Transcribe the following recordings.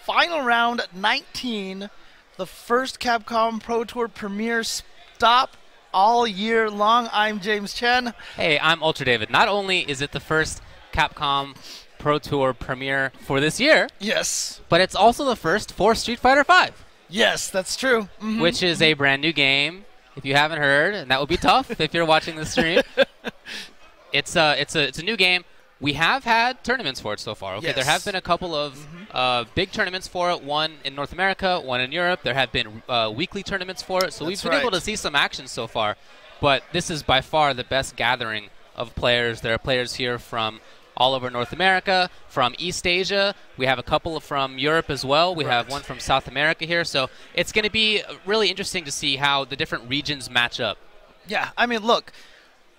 Final round 19, the first Capcom Pro Tour Premier stop all year long. I'm James Chen. Hey, I'm Ultra David. Not only is it the first Capcom Pro Tour Premier for this year, yes, but it's also the first for Street Fighter V. Yes, that's true. Which is a brand new game. If you haven't heard, and that would be tough if you're watching the stream. It's a new game. We have had tournaments for it so far. Okay, yes. There have been a couple of big tournaments for it. One in North America, one in Europe. There have been weekly tournaments for it, so we've been able to see some action so far. But this is by far the best gathering of players. There are players here from all over North America, from East Asia. We have a couple from Europe as well. We have one from South America here. So it's going to be really interesting to see how the different regions match up. Yeah, I mean, look.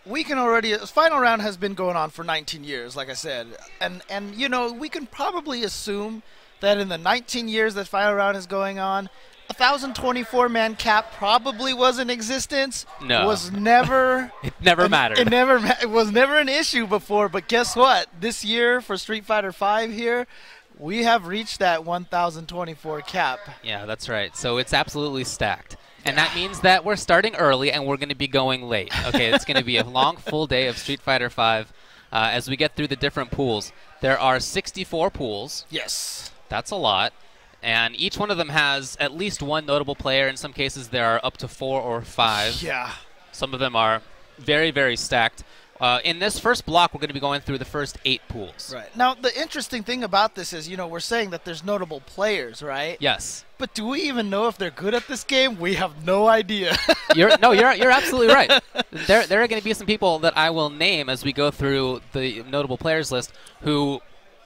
We can already, final round has been going on for 19 years, like I said. And you know, we can probably assume that in the 19 years that final round is going on, 1,024-man cap probably was in existence. No. Was never... It never mattered. It was never an issue before, but guess what? This year for Street Fighter V here, we have reached that 1,024 cap. Yeah, that's right. So it's absolutely stacked. And that means that we're starting early and we're going to be going late. Okay, it's going to be a long, full day of Street Fighter V as we get through the different pools. There are 64 pools. Yes. That's a lot. And each one of them has at least one notable player. In some cases, there are up to 4 or 5. Yeah. Some of them are very, very stacked. In this first block, we're going to be going through the first 8 pools. Right. Now, the interesting thing about this is, you know, we're saying that there's notable players, right? Yes. But do we even know if they're good at this game? We have no idea. You're absolutely right. There are going to be some people that I will name as we go through the notable players list who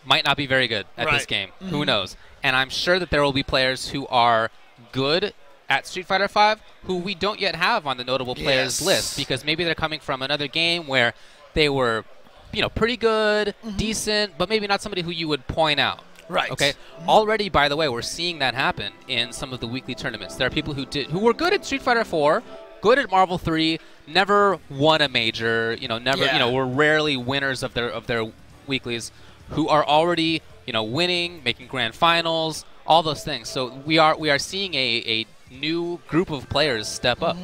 might not be very good at this game. Who knows? And I'm sure that there will be players who are good at Street Fighter V who we don't yet have on the notable players list because maybe they're coming from another game where they were, you know, pretty good, decent, but maybe not somebody who you would point out. Right. Okay. Already, by the way, we're seeing that happen in some of the weekly tournaments. There are people who were good at Street Fighter IV, good at Marvel 3, never won a major, you know, were rarely winners of their weeklies, who are already, you know, winning, making grand finals, all those things. So we are seeing a new group of players step up.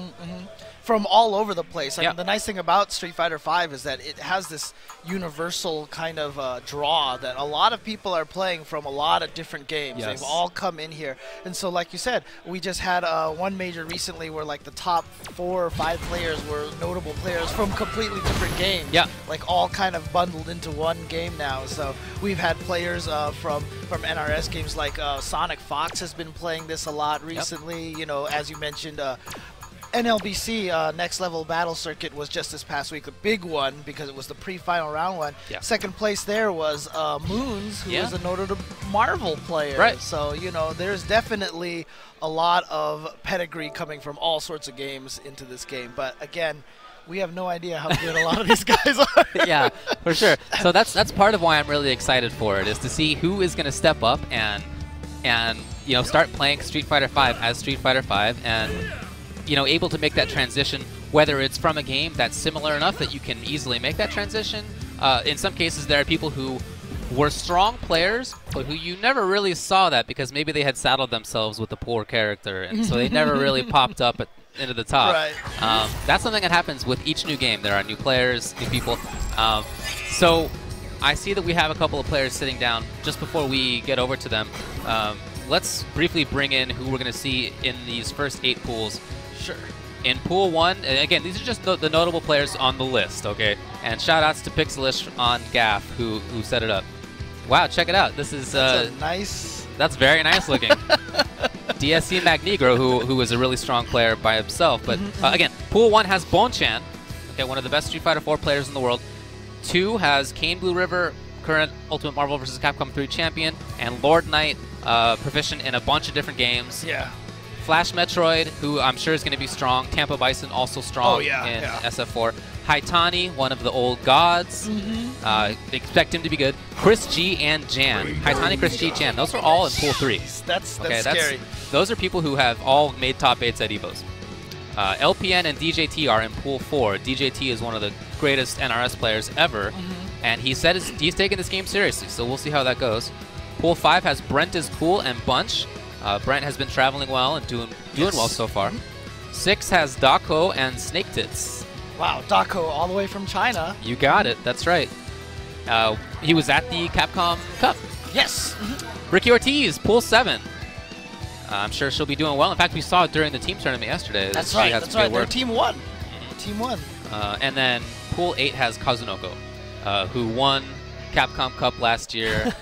From all over the place. I mean, the nice thing about Street Fighter V is that it has this universal kind of draw that a lot of people are playing from a lot of different games. They've all come in here. And so, like you said, we just had one major recently where, like, the top 4 or 5 players were notable players from completely different games. Yeah. Like, all kind of bundled into one game now. So we've had players from NRS games like Sonic Fox has been playing this a lot recently. You know, as you mentioned, NLBC Next Level Battle Circuit was just this past week, a big one because it was the pre-final round one. Second place there was Moons, who was a notable Marvel player. Right. So, you know, there's definitely a lot of pedigree coming from all sorts of games into this game. But again, we have no idea how good a lot of these guys are. Yeah, for sure. So that's part of why I'm really excited for it, is to see who is going to step up and you know, start playing Street Fighter V as Street Fighter V and, you know, able to make that transition, whether it's from a game that's similar enough that you can easily make that transition. In some cases, there are people who were strong players, but who you never really saw that because maybe they had saddled themselves with a poor character, and so they never really popped up into the top. Right. That's something that happens with each new game. There are new players, new people. So I see that we have a couple of players sitting down. Just before we get over to them, let's briefly bring in who we're going to see in these first 8 pools. Sure. In Pool 1, again, these are just the notable players on the list, okay? And shout-outs to Pixelish on Gaff, who set it up. Wow, check it out. This is... That's very nice looking. DSC Magnegro, who is a really strong player by himself. But, again, Pool 1 has Bonchan, okay, one of the best Street Fighter 4 players in the world. 2 has Kane Blue River, current Ultimate Marvel vs. Capcom 3 champion, and Lord Knight, proficient in a bunch of different games. Yeah. Flash Metroid, who I'm sure is going to be strong. Tampa Bison, also strong in SF4. Haitani, one of the old gods. Expect him to be good. Chris G and Jan. Haitani, Chris G, Jan. Those are all in Pool 3. That's scary. Those are people who have all made top 8s at EVOs. LPN and DJT are in Pool 4. DJT is one of the greatest NRS players ever, and he said he's taking this game seriously, so we'll see how that goes. Pool 5 has Brent is Cool and Bunch. Brent has been traveling well and doing well so far. 6 has Dako and Snake Tits. Wow, Dako all the way from China. You got it. That's right. He was at the Capcom Cup. Yes. Ricky Ortiz, Pool 7. I'm sure she'll be doing well. In fact, we saw it during the team tournament yesterday. That's right. That's right. They're Team 1. Team 1. And then Pool 8 has Kazunoko, who won Capcom Cup last year.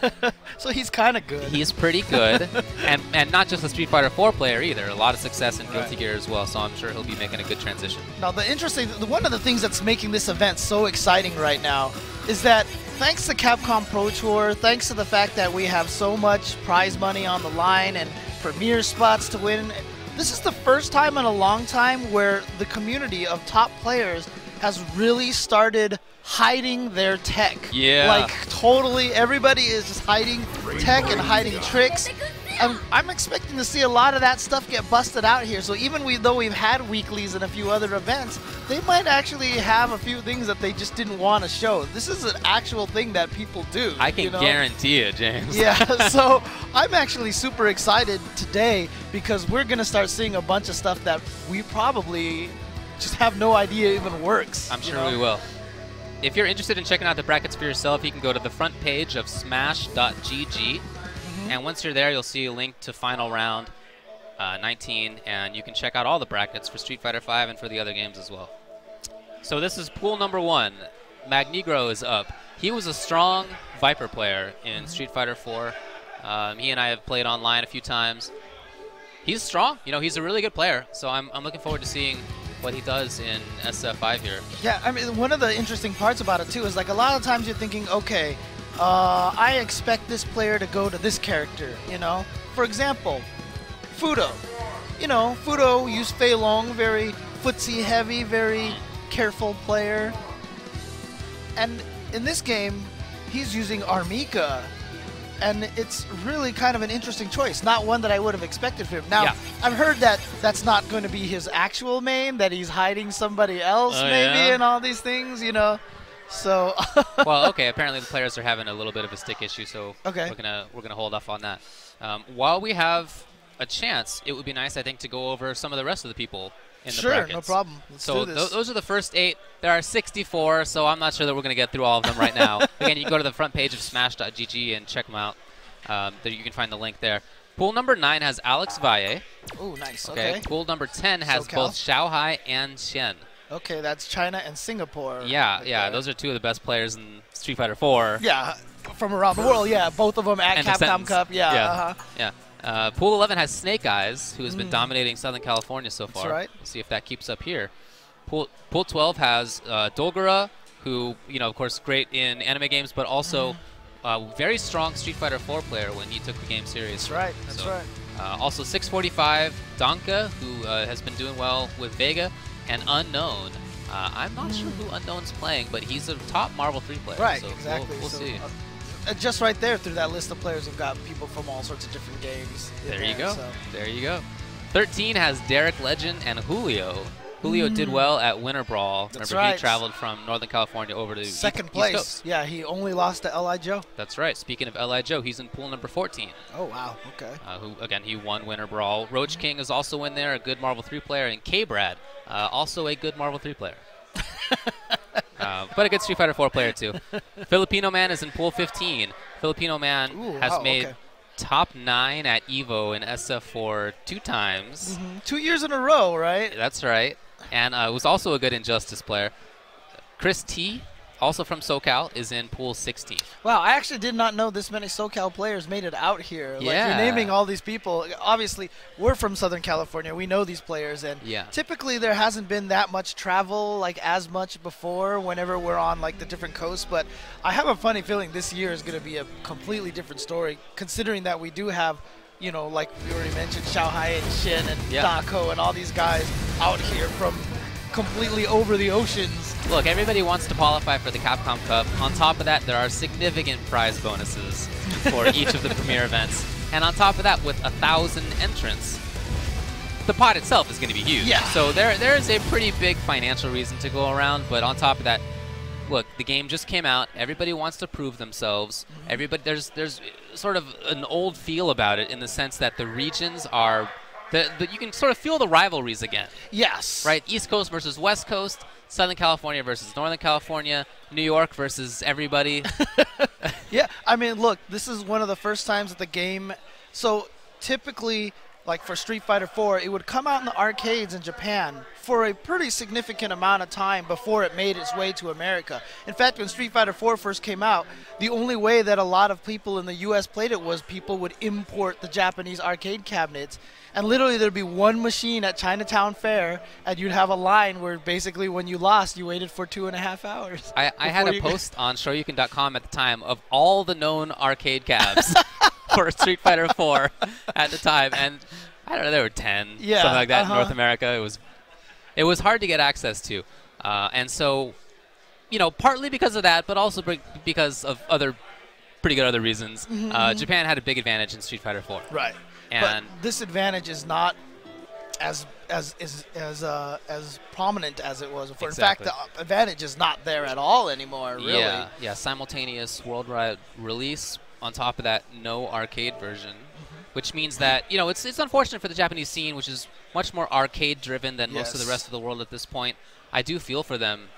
So he's kind of good. He's pretty good. and not just a Street Fighter 4 player either. A lot of success in Guilty Gear as well, so I'm sure he'll be making a good transition. Now, one of the things that's making this event so exciting right now is that thanks to Capcom Pro Tour, thanks to the fact that we have so much prize money on the line and premier spots to win, this is the first time in a long time where the community of top players has really started hiding their tech. Yeah. Like, totally, everybody is just hiding tech and hiding tricks. I'm expecting to see a lot of that stuff get busted out here. So even though we've had weeklies and a few other events, they might actually have a few things that they just didn't want to show. This is an actual thing that people do. I can guarantee it, James. Yeah, so I'm actually super excited today because we're going to start seeing a bunch of stuff that we probably just have no idea even works. I'm sure we will. If you're interested in checking out the brackets for yourself, you can go to the front page of smash.gg. And once you're there, you'll see a link to Final Round 19, and you can check out all the brackets for Street Fighter V and for the other games as well. So this is pool number 1. Magnegro is up. He was a strong Viper player in Street Fighter IV. He and I have played online a few times. He's strong. You know, he's a really good player, so I'm looking forward to seeing what he does in SF5 here. Yeah, I mean, one of the interesting parts about it, too, is like a lot of times you're thinking, okay, I expect this player to go to this character, you know? For example, Fudo. You know, Fudo used Fei Long, very footsie heavy, very careful player. And in this game, he's using Armika, and it's really kind of an interesting choice. Not one that I would have expected from him. Now, I've heard that that's not going to be his actual main, that he's hiding somebody else maybe and all these things, you know? So well, okay. Apparently, the players are having a little bit of a stick issue, so we're gonna hold off on that. While we have a chance, it would be nice, I think, to go over some of the rest of the people in the brackets. Sure, no problem. Let's do this. Those are the first 8. There are 64, so I'm not sure that we're gonna get through all of them right now. Again, you can go to the front page of smash.gg and check them out. There you can find the link there. Pool number 9 has Alex Valle. Oh, nice. Okay. Pool number 10 has both Xiaohai and Xian. Okay, that's China and Singapore. Yeah, those are 2 of the best players in Street Fighter 4. Yeah, from around the world, yeah. Both of them at Capcom Cup, yeah. Pool 11 has Snake Eyes, who has been dominating Southern California so far. That's right. We'll see if that keeps up here. Pool 12 has Dogura, who, you know, of course, great in anime games, but also very strong Street Fighter 4 player when he took the game serious. That's right. Also 645, Donka, who has been doing well with Vega. And Unknown. I'm not sure who Unknown's playing, but he's a top Marvel 3 player. Right, so exactly. We'll see. Just right there through that list of players, we've got people from all sorts of different games. There you go. There you go. 13 has Derek Legend and Julio. Julio did well at Winter Brawl. Remember, he traveled from Northern California over to second place. Yeah, he only lost to L.I. Joe. That's right. Speaking of L.I. Joe, he's in pool number 14. Oh, wow. Okay. Who, again, he won Winter Brawl. Roach King is also in there, a good Marvel 3 player. And K-Brad, also a good Marvel 3 player. But a good Street Fighter 4 player, too. Filipino Man is in pool 15. Filipino Man has made top 9 at EVO in SF4 2 times. 2 years in a row, right? That's right. And was also a good Injustice player. Chris T, also from SoCal, is in pool 16. Wow, I actually did not know this many SoCal players made it out here. Yeah. Like, you're naming all these people. Obviously, we're from Southern California. We know these players, and typically there hasn't been that much travel, like as much before whenever we're on like the different coasts. But I have a funny feeling this year is going to be a completely different story, considering that we do have, you know, like we already mentioned, Xiaohai and Shin and Dako and all these guys out here from completely over the oceans. Look, everybody wants to qualify for the Capcom Cup. On top of that, there are significant prize bonuses for each of the premier events. And on top of that, with 1,000 entrants, the pot itself is going to be huge. Yeah. So there is a pretty big financial reason to go around. But on top of that, look, the game just came out. Everybody wants to prove themselves. Everybody, there's sort of an old feel about it in the sense that the regions are, you can sort of feel the rivalries again. Yes. Right? East Coast versus West Coast, Southern California versus Northern California, New York versus everybody. Yeah, I mean, look, this is one of the first times that the game, so typically, like for Street Fighter 4, it would come out in the arcades in Japan for a pretty significant amount of time before it made its way to America. In fact, when Street Fighter 4 first came out, the only way that a lot of people in the US played it was people would import the Japanese arcade cabinets, and literally there'd be one machine at Chinatown Fair, and you'd have a line where basically when you lost, you waited for 2.5 hours. I had a post on shoryuken.com at the time of all the known arcade cabs for Street Fighter 4 at the time, and I don't know, there were 10, something like that in North America. It was hard to get access to, and so, you know, partly because of that, but also because of pretty good other reasons. Japan had a big advantage in Street Fighter 4. Right. And but this advantage is not as prominent as it was before. Exactly. In fact, the advantage is not there at all anymore, really. Yeah, simultaneous worldwide release. On top of that, no arcade version, which means that, you know, it's unfortunate for the Japanese scene, which is much more arcade-driven than most of the rest of the world at this point. I do feel for them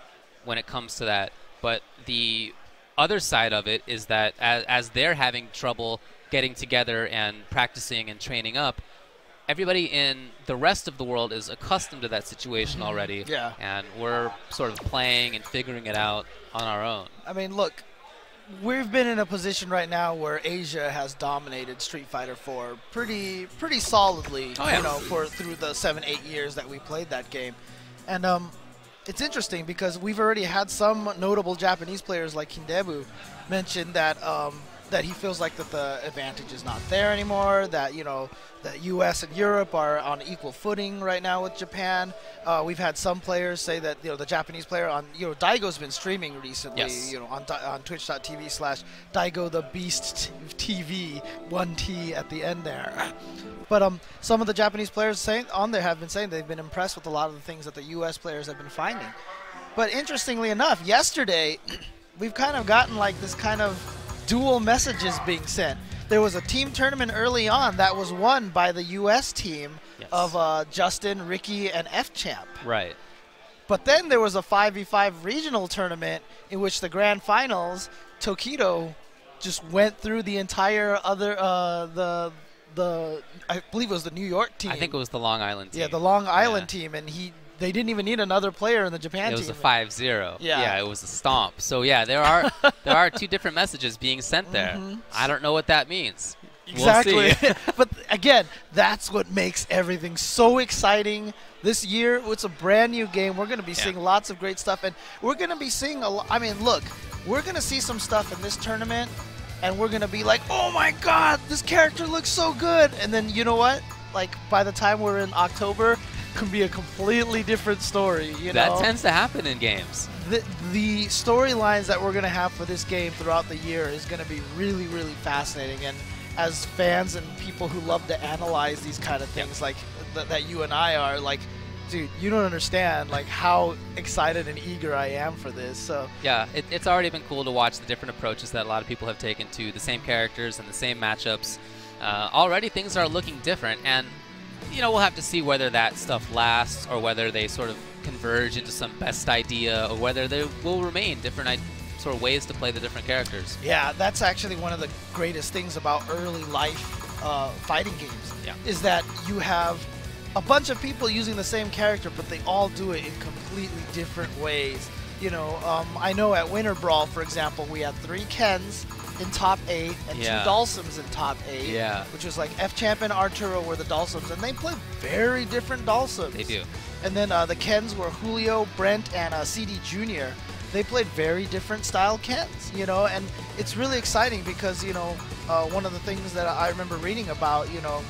when it comes to that. But the other side of it is that as they're having trouble getting together and practicing and training up, everybody in the rest of the world is accustomed to that situation already. Yeah. And we're sort of playing and figuring it out on our own. I mean, look, we've been in a position right now where Asia has dominated Street Fighter 4 pretty solidly, you know, through the 7-8 years that we played that game. And it's interesting because we've already had some notable Japanese players like Kindebu mention that that he feels like that the advantage is not there anymore, that, you know, the U.S. and Europe are on equal footing right now with Japan. We've had some players say that, you know, the Japanese player on, you know, Daigo's been streaming recently, you know, on twitch.tv/Daigo the Beast TV, 1T at the end there. But some of the Japanese players on there have been saying they've been impressed with a lot of the things that the U.S. players have been finding. But interestingly enough, yesterday, we've kind of gotten like this kind of dual messages being sent. There was a team tournament early on that was won by the U.S. team of Justin, Ricky, and F-Champ. Right. But then there was a 5v5 regional tournament in which the grand finals, Tokido just went through the entire other, I believe it was the New York team. I think it was the Long Island team. Yeah, the Long Island team, and they didn't even need another player in the Japan team. It was a 5-0. Yeah. It was a stomp. So yeah, there are two different messages being sent there. I don't know what that means. Exactly. We'll see. But again, that's what makes everything so exciting. This year, it's a brand new game. We're going to be seeing lots of great stuff, and we're going to be seeing a lot. I mean, look, we're going to see some stuff in this tournament, and we're going to be like, oh my God, this character looks so good. And then, you know what? Like, by the time we're in October, can be a completely different story, you know? That tends to happen in games. The storylines that we're going to have for this game throughout the year is going to be really, really fascinating. And as fans and people who love to analyze these kind of things like that you and I are, like, dude, you don't understand like how excited and eager I am for this. So yeah, it's already been cool to watch the different approaches that a lot of people have taken to the same characters and the same matchups. Already things are looking different, and you know, we'll have to see whether that stuff lasts or whether they sort of converge into some best idea or whether there will remain different sort of ways to play the different characters. Yeah, that's actually one of the greatest things about early life fighting games is that you have a bunch of people using the same character, but they all do it in completely different ways. You know, I know at Winter Brawl, for example, we had 3 Kens in top 8 and 2 Dhalsims in top 8, which was like F-Champ and Arturo were the Dhalsims, and they played very different Dhalsims. They do. And then the Kens were Julio, Brent, and CD Jr. They played very different style Kens, you know, and it's really exciting because, you know, one of the things that I remember reading about, you know,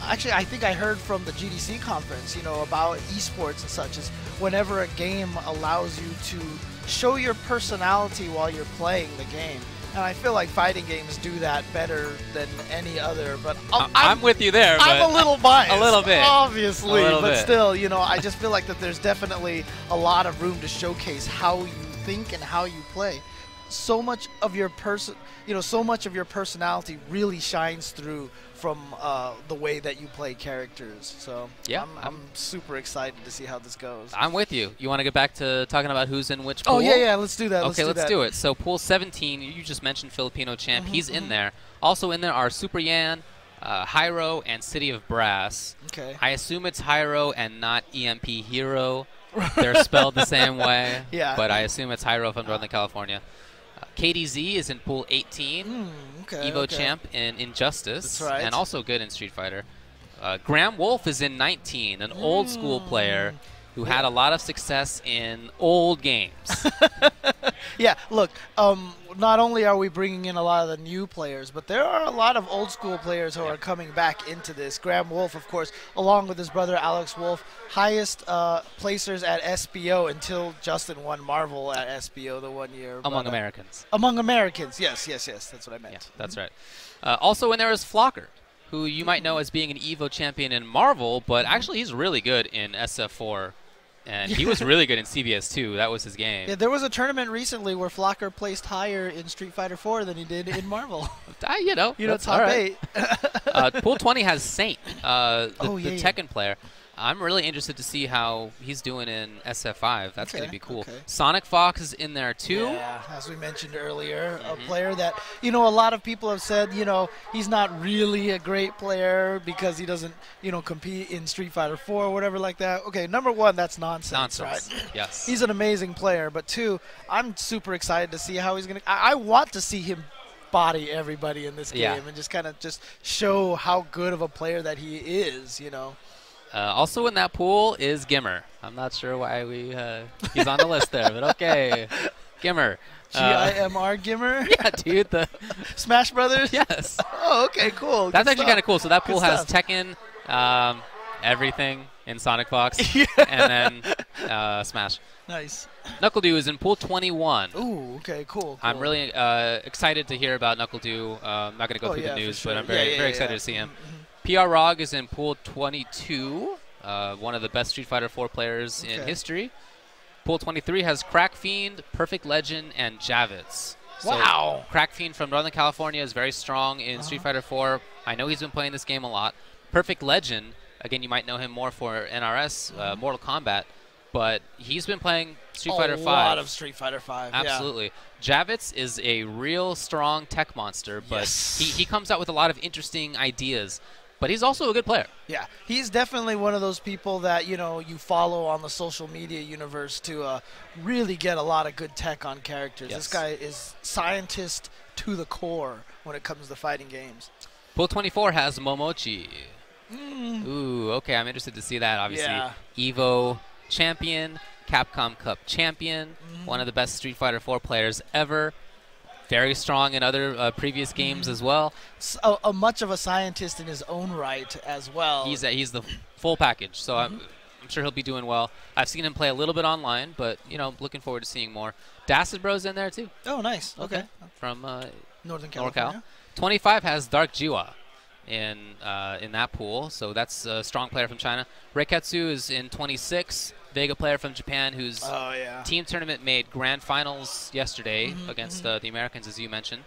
actually I think I heard from the GDC conference, you know, about esports and such, is whenever a game allows you to show your personality while you're playing the game. And I feel like fighting games do that better than any other, but I'm with you there. I'm a little biased. A little bit. Obviously, but still, you know, I just feel like that there's definitely a lot of room to showcase how you think and how you play, so much of your so much of your personality really shines through from the way that you play characters. So yeah, I'm super excited to see how this goes. I'm with you. You want to get back to talking about who's in which pool? Oh yeah, let's do that. Okay, let's do it. So pool 17, you just mentioned Filipino champ. He's in there. Also in there are Super Yan, Hyro, and City of Brass. Okay. I assume it's Hyro and not EMP Hero. They're spelled the same way. Yeah. But I assume it's Hyro from Northern California. KDZ is in pool 18. Evo champ in Injustice. That's right. And also good in Street Fighter. Graham Wolf is in 19, an old school player who had a lot of success in old games. Yeah, look, not only are we bringing in a lot of the new players, but there are a lot of old school players who are coming back into this. Graham Wolf, of course, along with his brother Alex Wolf, highest placers at SBO until Justin won Marvel at SBO the 1 year. Among Americans. Among Americans, yes, that's what I meant. Yeah, that's right. Also in there is Flocker, who you might know as being an Evo champion in Marvel, but actually he's really good in SF4. And he was really good in CBS 2. That was his game. Yeah, there was a tournament recently where Flocker placed higher in Street Fighter 4 than he did in Marvel. Top 8. Pool 20 has Saint, the yeah. Tekken player. I'm really interested to see how he's doing in SF5. That's going to be cool. Okay. Sonic Fox is in there too. Yeah, as we mentioned earlier, a player that, a lot of people have said, he's not really a great player because he doesn't, compete in Street Fighter 4 or whatever like that. Okay, number one, that's nonsense. Right? Yes. He's an amazing player, but two, I'm super excited to see how he's going to. I want to see him body everybody in this game and just kind of show how good of a player that he is, Also in that pool is Gimmer. I'm not sure why he's on the list there, but okay. Gimmer. G-I-M-R, Gimmer? Yeah, dude. The Smash Brothers? Yes. Oh, okay, cool. That's actually kind of cool. So that pool has Tekken, everything in Sonic Fox, and then Smash. Nice. NuckleDu is in pool 21. Ooh, okay, cool. I'm really excited to hear about NuckleDu. I'm not going to go through the news, but I'm very excited to see him. PR Rog is in pool 22, one of the best Street Fighter 4 players in history. Pool 23 has Crack Fiend, Perfect Legend, and Javits. Wow. So Crack Fiend from Northern California is very strong in Street Fighter 4. I know he's been playing this game a lot. Perfect Legend, again, you might know him more for NRS, Mortal Kombat, but he's been playing Street Fighter 5. A lot of Street Fighter 5. Absolutely. Javits is a real strong tech monster, but he comes out with a lot of interesting ideas. But he's also a good player. Yeah, he's definitely one of those people that, you follow on the social media universe to really get a lot of good tech on characters. This guy is scientist to the core when it comes to fighting games. Pool 24 has Momochi. Ooh, okay, I'm interested to see that, obviously. Yeah. Evo champion, Capcom Cup champion, one of the best Street Fighter 4 players ever. Very strong in other previous games as well. A much of a scientist in his own right as well. He's the full package, so I'm sure he'll be doing well. I've seen him play a little bit online, but looking forward to seeing more. Dacid Bro's in there too. Oh, nice. Okay. From Northern California. 25 has Dark Jiwa in that pool, so that's a strong player from China. Reikatsu is in 26. Vega player from Japan whose team tournament made grand finals yesterday against the Americans, as you mentioned.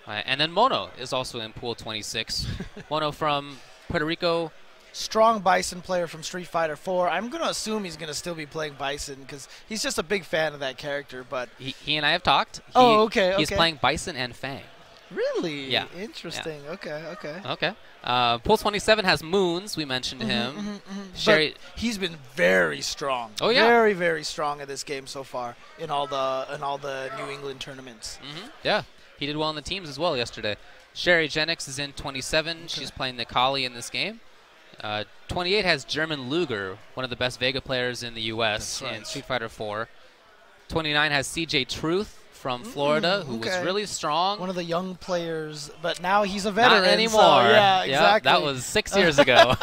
And then Mono is also in pool 26. Mono from Puerto Rico. Strong Bison player from Street Fighter 4. I'm going to assume he's going to still be playing Bison because he's just a big fan of that character. But he and I have talked. He's playing Bison and Fang. Really? Yeah. Interesting. Yeah. Okay. Pool 27 has Moons. We mentioned him. But he's been very strong. Oh yeah. Very, very strong at this game so far in all the New England tournaments. Yeah. He did well in the teams as well yesterday. Sherry Genix is in 27. She's playing Nikali in this game. 28 has German Luger, one of the best Vega players in the U.S. in Street Fighter 4. 29 has CJ Truth from Florida, who was really strong. One of the young players, but now he's a veteran. Not anymore. So, yeah, exactly. That was 6 years ago.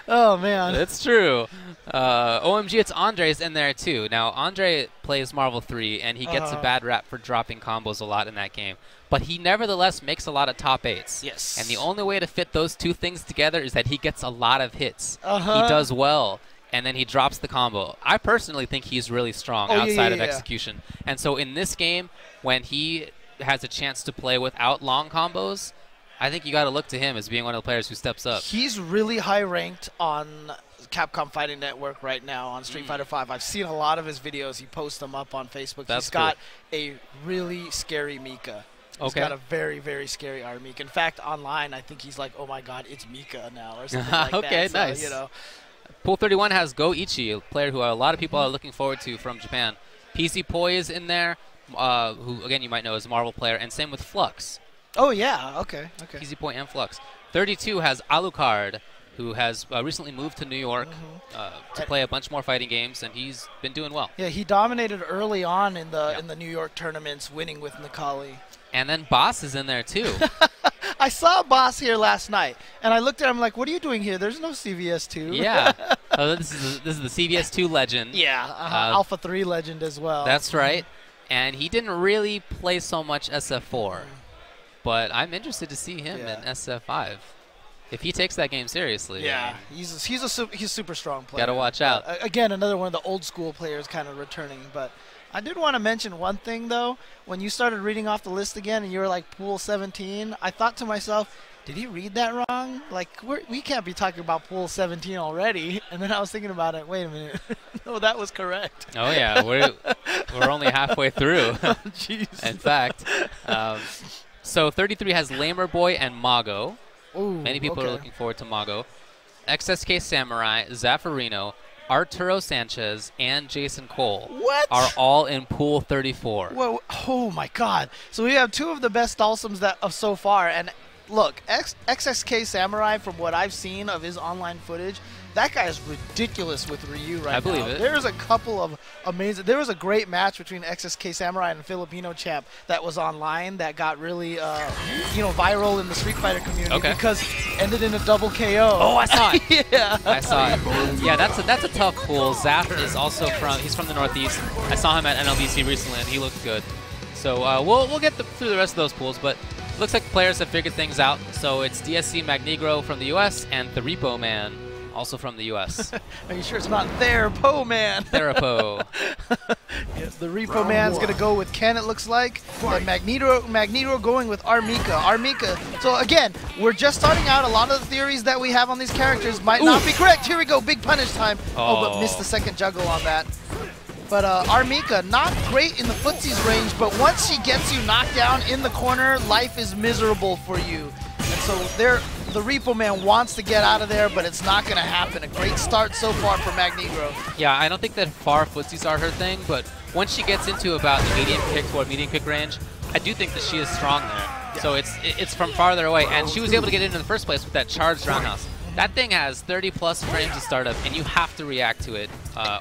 Oh, man. It's true. OMG, it's Andre's in there, too. Now, Andre plays Marvel 3, and he gets a bad rap for dropping combos a lot in that game. But he nevertheless makes a lot of top 8s. Yes. And the only way to fit those two things together is that he gets a lot of hits. He does well. and then he drops the combo. I personally think he's really strong outside of execution. And so in this game, when he has a chance to play without long combos, I think you got to look to him as being one of the players who steps up. He's really high ranked on Capcom Fighting Network right now on Street Fighter V. I've seen a lot of his videos. He posts them up on Facebook. That's He's got a really scary Mika. He's got a very, very scary R Mika. In fact, online, I think he's like, "Oh my God, it's Mika now," or something like that. Okay, So, nice. you know. Pool 31 has Go Ichi, a player who a lot of people are looking forward to from Japan. PC Poi is in there, who again you might know is a Marvel player, and same with Flux. Oh yeah, okay. PC Poi and Flux. 32 has Alucard, who has recently moved to New York to play a bunch more fighting games, and he's been doing well. Yeah, he dominated early on in the New York tournaments, winning with Nikali. And then Boss is in there too. I saw Boss here last night, and I looked at him like, "What are you doing here? There's no CVS2." Yeah, this is the CVS2 legend. Yeah, Alpha 3 legend as well. That's right. And he didn't really play so much SF4, but I'm interested to see him in SF5 if he takes that game seriously. Yeah, he's a super strong player. Gotta watch out. Again, another one of the old school players kind of returning, but. I did want to mention one thing, though. When you started reading off the list again and you were like Pool 17, I thought to myself, did he read that wrong? Like, we can't be talking about Pool 17 already. And then I was thinking about it. Wait a minute. No, that was correct. Oh, yeah. We're only halfway through. Oh, jeez. In fact. So 33 has Lamer Boy and Mago. Ooh, Many people are looking forward to Mago. XSK Samurai, Zaffarino, Arturo Sanchez, and Jason Cole are all in Pool 34. Whoa, oh my God! So we have two of the best Dhalsims of so far, and look, XSK Samurai, from what I've seen of his online footage, that guy is ridiculous with Ryu right now. I believe it. There's a couple of amazing. There was a great match between XSK Samurai and a Filipino champ that was online that got really, viral in the Street Fighter community because it ended in a double KO. Oh, I saw it. Yeah, I saw it. Yeah, that's a tough pool. Zaf is also he's from the Northeast. I saw him at NLDC recently, and he looked good. So we'll get through the rest of those pools, but looks like players have figured things out. So it's DSC Magnegro from the U.S. and the Repo Man, also from the U.S. Are you sure it's not Therapo Man? Therapo. Yes, the Repo Man's going to go with Ken, it looks like. And Magneto going with Armika. So again, we're just starting out. A lot of the theories that we have on these characters might not be correct. Here we go, big punish time. Oh, but missed the second juggle on that. But Armika, not great in the footsie's range, but once she gets you knocked down in the corner, life is miserable for you. And so the Repo Man wants to get out of there, but it's not going to happen. A great start so far for Magnegro. Yeah, I don't think that far footsies are her thing, but once she gets into about the medium kick toward medium kick range, I do think that she is strong there. Yeah. So it's from farther away, and she was able to get in the first place with that charged roundhouse. That thing has 30+ frames of startup, and you have to react to it,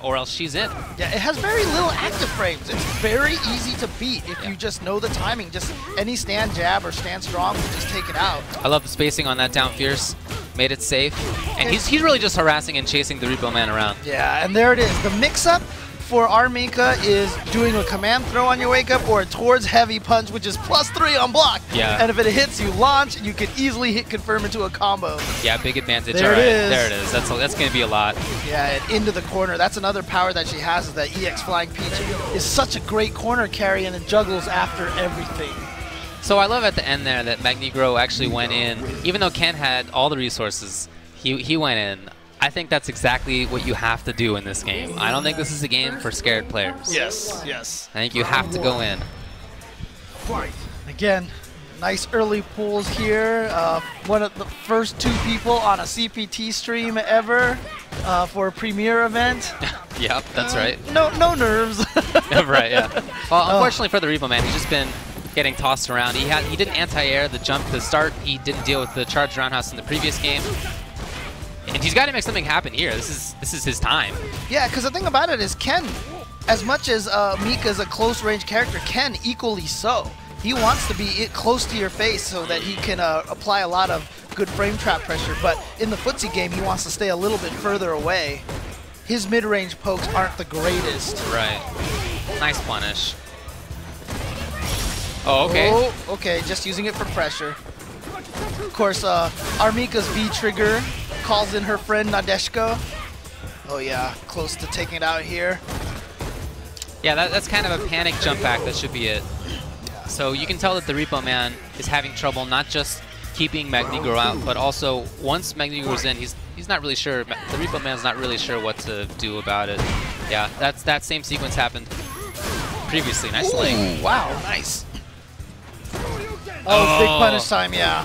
or else she's in. Yeah, it has very little active frames. It's very easy to beat if you just know the timing. Just any stand jab or stand strong will just take it out. I love the spacing on that down fierce. Made it safe. And he's really just harassing and chasing the Repo Man around. Yeah, and there it is. The mix-up for Armika is doing a command throw on your wake-up or a towards heavy punch, which is +3 on block. Yeah. And if it hits, you launch, and you can easily hit confirm into a combo. Yeah, big advantage. There it is. There it is. That's going to be a lot. Yeah, and into the corner. That's another power that she has, is that EX Flying Peach is such a great corner carry, and it juggles after everything. So I love at the end there that Magnegro actually went in. Even though Ken had all the resources, he went in. I think that's exactly what you have to do in this game. I don't think this is a game for scared players. Yes, yes. I think you have to go in. Again, nice early pulls here. One of the first 2 people on a CPT stream ever for a premiere event. Yep, that's right. No nerves. Right, yeah. Well, unfortunately for the Repo Man, he's just been getting tossed around. He didn't anti-air the start. He didn't deal with the charged roundhouse in the previous game. And he's got to make something happen here. This is his time. Yeah, because the thing about it is Ken, as much as Mika's a close-range character, Ken equally so. He wants to be close to your face so that he can apply a lot of good frame trap pressure. But in the footsie game, he wants to stay a little bit further away. His mid-range pokes aren't the greatest. Right. Nice punish. Oh, okay. Oh, okay, just using it for pressure. Of course, Armika's V-trigger calls in her friend Nadeshko. Oh yeah, close to taking it out here. Yeah, that's kind of a panic jump back. That should be it. So you can tell that the Repo Man is having trouble not just keeping Magnegro out, but also once Magnegro's in, he's not really sure. The Repo Man's not really sure what to do about it. Yeah, that same sequence happened previously. Nice leg. Wow, nice. Oh, big punish time, yeah.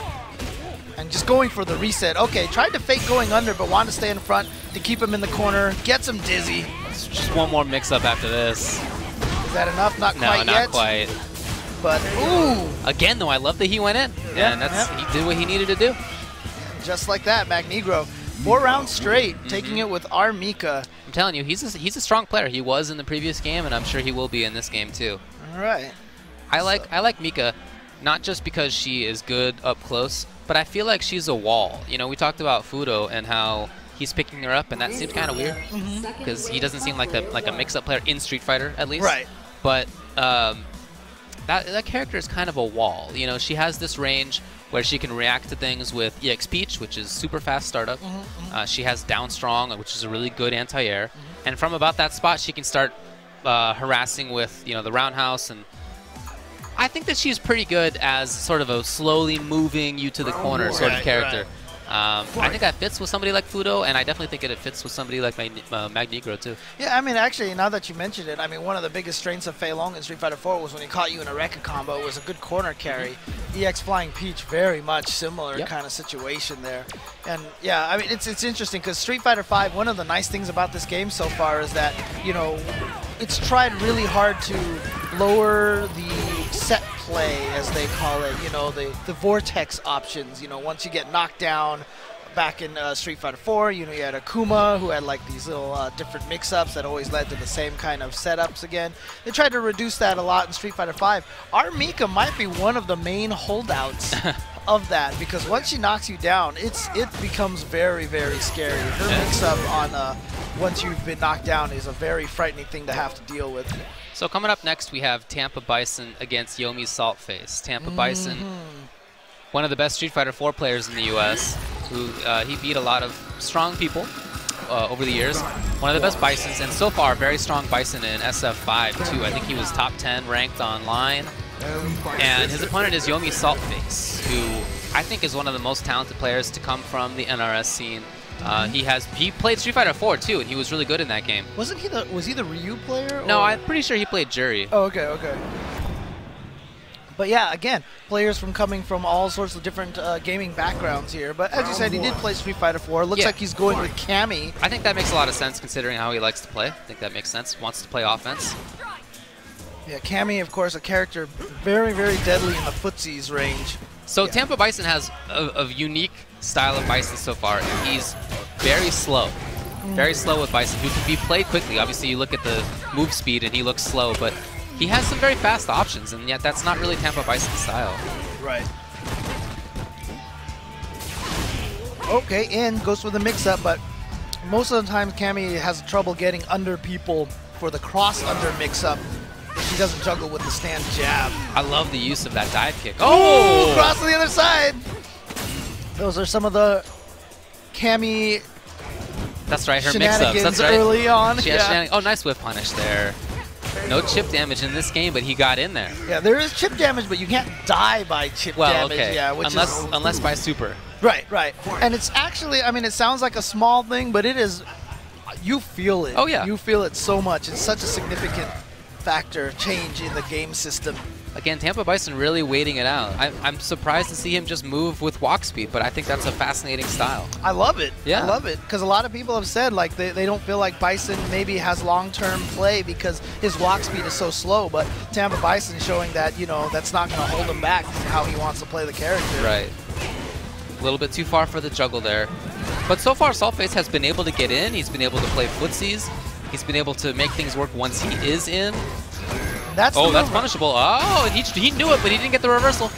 And just going for the reset. Okay, tried to fake going under, but wanted to stay in front to keep him in the corner, gets him dizzy. It's just one more mix-up after this. Is that enough? Not quite yet. No, not quite. But, ooh. Again, though, I love that he went in. Yeah, and he did what he needed to do. Just like that, Magnegro. 4 rounds straight, taking it with our Mika. I'm telling you, he's a strong player. He was in the previous game, and I'm sure he will be in this game, too. All right. I like Mika, not just because she is good up close, but I feel like she's a wall. You know, we talked about Fudo and how he's picking her up, and that seems kind of weird because he doesn't seem like a mix-up player in Street Fighter, at least. Right. But that character is kind of a wall. You know, she has this range where she can react to things with EX Peach, which is super fast startup. She has Down Strong, which is a really good anti-air. And from about that spot, she can start harassing with, you know, the roundhouse. And I think that she's pretty good as sort of a slowly moving you to the corner sort of character. I think that fits with somebody like Fudo, and I definitely think it fits with somebody like Magnegro, too. Yeah, I mean, actually, now that you mentioned it, I mean, one of the biggest strengths of Fei Long in Street Fighter 4 was when he caught you in a Rekka combo. It was a good corner carry. EX Flying Peach, very much similar kind of situation there. And, yeah, I mean, it's interesting because Street Fighter 5, one of the nice things about this game so far is that, you know, it's tried really hard to lower the set play, as they call it, you know, the vortex options. You know, once you get knocked down, back in Street Fighter 4, you know, you had Akuma who had like these little different mix-ups that always led to the same kind of setups again. They tried to reduce that a lot in Street Fighter 5. Our Mika might be one of the main holdouts of that, because once she knocks you down, it becomes very, very scary. Her mix-up on once you've been knocked down is a very frightening thing to have to deal with. So coming up next, we have Tampa Bison against Yomi Saltface. Tampa Bison, one of the best Street Fighter 4 players in the U.S., who he beat a lot of strong people over the years. One of the best Bisons, and so far, very strong Bison in SF5, too. I think he was top 10 ranked online. And his opponent is Yomi Saltface, who I think is one of the most talented players to come from the NRS scene. He played Street Fighter 4 too, and he was really good in that game. Was he the Ryu player? No, I'm pretty sure he played Jury. Oh, okay. But yeah, again, players coming from all sorts of different gaming backgrounds here. But as you said, he did play Street Fighter 4. Looks like he's going with Cammy. I think that makes a lot of sense considering how he likes to play. I think that makes sense. Wants to play offense. Yeah, Cammy, of course, a character very, very deadly in the footsies range. So Tampa Bison has a unique style of Bison so far. He's very slow. Very slow with Bison, who can be played quickly. Obviously, you look at the move speed, and he looks slow, but he has some very fast options, and yet that's not really Tampa Bison's style. Right. Okay, in goes for the mix-up, but most of the time, Cammy has trouble getting under people for the cross-under mix-up. He doesn't juggle with the stand jab. I love the use of that dive kick. Oh! Cross to the other side! Those are some of the Cammy That's right, her mix-ups. That's right. Early on. She has oh, nice whip punish there. No chip damage in this game, but he got in there. Yeah, there is chip damage, but you can't die by chip damage. Okay. Yeah, unless by super. Right. And it's actually, I mean, it sounds like a small thing, but it is, you feel it. Oh, yeah. You feel it so much. It's such a significant factor, change in the game system. Again, Tampa Bison really waiting it out. I'm surprised to see him just move with walk speed, but I think that's a fascinating style. I love it. Yeah. I love it. Because a lot of people have said like they don't feel like Bison maybe has long-term play because his walk speed is so slow, but Tampa Bison showing that, you know, that's not going to hold him back how he wants to play the character. Right. A little bit too far for the juggle there. But so far, Saltface has been able to get in. He's been able to play footsies. He's been able to make things work once he is in. That's punishable. Oh, and he knew it, but he didn't get the reversal.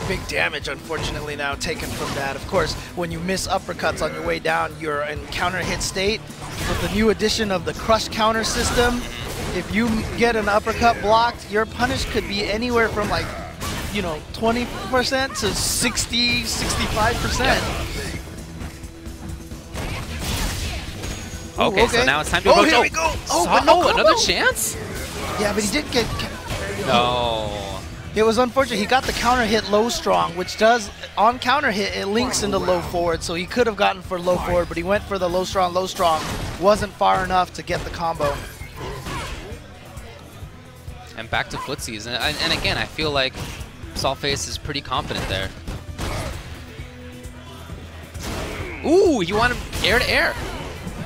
Big damage, unfortunately, now taken from that. Of course, when you miss uppercuts on your way down, you're in counter hit state. With the new addition of the crush counter system, if you get an uppercut blocked, your punish could be anywhere from like, you know, 20% to 60, 65%. Okay, so now it's time to approach. Here we go. But no another chance? Yeah, but he did get... No. It was unfortunate. He got the counter hit low strong, which does, on counter hit, it links into low forward, so he could have gotten for low forward, but he went for the low strong, wasn't far enough to get the combo. And back to footsies. And again, I feel like Saltface is pretty confident there. Ooh, you want him air to air.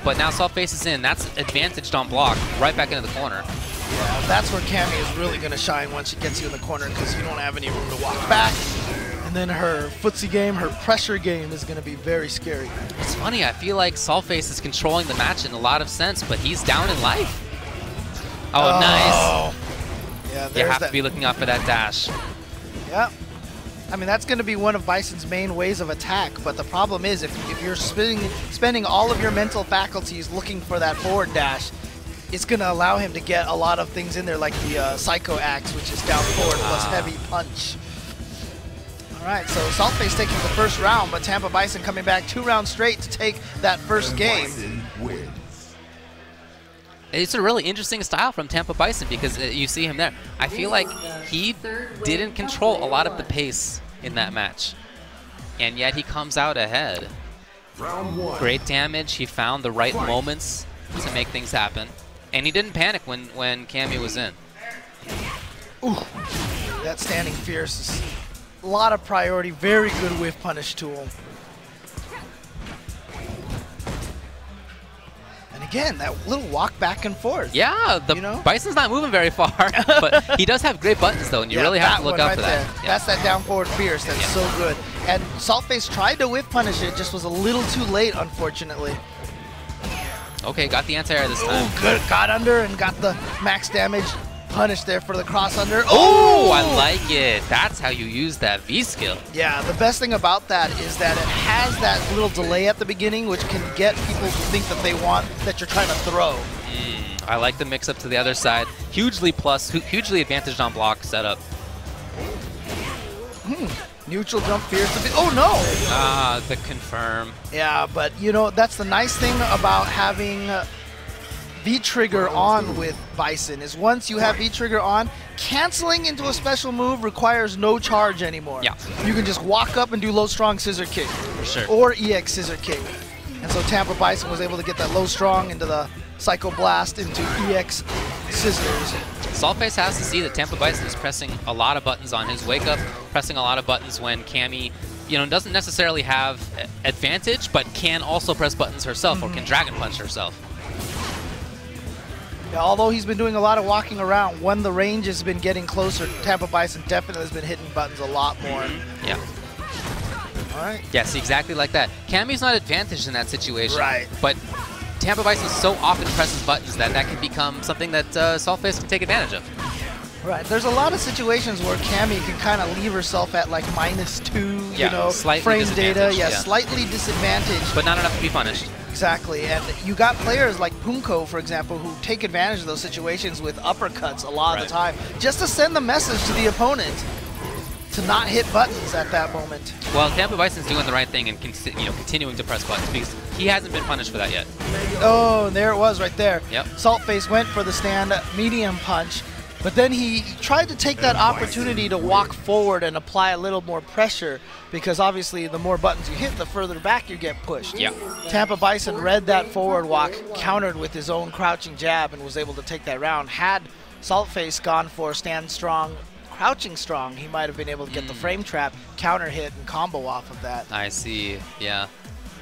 But now Saltface is in. That's advantaged on block, right back into the corner. Yeah, that's where Cammy is really going to shine once she gets you in the corner, because you don't have any room to walk back. And then her footsie game, her pressure game is going to be very scary. It's funny, I feel like Saltface is controlling the match in a lot of sense, but he's down in life. Oh, nice. Yeah, you have to be looking out for that dash. Yeah. I mean, that's going to be one of Bison's main ways of attack, but the problem is if you're spending all of your mental faculties looking for that forward dash, it's going to allow him to get a lot of things in there, like the Psycho Axe, which is down forward plus heavy punch. All right, so Saltface taking the first round, but Tampa Bison coming back 2 rounds straight to take that first game. It's a really interesting style from Tampa Bison because you see him there. I feel like he didn't control a lot of the pace in that match, and yet he comes out ahead. Great damage. He found the right moments to make things happen, and he didn't panic when Cammy was in. Ooh, that standing fierce is a lot of priority. Very good whiff punish tool. Again, that little walk back and forth. Yeah, Bison's not moving very far, but he does have great buttons, though, and you really have to look out for that. Yeah. That's that down forward fierce. That's so good. And Saltface tried to whiff punish it, just was a little too late, unfortunately. Okay, got the anti-air this time. Oh, good. Got under and got the max damage punish there for the cross under. Oh, I like it. That's how you use that V skill. Yeah, the best thing about that is that it has that little delay at the beginning, which can get people to think that they want that you're trying to throw. I like the mix up to the other side. Hugely advantaged on block setup. Neutral jump fierce. Oh no! Ah, the confirm. Yeah, but you know, that's the nice thing about having V-trigger on with Bison is once you have V-trigger on, canceling into a special move requires no charge anymore. Yeah. You can just walk up and do low strong scissor kick. For sure. Or EX scissor kick. And so Tampa Bison was able to get that low strong into the Psycho Blast into EX scissors. Saltface has to see that Tampa Bison is pressing a lot of buttons on his wake up, pressing a lot of buttons when Cammy, doesn't necessarily have advantage, but can also press buttons herself or can Dragon Punch herself. Yeah, although he's been doing a lot of walking around, when the range has been getting closer, Tampa Bison definitely has been hitting buttons a lot more. Yeah. All right. Yes, exactly like that. Cammy's not advantaged in that situation. Right. But Tampa Bison so often presses buttons that can become something that Saltface can take advantage of. Right. There's a lot of situations where Cammy can kind of leave herself at like -2, frame data. Yeah, slightly disadvantaged. But not enough to be punished. Exactly, and you got players like Punko, for example, who take advantage of those situations with uppercuts a lot of the time, just to send the message to the opponent to not hit buttons at that moment. Well, Tampa Bison's doing the right thing and continuing to press buttons because he hasn't been punished for that yet. Oh, there it was right there. Yep. Saltface went for the stand medium punch, but then he tried to take that opportunity to walk forward and apply a little more pressure because obviously the more buttons you hit, the further back you get pushed. Yeah. Tampa Bison read that forward walk, countered with his own crouching jab, and was able to take that round. Had Saltface gone for stand strong, crouching strong, he might have been able to get the frame trap, counter hit, and combo off of that. I see, yeah.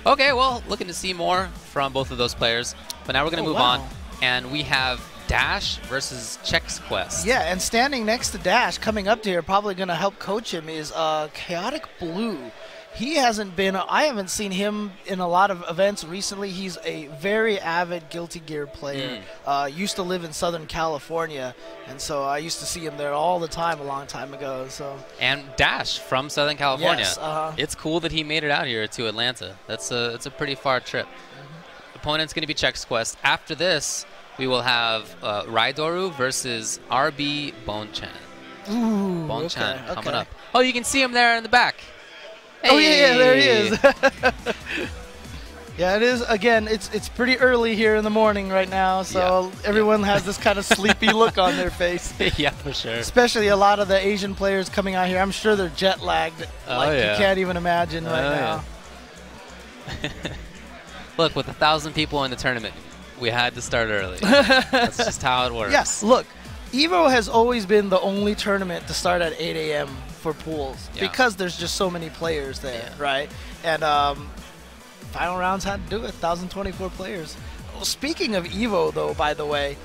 Okay, well, looking to see more from both of those players. But now we're going to move on, and we have Dash versus Chex Quest. Yeah, and standing next to Dash, coming up to here, probably going to help coach him, is Chaotic Blue. He hasn't been, I haven't seen him in a lot of events recently. He's a very avid Guilty Gear player. Used to live in Southern California, and so I used to see him there all the time a long time ago. So. And Dash from Southern California. Yes, it's cool that he made it out here to Atlanta. It's a pretty far trip. Opponent's going to be Chex Quest. After this, we will have Raidoru versus RB Bonchan. Ooh, Bonchan coming up. Oh, you can see him there in the back. Hey. Oh, yeah, there he is. Yeah, it is. Again, it's pretty early here in the morning right now, so everyone has this kind of sleepy look on their face. Yeah, for sure. Especially a lot of the Asian players coming out here. I'm sure they're jet lagged, like you can't even imagine right now. Yeah. Look, with 1,000 people in the tournament, we had to start early. That's just how it works. Yes, look, EVO has always been the only tournament to start at 8 a.m. for pools because there's just so many players there, right? And final rounds had to do it, 1,024 players. Well, speaking of EVO, though, by the way,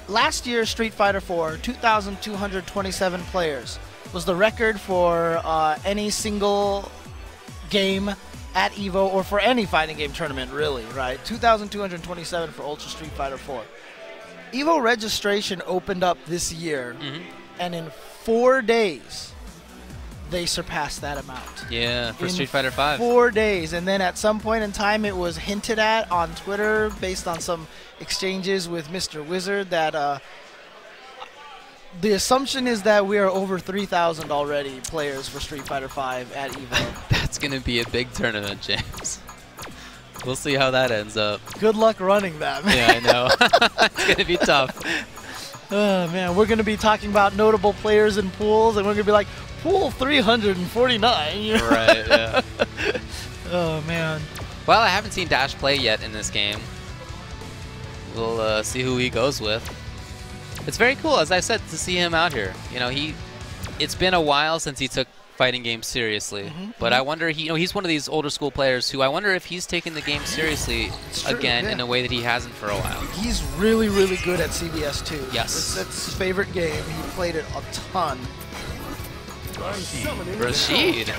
last year Street Fighter 4, 2,227 players was the record for any single game at EVO or for any fighting game tournament, really, right? 2,227 for Ultra Street Fighter 4. EVO registration opened up this year, and in 4 days, they surpassed that amount. Yeah, for Street Fighter 5. 4 days, and then at some point in time, it was hinted at on Twitter based on some exchanges with Mr. Wizard that the assumption is that we are over 3,000 already players for Street Fighter 5 at EVO. That's going to be a big tournament, James. We'll see how that ends up. Good luck running that, man. Yeah, I know. It's going to be tough. Oh, man, we're going to be talking about notable players in pools, and we're going to be like, pool 349. Right, yeah. Oh, man. Well, I haven't seen Dash play yet in this game. We'll see who he goes with. It's very cool, as I said, to see him out here. You know, it's been a while since he took fighting games seriously, but I wonder, he's one of these older school players who I wonder if he's taking the game seriously again in a way that he hasn't for a while. He's really, really good at CBS too. Yes. It's his favorite game. He played it a ton. Rashid.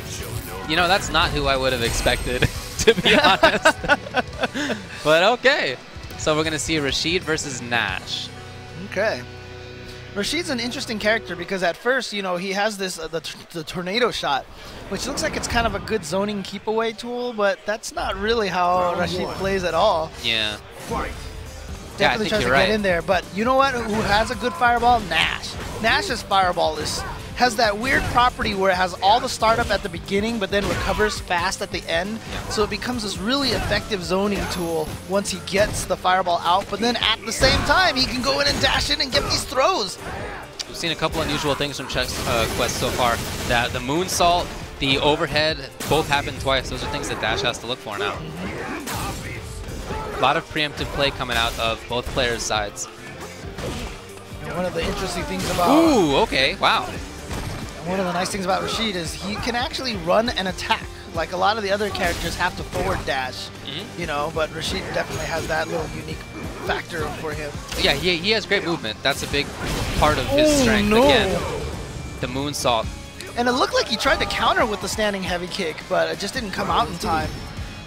You know, that's not who I would have expected, to be honest. But okay. So we're going to see Rashid versus Nash. Okay. Rashid's an interesting character because at first, you know, he has this the tornado shot, which looks like it's kind of a good zoning keep away tool, but that's not really how Rashid plays at all. Yeah. Definitely tries to get in there, but you know what? Who has a good fireball? Nash. Nash's fireball has that weird property where it has all the startup at the beginning, but then recovers fast at the end. So it becomes this really effective zoning tool once he gets the fireball out. But then at the same time, he can go in and dash in and get these throws. We've seen a couple unusual things from Chex Quest so far. That the moonsault, the overhead, both happen twice. Those are things that Dash has to look for now. A lot of preemptive play coming out of both players' sides. And one of the interesting things about... Ooh, okay, wow. One of the nice things about Rashid is he can actually run and attack. Like a lot of the other characters have to forward dash, you know, but Rashid definitely has that little unique factor for him. Yeah, he has great movement. That's a big part of his strength. Again, the moonsault. And it looked like he tried to counter with the standing heavy kick, but it just didn't come out in time.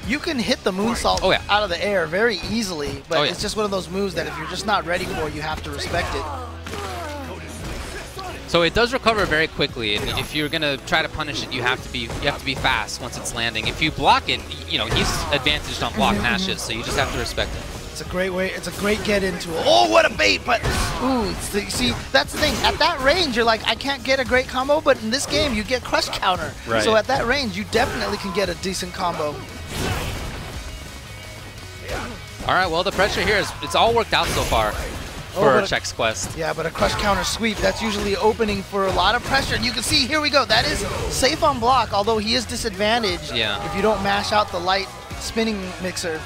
You can hit the moonsault out of the air very easily, but it's just one of those moves that if you're just not ready for, you have to respect it. So it does recover very quickly, and if you're gonna try to punish it, you have to be fast once it's landing. If you block it, you know he's advantaged on block Nashes, so you just have to respect it. It's a great way. It's a great get into it. Oh, what a bait! But ooh, see, that's the thing. At that range, you're like, I can't get a great combo, but in this game, you get crush counter. Right. So at that range, you definitely can get a decent combo. All right. Well, the pressure here it's all worked out so far. For Chex Quest. Yeah, but a crush counter sweep, that's usually opening for a lot of pressure. And you can see, here we go, that is safe on block, although he is disadvantaged if you don't mash out the light spinning mixer.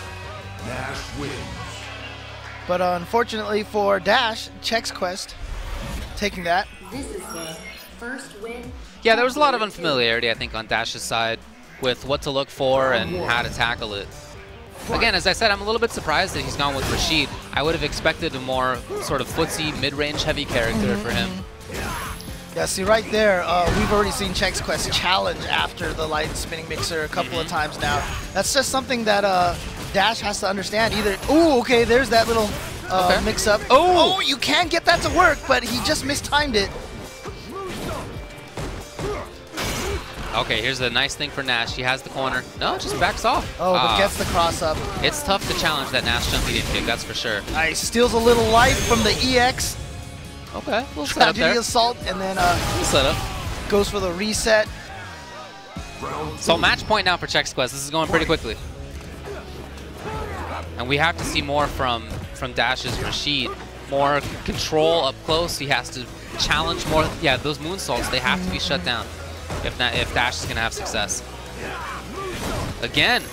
Nash wins. But unfortunately for Dash, Chex Quest taking that. This is the first win. Yeah, there was a lot of unfamiliarity, I think, on Dash's side with what to look for and how to tackle it. Again, as I said, I'm a little bit surprised that he's gone with Rashid. I would have expected a more sort of footsie, mid-range heavy character for him. Yeah, see right there, we've already seen Chex Quest challenge after the light spinning mixer a couple of times now. That's just something that Dash has to understand. Either, ooh, okay, there's that little mix-up. Oh, you can get that to work, but he just mistimed it. Okay, here's the nice thing for Nash. He has the corner. No, just backs off. Oh, but gets the cross-up. It's tough to challenge that Nash jump lead kick, that's for sure. Nice. Steals a little life from the EX. Okay, we'll set up Tragedy there. Assault, and then Set up. Goes for the reset. So match point now for Chex Quest. This is going pretty quickly. And we have to see more from Dash's Rashid. More control up close. He has to challenge more. Yeah, those moonsaults, they have to be shut down if Dash is going to have success. Again,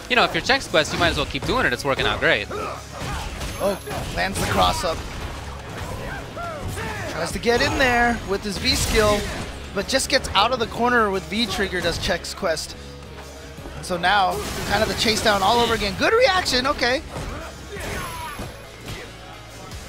you know, if you're Chex Quest, you might as well keep doing it. It's working out great. Oh, lands the cross up. Tries to get in there with his V skill, but just gets out of the corner with V trigger, does Chex Quest. So now, kind of the chase down all over again. Good reaction, okay.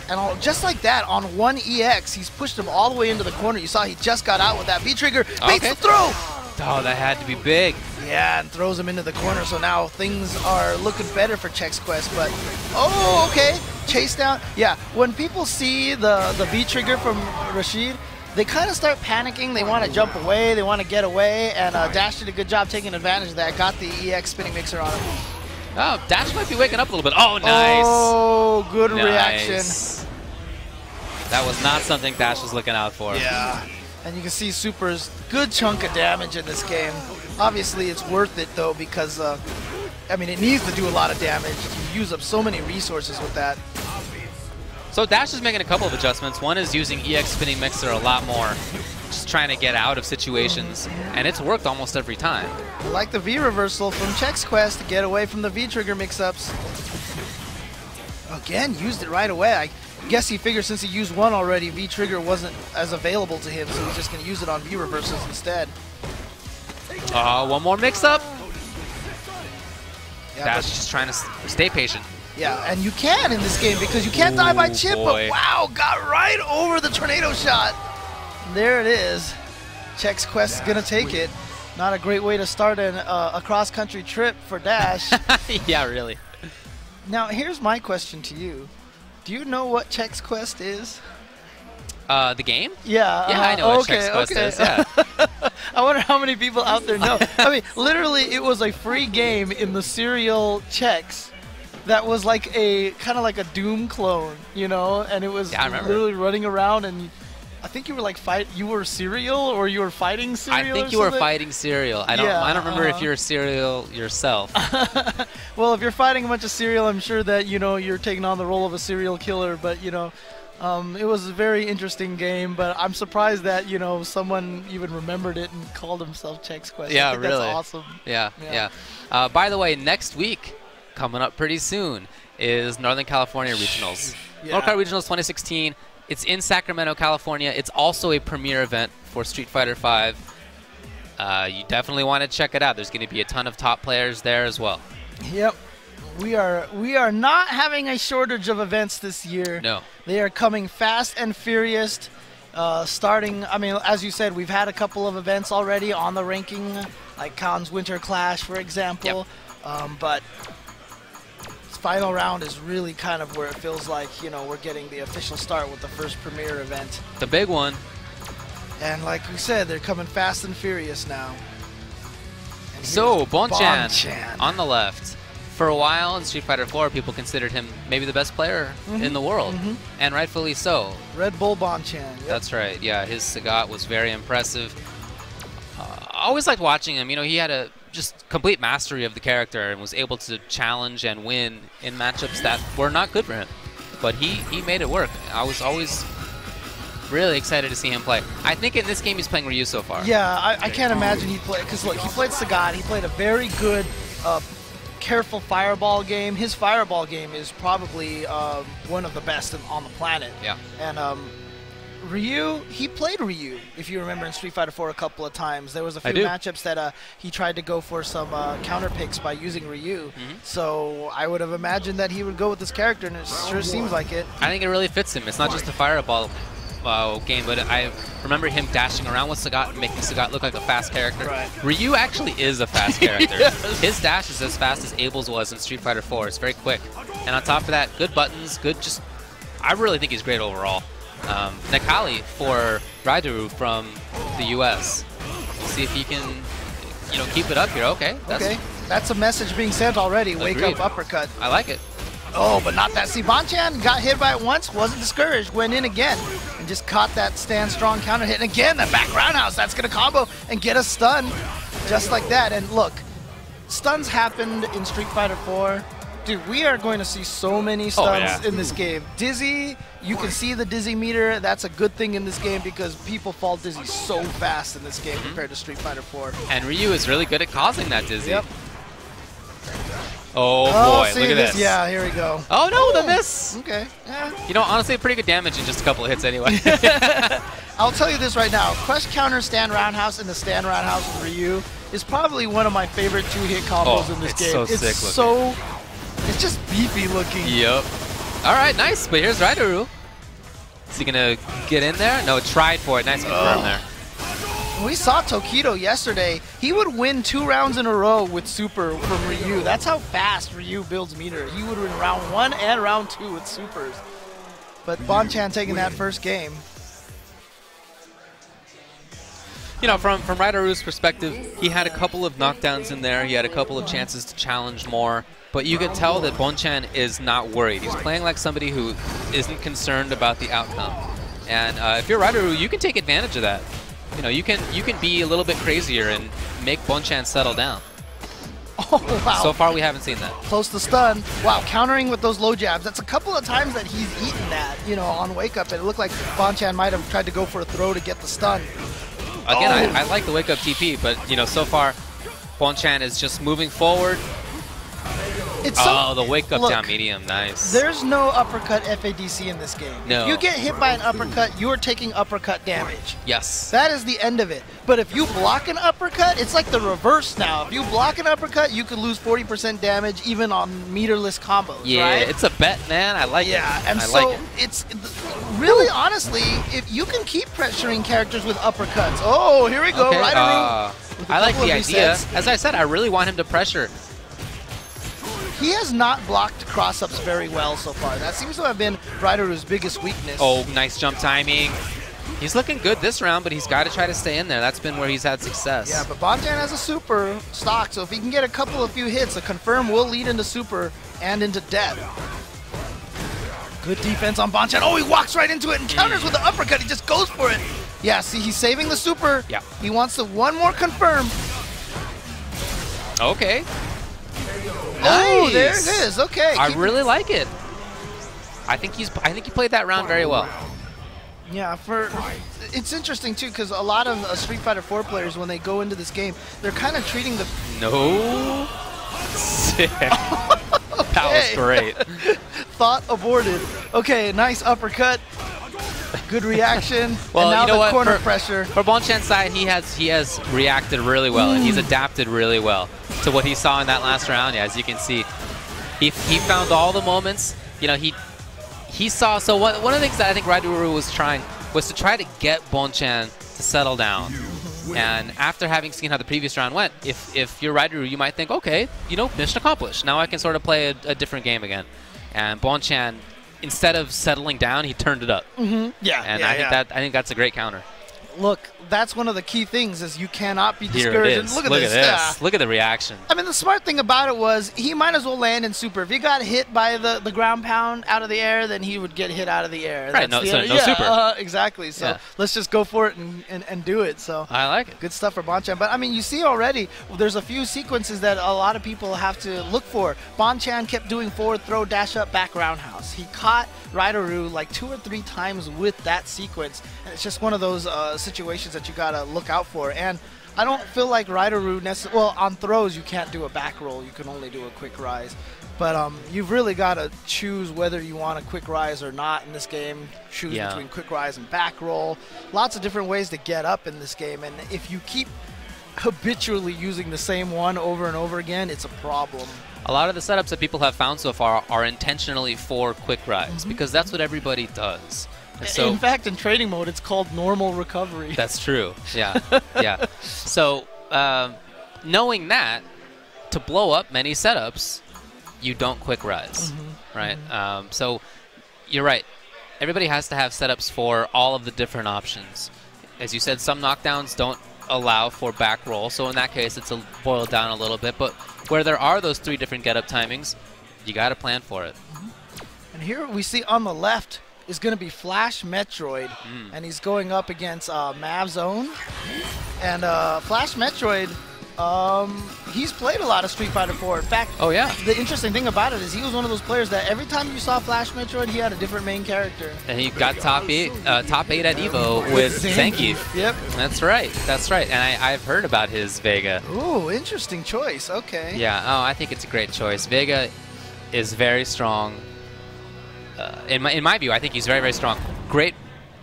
And just like that, on one EX, he's pushed him all the way into the corner. You saw he just got out with that V trigger. Baits the throw! Oh, that had to be big. Yeah, and throws him into the corner. So now things are looking better for Chex Quest. But, oh, okay. Chase down. Yeah, when people see the V trigger from Rashid, they kind of start panicking. They want to jump away. They want to get away. And Dash did a good job taking advantage of that. Got the EX spinning mixer on him. Oh, Dash might be waking up a little bit. Oh, nice. Oh, good reaction. That was not something Dash was looking out for. Yeah. And you can see Super's good chunk of damage in this game. Obviously, it's worth it, though, because, I mean, it needs to do a lot of damage. You use up so many resources with that. So Dash is making a couple of adjustments. One is using EX Spinning Mixer a lot more, just trying to get out of situations, and it's worked almost every time. I like the V reversal from Chex Quest to get away from the V trigger mix-ups. Again, used it right away. I guess he figured since he used one already, V trigger wasn't as available to him, so he's just going to use it on V reversals instead. One more mix-up. Yeah, Dash just trying to stay patient. Yeah, and you can in this game because you can't die by chip, but wow, got right over the tornado shot. There it is. Chex Quest is going to take it. Not a great way to start a cross-country trip for Dash. Yeah, really. Now, here's my question to you. Do you know what Chex Quest is? The game? Yeah. Yeah, I know what Chex Quest is, yeah. I wonder how many people out there know. I mean, literally, it was a free game in the cereal Chex that was like a kind of like a Doom clone, you know? And it was literally running around, and I think you were like you were cereal, or you were fighting cereal. I think you were fighting cereal. I don't remember if you're cereal yourself. Well, if you're fighting a bunch of cereal, I'm sure that, you know, you're taking on the role of a serial killer, but, you know, it was a very interesting game, but I'm surprised that, you know, someone even remembered it and called himself Chex Quest. Yeah, I think really. That's awesome. Yeah. By the way, next week, coming up pretty soon, is Northern California Regionals. Yeah. NorCal Regionals 2016. It's in Sacramento, California. It's also a premiere event for Street Fighter V. You definitely want to check it out. There's going to be a ton of top players there as well. Yep. We are not having a shortage of events this year. No. They are coming fast and furious. Starting, I mean, as you said, we've had a couple of events already on the ranking, like Khan's Winter Clash, for example. Yep. But final round is really kind of where it feels like, you know, we're getting the official start with the first premiere event. The big one. And like we said, they're coming fast and furious now. And so, Bonchan on the left. For a while in Street Fighter IV, people considered him maybe the best player in the world, and rightfully so. Red Bull Bonchan. Yep. That's right. Yeah, his Sagat was very impressive. I always liked watching him. You know, he had a just complete mastery of the character and was able to challenge and win in matchups that were not good for him. But he made it work. I was always really excited to see him play. I think in this game he's playing Ryu so far. Yeah, I can't imagine he'd play, because look, he played Sagat. He played a very good, careful fireball game. His fireball game is probably one of the best on the planet. Yeah. And Ryu, he played Ryu, if you remember, in Street Fighter 4 a couple of times. There was a few matchups that he tried to go for some counter picks by using Ryu. So I would have imagined that he would go with this character, and it sure seems like it. I think it really fits him. It's not just the fireball game, but I remember him dashing around with Sagat and making Sagat look like a fast character. Right. Ryu actually is a fast character. Yes. His dash is as fast as Abel's was in Street Fighter 4. It's very quick. And on top of that, good buttons, I really think he's great overall. Nakali for Raidaru from the US. See if he can, you know, keep it up here. Okay. That's a message being sent already. Wake up uppercut. I like it. Oh, but not that. See, Bonchan got hit by it once, wasn't discouraged, went in again, and just caught that stand strong counter hit. And again, that back roundhouse, that's going to combo and get a stun just like that. And look, stuns happened in Street Fighter 4, Dude, we are going to see so many stuns in this game. Dizzy, you can see the dizzy meter. That's a good thing in this game because people fall dizzy so fast in this game compared to Street Fighter 4. And Ryu is really good at causing that dizzy. Yep. Oh boy, see, look at this. Yeah, here we go. Oh no, the miss. Okay. Yeah. You know, honestly, pretty good damage in just a couple of hits anyway. I'll tell you this right now. Crush counter stand roundhouse and the stand roundhouse with Ryu is probably one of my favorite 2-hit combos in this game. So it's sick so it's just beefy looking. Yep. All right, nice. But here's Raidaru. Is he gonna get in there? No, tried for it. Nice confirm there. We saw Tokido yesterday. He would win 2 rounds in a row with Super from Ryu. That's how fast Ryu builds meter. He would win round 1 and round 2 with Supers. But Bonchan taking that first game. You know, from Raidaru's perspective, he had a couple of knockdowns in there. He had a couple of chances to challenge more. But you could tell that Bonchan is not worried. He's playing like somebody who isn't concerned about the outcome. And if you're Raidaru, you can take advantage of that. You know, you can be a little bit crazier and make Bonchan settle down. Oh, wow. So far, we haven't seen that. Close to stun. Wow, countering with those low jabs. That's a couple of times that he's eaten that, you know, on Wake Up. And it looked like Bonchan might have tried to go for a throw to get the stun. Again, I like the Wake Up TP, but, you know, so far, Bonchan is just moving forward. It's the Wake Up down medium, nice. There's no uppercut FADC in this game. No. If you get hit by an uppercut, you're taking uppercut damage. Yes. That is the end of it. But if you block an uppercut, it's like the reverse now. If you block an uppercut, you could lose 40% damage even on meterless combos, right? It's a bet, man. I like it. Yeah, and I so like it. It's really, honestly, if you can keep pressuring characters with uppercuts. Oh, here we go, Okay. Raidaru. I like the idea. Resets. As I said, I really want him to pressure. He has not blocked cross-ups very well so far. That seems to have been Raidaru's biggest weakness. Oh, nice jump timing. He's looking good this round, but he's got to try to stay in there. That's been where he's had success. Yeah, but Bonchan has a super stock, so if he can get a few hits, a confirm will lead into super and into death. Good defense on Bonchan. Oh, he walks right into it and counters with the uppercut. He just goes for it. Yeah, see, he's saving the super. Yeah. He wants the one more confirm. Okay. Nice. Oh, there it Nice. is. Okay. I really like it. I think he played that round very well. Yeah, it's interesting too because a lot of Street Fighter 4 players, when they go into this game, they're kind of treating the sick. That was great. Thought aborted. Okay, nice uppercut. Good reaction. Well, and now you know the what? corner pressure. For Bonchan's side, he has reacted really well, and he's adapted really well to what he saw in that last round. Yeah, as you can see, he found all the moments. You know, he saw. So one of the things that I think Raidaru was trying was to try to get Bonchan to settle down. And after having seen how the previous round went, if you're Raidaru, you might think, okay, you know, mission accomplished. Now I can sort of play a different game again. And Bonchan, instead of settling down, he turned it up. Yeah, and I think that's a great counter. Look, that's one of the key things is you cannot be Here discouraged. it And is. look at this. Yeah. Look at the reaction. I mean, the smart thing about it was he might as well land in super. If he got hit by the ground pound out of the air, then he would get hit out of the air. Right, That's no super. Exactly. So let's just go for it and do it. So I like it. Good stuff for Bonchan. But, I mean, you see already there's a few sequences that a lot of people have to look for. Bonchan kept doing forward throw, dash up, back roundhouse. He caught Raidaru like 2 or 3 times with that sequence. And it's just one of those situations that you got to look out for. And I don't feel like Raidaru well, on throws you can't do a back roll. You can only do a quick rise. But you've really got to choose whether you want a quick rise or not in this game. Choose between quick rise and back roll. Lots of different ways to get up in this game. And if you keep habitually using the same one over and over again, it's a problem. A lot of the setups that people have found so far are intentionally for quick rise because that's what everybody does. And so, in fact, in training mode, it's called normal recovery. That's true. Yeah, yeah. So knowing that, to blow up many setups, you don't quick rise, right? So you're right. Everybody has to have setups for all of the different options. As you said, some knockdowns don't allow for back roll, so in that case, it's boiled down a little bit. But where there are those 3 different get-up timings, you got to plan for it. And here we see on the left is going to be Flash Metroid, and he's going up against Mav's Own. And Flash Metroid, He's played a lot of Street Fighter 4. In fact, oh yeah. The interesting thing about it is he was one of those players that every time you saw Flash Metroid, he had a different main character. And he got top 8 at Evo with Zangief. Yep. That's right. That's right. And I've heard about his Vega. Ooh, interesting choice. Okay. Yeah. Oh, I think it's a great choice. Vega is very strong. In my view, I think he's very, very strong. Great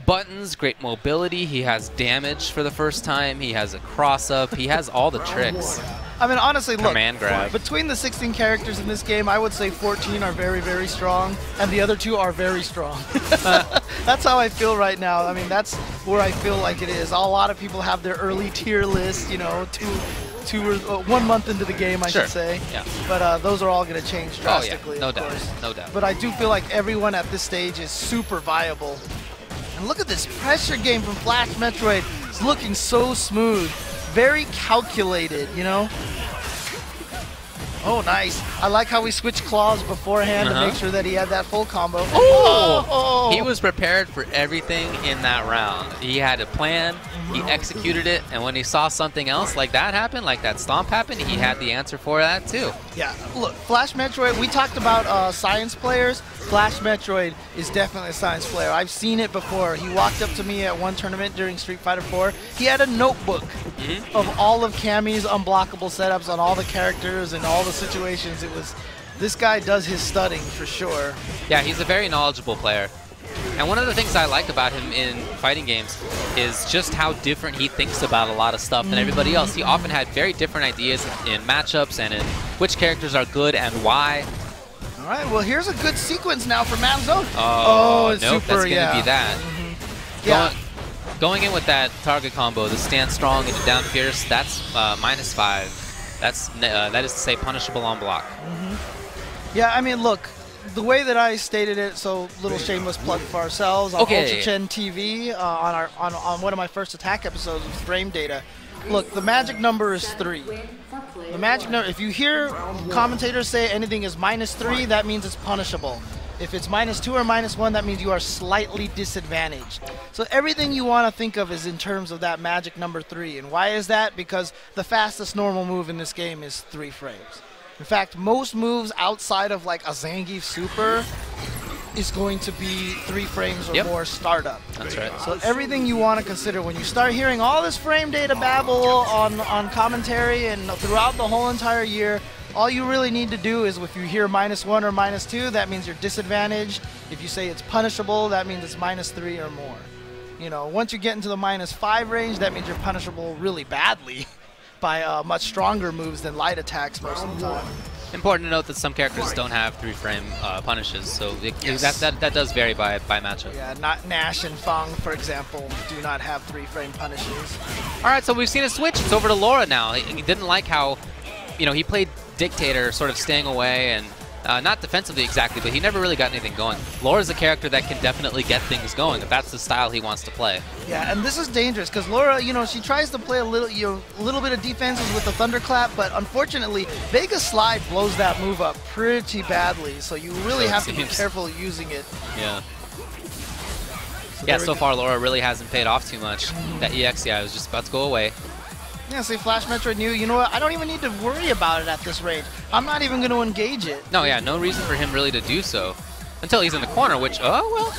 buttons, great mobility. He has damage for the first time. He has a cross-up. He has all the tricks. I mean, honestly, look, Command grab. Between the 16 characters in this game, I would say 14 are very, very strong, and the other 2 are very strong. That's how I feel right now. I mean, that's where I feel like it is. A lot of people have their early tier list, you know, 1 month into the game, I should say. Yeah. But those are all going to change drastically, no of doubt, course. no doubt. But I do feel like everyone at this stage is super viable. And look at this pressure game from Flash Metroid. It's looking so smooth. Very calculated, you know? Oh, nice. I like how we switched claws beforehand to make sure that he had that full combo. Oh! He was prepared for everything in that round. He had a plan, he executed it, and when he saw something else like that happen, like that stomp happen, he had the answer for that too. Yeah, look, Flash Metroid, we talked about science players. Flash Metroid is definitely a science player. I've seen it before. He walked up to me at one tournament during Street Fighter 4. He had a notebook of all of Cammy's unblockable setups on all the characters and all the situations. This guy does his studying for sure. Yeah, he's a very knowledgeable player. And one of the things I like about him in fighting games is just how different he thinks about a lot of stuff than everybody else. He often had very different ideas in matchups and in which characters are good and why. All right, well, here's a good sequence now for Mavzone. Oh, it's nope, super, that's going to be that. Yeah. Going in with that target combo, the stand strong into down fierce, that's -5. That is to say punishable on block. Yeah, I mean, look, the way that I stated it, so little shameless plug for ourselves on Ultra Chen TV on one of my first attack episodes with frame data. Look, the magic number is 3. The magic number, if you hear commentators say anything is -3, that means it's punishable. If it's -2 or -1, that means you are slightly disadvantaged. So everything you want to think of is in terms of that magic number 3. And why is that? Because the fastest normal move in this game is 3 frames. In fact, most moves outside of like a Zangief Super is going to be 3 frames or more startup. That's right. So everything you want to consider when you start hearing all this frame data babble on commentary and throughout the whole entire year, all you really need to do is if you hear -1 or -2, that means you're disadvantaged. If you say it's punishable, that means it's -3 or more. You know, once you get into the -5 range, that means you're punishable really badly by much stronger moves than light attacks most of the time. Important to note that some characters don't have 3-frame punishes, so that does vary by matchup. Yeah, not Nash and Fang, for example, do not have 3-frame punishes. All right, so we've seen a switch. It's over to Laura now. He didn't like how, you know, he played Dictator, sort of staying away and not defensively exactly, but he never really got anything going. Laura's a character that can definitely get things going if that's the style he wants to play. Yeah, and this is dangerous because Laura, you know, she tries to play a little bit of defenses with the Thunderclap, but unfortunately, Vega Slide blows that move up pretty badly, so you really have to be careful using it. Yeah. So far Laura really hasn't paid off too much. That EXI was just about to go away. Yeah, see, Flash Metroid knew, you know what, I don't even need to worry about it at this range. I'm not even going to engage it. No, yeah, no reason for him really to do so. Until he's in the corner, which, oh, well,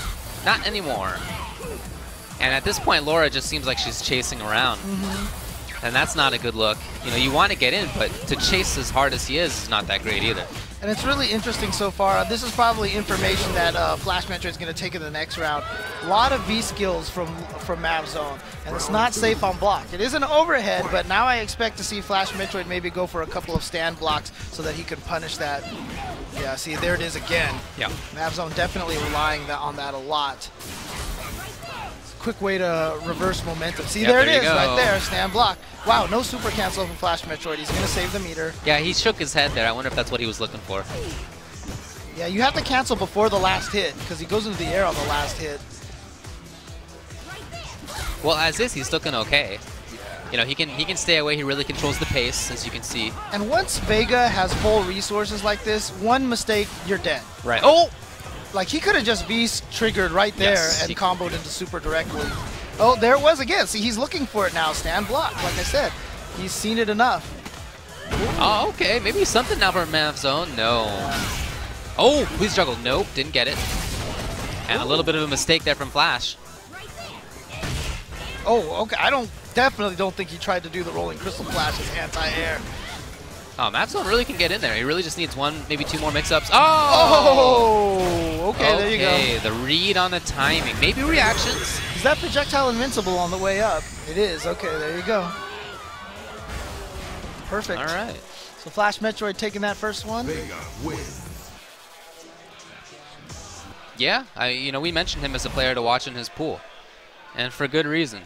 not anymore. And at this point, Laura just seems like she's chasing around. And that's not a good look. You know, you want to get in, but to chase as hard as he is not that great either. And it's really interesting so far. This is probably information that Flash Metroid is going to take in the next round. A lot of V skills from Mavzone, and it's not safe on block. It is an overhead, but now I expect to see Flash Metroid maybe go for a couple of stand blocks so that he can punish that. Yeah, see, there it is again. Yeah. Mavzone definitely relying on that a lot. Quick way to reverse momentum. See, there it is, right there, stand block. Wow, no super cancel from Flash Metroid. He's going to save the meter. Yeah, he shook his head there. I wonder if that's what he was looking for. Yeah, you have to cancel before the last hit because he goes into the air on the last hit. Well, as is, he's looking okay. You know, he can stay away. He really controls the pace, as you can see. And once Vega has full resources like this, one mistake, you're dead. Right. Oh! Like, he could have just V-triggered right there and comboed into super directly. Oh, there it was again. See, he's looking for it now. Stand block, like I said. He's seen it enough. Oh, okay. Maybe something now for Man of Zone. No. Oh, please juggle. Nope, didn't get it. And a little bit of a mistake there from Flash. Oh, okay. I definitely don't think he tried to do the rolling crystal flash as anti-air. Oh, Mapzone really can get in there. He really just needs one, maybe two more mix-ups. Oh! Okay, there you go. Okay, the read on the timing. Maybe reactions. Is that projectile invincible on the way up? It is. Okay, there you go. Perfect. All right. So Flash Metroid taking that first one. Yeah, we mentioned him as a player to watch in his pool, and for good reason.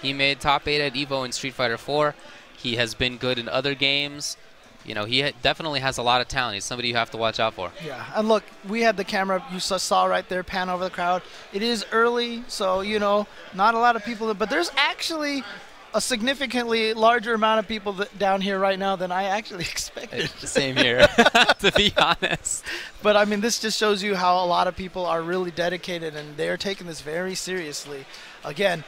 He made top 8 at EVO in Street Fighter 4. He has been good in other games. He definitely has a lot of talent. He's somebody you have to watch out for. Yeah, and look, we had the camera you saw right there pan over the crowd. It is early, so, not a lot of people, but there's actually a significantly larger amount of people down here right now than I actually expected. Same here, to be honest. But, I mean, this just shows you how a lot of people are really dedicated, and they're taking this very seriously. Again,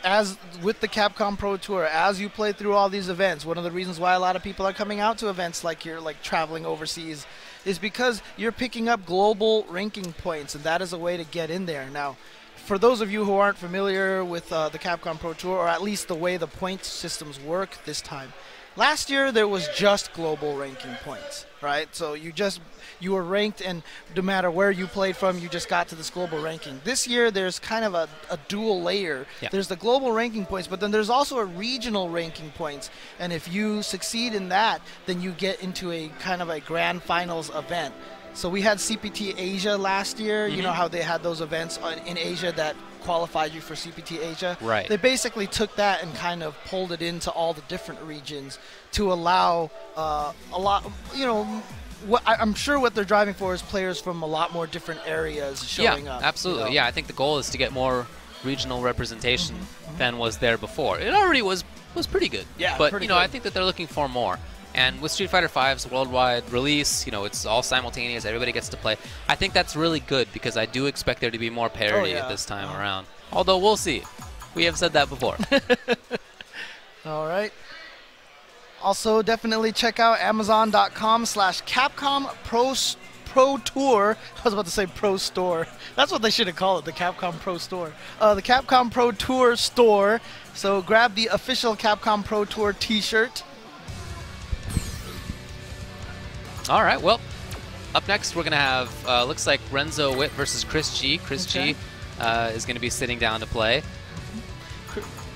as with the Capcom Pro Tour, as you play through all these events, one of the reasons why a lot of people are coming out to events like you're traveling overseas is because you're picking up global ranking points, and that is a way to get in there. Now, for those of you who aren't familiar with the Capcom Pro Tour, or at least the way the point systems work this time, last year there was just global ranking points, right? So you were ranked, and no matter where you played from, you just got to this global ranking. This year there's kind of a dual layer. Yeah. There's the global ranking points, but then there's also a regional ranking points, and if you succeed in that, then you get into a kind of a grand finals event. So we had CPT Asia last year. You know how they had those events in Asia that qualified you for CPT Asia? Right. They basically took that and kind of pulled it into all the different regions to allow a lot, I'm sure what they're driving for is players from a lot more different areas showing up. Yeah, absolutely. Yeah, I think the goal is to get more regional representation than was there before. It already was pretty good. Yeah, but pretty good. I think that they're looking for more. And with Street Fighter V's worldwide release, it's all simultaneous. Everybody gets to play. I think that's really good because I do expect there to be more parity this time around. Although we'll see. We have said that before. All right. Also, definitely check out Amazon.com/Capcom Pro Tour. I was about to say Pro Store. That's what they should have called it, the Capcom Pro Store. The Capcom Pro Tour store. So grab the official Capcom Pro Tour t-shirt. All right, well, up next we're going to have, looks like Renzo Witt versus Chris G. Chris G is going to be sitting down to play.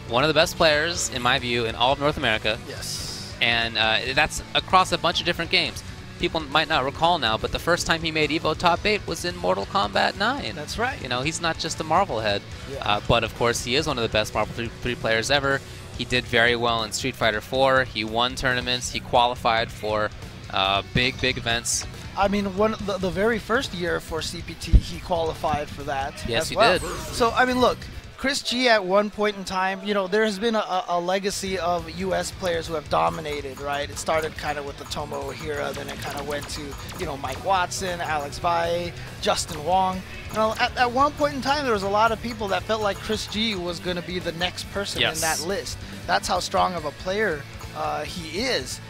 One of the best players, in my view, in all of North America. Yes. And that's across a bunch of different games. People might not recall now, but the first time he made EVO Top 8 was in Mortal Kombat 9. That's right. He's not just a Marvel head. Yeah. But, of course, he is one of the best Marvel 3 players ever. He did very well in Street Fighter 4. He won tournaments. He qualified for big events. I mean, the very first year for CPT, he qualified for that. Yes, he did. did. So, I mean, look, Chris G at one point in time, there has been a legacy of U.S. players who have dominated, right? It started kind of with the Tomo Ohira, then it kind of went to, Mike Watson, Alex Valle, Justin Wong. At one point in time, there was a lot of people that felt like Chris G was going to be the next person in that list. That's how strong of a player he is.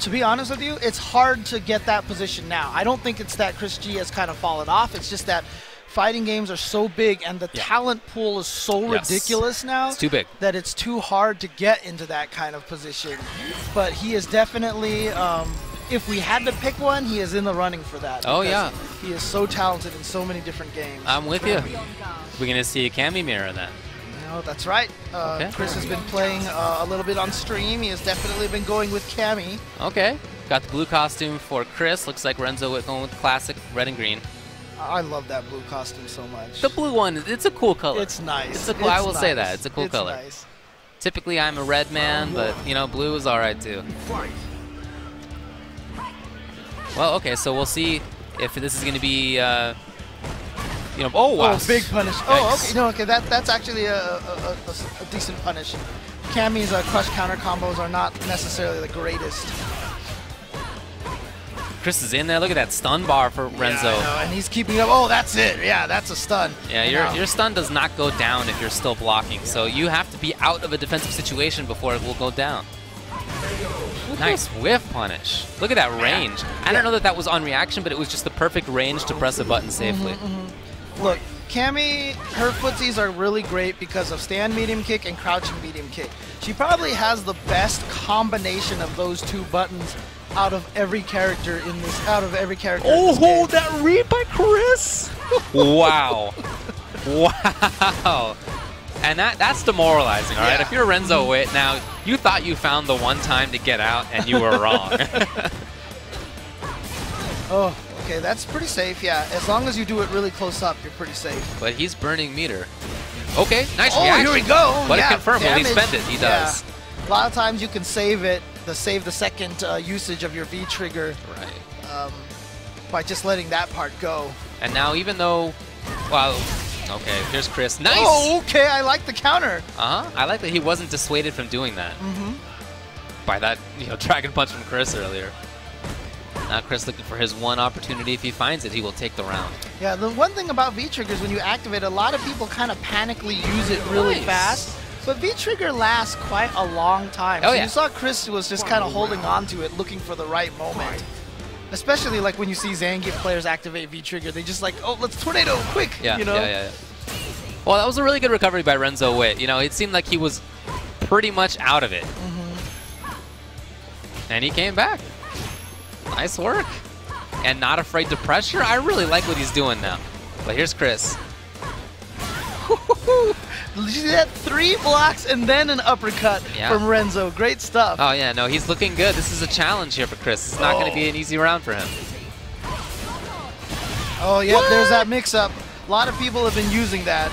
To be honest with you, it's hard to get that position now. I don't think it's that Chris G has kind of fallen off. It's just that fighting games are so big and the talent pool is so ridiculous now. It's too big. That it's too hard to get into that kind of position. But he is definitely, if we had to pick one, he is in the running for that. Oh, yeah. He is so talented in so many different games. I'm with you. We're going to see a Cammy mirror then. No, that's right. Chris has been playing a little bit on stream. He has definitely been going with Cammy. Okay. Got the blue costume for Chris. Looks like Renzo going with the classic red and green. I love that blue costume so much. The blue one, it's a cool color. It's nice. I will say that. It's a cool color. Nice. Typically, I'm a red man, but, blue is all right, too. Well, okay, so we'll see if this is going to be... oh, wow. Oh, big punish. Oh, okay. No, okay. That's actually a decent punish. Cammy's crush counter combos are not necessarily the greatest. Chris is in there. Look at that stun bar for Renzo. Yeah, I know, and he's keeping up. Oh, that's it. Yeah, that's a stun. Yeah, your stun does not go down if you're still blocking. So you have to be out of a defensive situation before it will go down. Nice whiff punish. Look at that range. I don't know that that was on reaction, but it was just the perfect range to press a button safely. Look, Cammy, her footsies are really great because of stand medium kick and crouching medium kick. She probably has the best combination of those two buttons out of every character in this. Oh, that read by Chris! Wow. Wow. And that's demoralizing, all right? If you're Renzo Witt, now, you thought you found the one time to get out, and you were wrong. Oh, okay, that's pretty safe, yeah. As long as you do it really close up, you're pretty safe. But he's burning meter. Okay, nice reaction. Here we go. But it confirmed, will he spend it? He does. A lot of times you can save it, save the second usage of your V-trigger by just letting that part go. And now even though, well, okay, here's Chris. Nice! Oh, okay, I like the counter. I like that he wasn't dissuaded from doing that. By that, Dragon Punch from Chris earlier. Now Chris looking for his one opportunity. If he finds it, he will take the round. Yeah, the one thing about V-triggers, when you activate, a lot of people kind of panically use it really fast. But V-trigger lasts quite a long time. Oh, so you saw Chris was just kind of holding on to it, looking for the right moment. Especially like when you see Zangief players activate V-trigger, they just like, oh, let's tornado, quick, Yeah. Well, that was a really good recovery by Renzo Witt. It seemed like he was pretty much out of it. And he came back. Nice work. And not afraid to pressure. I really like what he's doing now. But here's Chris. Did you see that? 3 blocks and then an uppercut from Renzo. Great stuff. Oh, yeah, no, he's looking good. This is a challenge here for Chris. It's not going to be an easy round for him. Oh, yeah, there's that mix-up. A lot of people have been using that.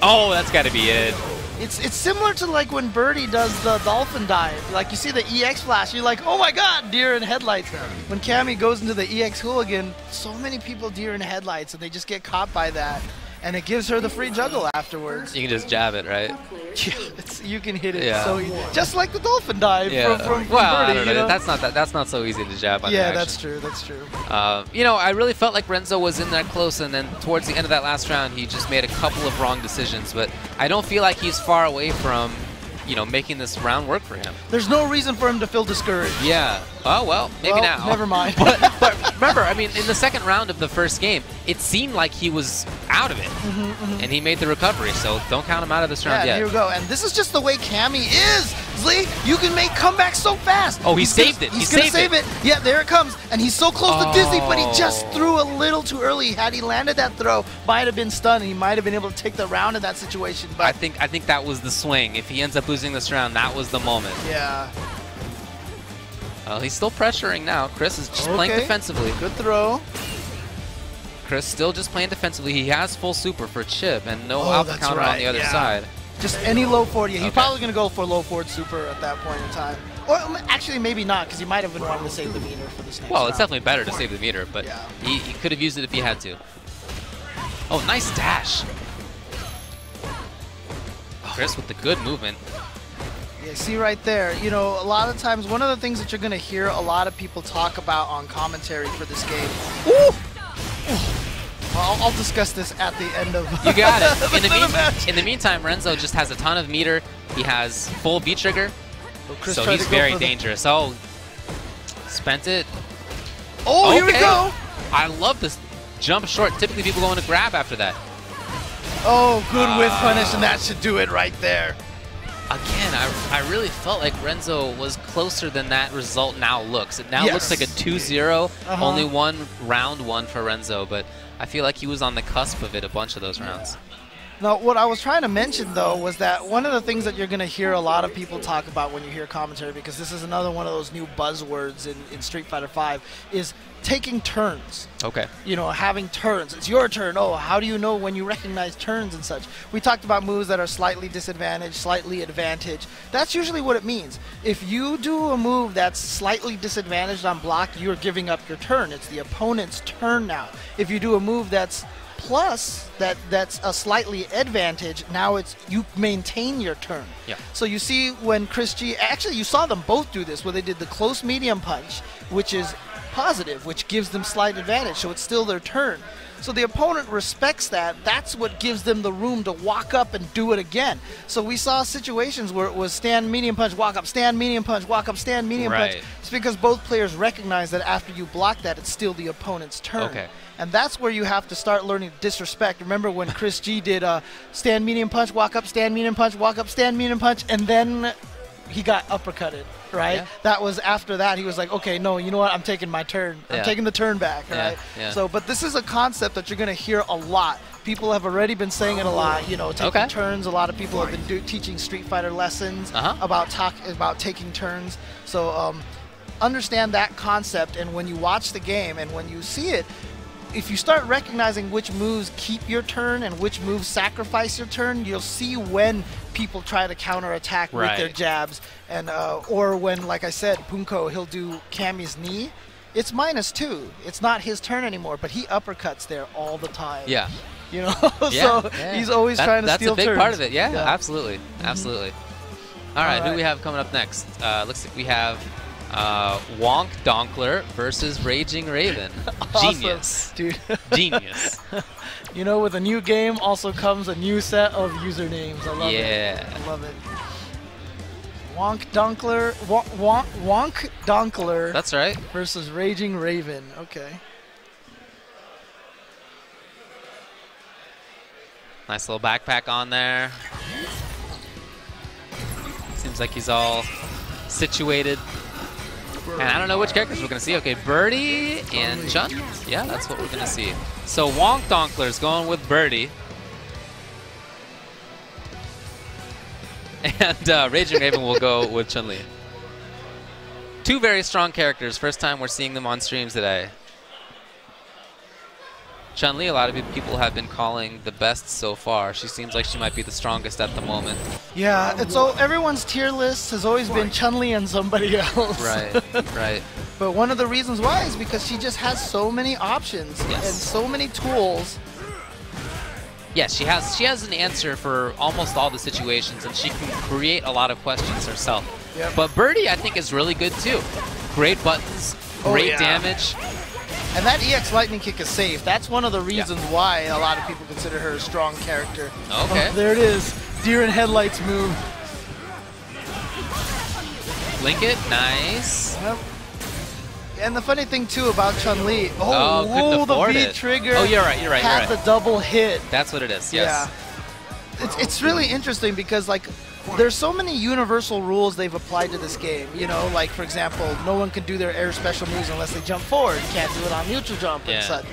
Oh, that's got to be it. It's similar to like when Birdie does the dolphin dive. Like you see the EX flash, you're like, oh my god, deer in headlights. When Cammy goes into the EX hooligan, so many people deer in headlights and they just get caught by that. And it gives her the free juggle afterwards. You can just jab it, right? Yeah, you can hit it so easy. Just like the dolphin dive from Birdie. I don't know. That's not so easy to jab on reaction. That's true. That's true. I really felt like Renzo was in there close, and then towards the end of that last round, he just made a couple of wrong decisions. But I don't feel like he's far away from, making this round work for him. There's no reason for him to feel discouraged. Yeah. Oh, well, maybe now. Never mind. but remember, I mean, in the second round of the first game, it seemed like he was out of it. And he made the recovery, so don't count him out of this round yet. Here we go. And this is just the way Cammy is. Zlee, you can make comebacks so fast. Oh, he saved it. He's going to save it. Yeah, there it comes. And he's so close to Disney, but he just threw a little too early. Had he landed that throw, might have been stunned. He might have been able to take the round in that situation. But I think that was the swing. If he ends up losing this round, that was the moment. Yeah. Well, he's still pressuring now. Chris is just playing defensively. Good throw. Chris still just playing defensively. He has full super for chip and no alpha counter on the other side. Just any low forward. Yeah, he's probably going to go for low forward super at that point in time. Or actually, maybe not, because he might have been wanting to save the meter for this next round. It's definitely better to save the meter, but he could have used it if he had to. Oh, nice dash. Chris with the good movement. Yeah, see right there, a lot of times, one of the things that you're going to hear a lot of people talk about on commentary for this game. Well, I'll discuss this at the end of You got it. In the meantime, Renzo just has a ton of meter. He has full V-trigger, so he's very dangerous. Oh, spent it. Oh, here we go. I love this jump short. Typically, people go into grab after that. Oh, good whiff punish, and that should do it right there. Again, I really felt like Renzo was closer than that result now looks. It now looks like a 2-0, only round one for Renzo, but I feel like he was on the cusp of it a bunch of those rounds. Now, what I was trying to mention, though, was that one of the things that you're going to hear a lot of people talk about when you hear commentary, because this is another one of those new buzzwords in Street Fighter V, is taking turns. Okay. Having turns. It's your turn. Oh, how do you know when you recognize turns and such? We talked about moves that are slightly disadvantaged, slightly advantaged. That's usually what it means. If you do a move that's slightly disadvantaged on block, you're giving up your turn. It's the opponent's turn now. If you do a move that's plus that's a slightly advantage, now it's you maintain your turn. Yeah. So you see when Chris G, actually you saw them both do this, where they did the close medium punch, which is positive, which gives them slight advantage, so it's still their turn. So the opponent respects that. That's what gives them the room to walk up and do it again. So we saw situations where it was stand, medium punch, walk up, stand, medium punch, walk up, stand, medium punch. It's because both players recognize that after you block that, it's still the opponent's turn. Okay. And that's where you have to start learning to disrespect. Remember when Chris G did stand, medium punch, walk up, stand, medium punch, walk up, stand, medium punch, and then he got uppercutted, right? Yeah. That was after that. He was like, okay, no, you know what? I'm taking my turn. I'm taking the turn back, right? Yeah. So, but this is a concept that you're going to hear a lot. People have already been saying it a lot, you know, taking turns. A lot of people have been teaching Street Fighter lessons about taking turns. So understand that concept, and when you watch the game and when you see it, if you start recognizing which moves keep your turn and which moves sacrifice your turn, you'll see when people try to counterattack with their jabs. And or when, like I said, Punko, he'll do Kami's knee. It's -2. It's not his turn anymore, but he uppercuts there all the time. Yeah. You know, so he's always trying to steal turns. That's a big part of it. Yeah, absolutely. Absolutely. All right, who do we have coming up next? Looks like we have Wonk Donkler versus Raging Raven. Genius. Dude. Genius. You know, with a new game also comes a new set of usernames. I love it. I love it. Wonk Donkler. Wonk Donkler. That's right. Versus Raging Raven. Okay. Nice little backpack on there. Seems like he's all situated. And I don't know which characters we're going to see. Okay, Birdie and Chun. Yeah, that's what we're going to see. So Wonk Donkler's going with Birdie. And Raging Raven will go with Chun-Li. Two very strong characters. First time we're seeing them on streams today. Chun-Li, a lot of people have been calling the best so far. She seems like she might be the strongest at the moment. Yeah, it's all, everyone's tier list has always been Chun-Li and somebody else. Right, right. But one of the reasons why is because she just has so many options and so many tools. Yes, she has an answer for almost all the situations, and she can create a lot of questions herself. Yep. But Birdie, I think, is really good too. Great buttons, great damage. And that EX Lightning Kick is safe. That's one of the reasons why a lot of people consider her a strong character. Okay. Oh, there it is. Deer in headlights move. Blink it. Nice. Yep. And the funny thing, too, about Chun-Li. The V trigger. Oh, you're right. Had the double hit. That's what it is. Yes. Yeah. It's really interesting because, like, there's so many universal rules they've applied to this game. You know, like, for example, no one can do their air special moves unless they jump forward. You can't do it on neutral jump and such.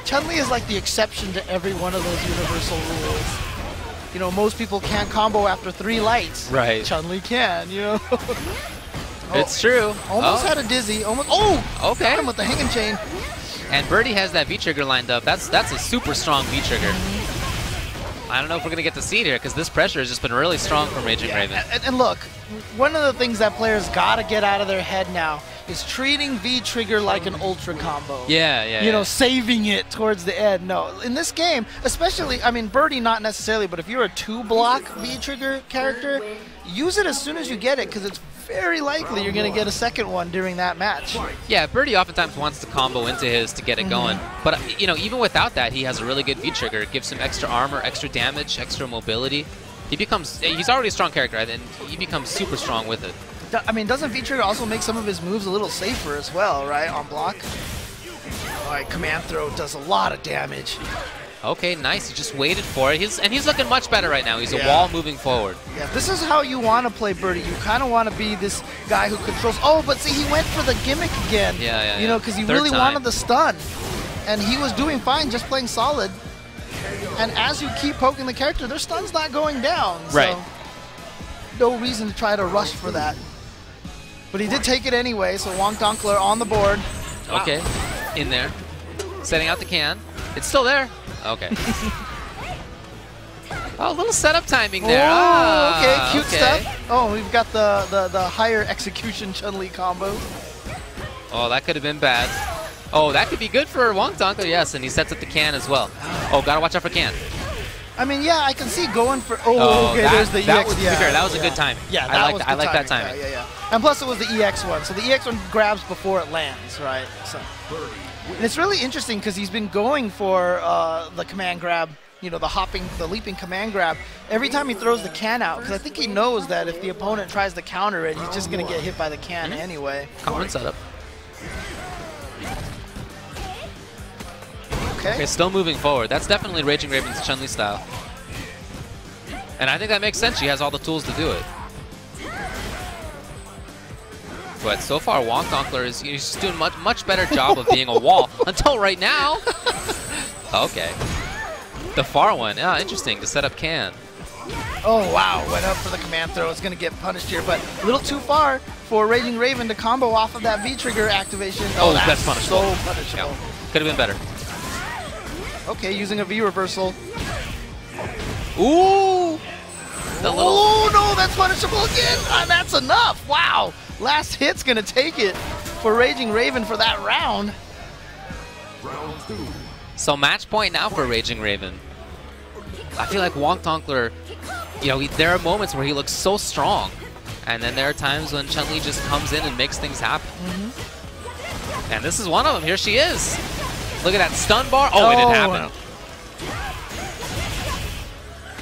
Chun-Li is like the exception to every one of those universal rules. You know, most people can't combo after 3 lights. Right. Chun-Li can, you know. It's true. Almost had a dizzy. Almost. Okay. Got him with the hanging chain. And Birdie has that V-trigger lined up. That's a super strong V-trigger. I don't know if we're going to get to see it here because this pressure has just been really strong from Raging Raven. And look, one of the things that players got to get out of their head now is treating V-trigger like an ultra combo. You know, saving it towards the end. No, in this game, especially, I mean, Birdie not necessarily, but if you're a 2-block V-trigger character, use it as soon as you get it because it's very likely you're going to get a second one during that match. Yeah, Birdie oftentimes wants to combo into his to get it going. But, you know, even without that, he has a really good V-trigger. It gives him extra armor, extra damage, extra mobility. He's already a strong character, and he becomes super strong with it. I mean, doesn't V-trigger also make some of his moves a little safer as well, right, on block? All right, command throw does a lot of damage. Okay, nice. He just waited for it. He's looking much better right now. He's a wall moving forward. Yeah, this is how you want to play Birdie. You kind of want to be this guy who controls. Oh, but see, he went for the gimmick again. You know, because he really wanted the stun. And he was doing fine just playing solid. And as you keep poking the character, their stun's not going down. Right. So no reason to try to rush for that. But he did take it anyway, so Wonk Donkler on the board. Okay, in there. Setting out the can. It's still there. Okay. Oh, a little setup timing there. Okay, cute stuff. Oh, we've got the higher execution Chun-Li combo. Oh, that could have been bad. Oh, that could be good for Wonk Donkler, yes, and he sets up the can as well. Oh, gotta watch out for can. I mean, yeah, I can see going for. Oh, okay. There's the EX. That was a good timing. Yeah, I like that timing. Yeah. And plus, it was the EX one, so the EX one grabs before it lands, right? So, and it's really interesting because he's been going for the command grab. You know, the leaping command grab. Every time he throws the can out, because I think he knows that if the opponent tries to counter it, he's just gonna get hit by the can anyway. Common setup. Okay, still moving forward. That's definitely Raging Raven's Chun-Li style. And I think that makes sense. She has all the tools to do it. But so far, Wongdonkler is just doing much better job of being a wall until right now. Okay. The far one. Yeah, interesting to set up can. Oh, wow. Went up for the command throw. It's going to get punished here, but a little too far for Raging Raven to combo off of that V-trigger activation. Oh, that's punishable. So punishable. Yeah. Could have been better. Okay, using a V reversal. Ooh! Oh, no, that's punishable again. That's enough. Wow. Last hit's going to take it for Raging Raven for that round. Round 2. So match point now for Raging Raven. I feel like Wongdonkler, there are moments where he looks so strong, and then there are times when Chun-Li just comes in and makes things happen. And this is one of them. Here she is. Look at that stun bar. Oh, it didn't happen.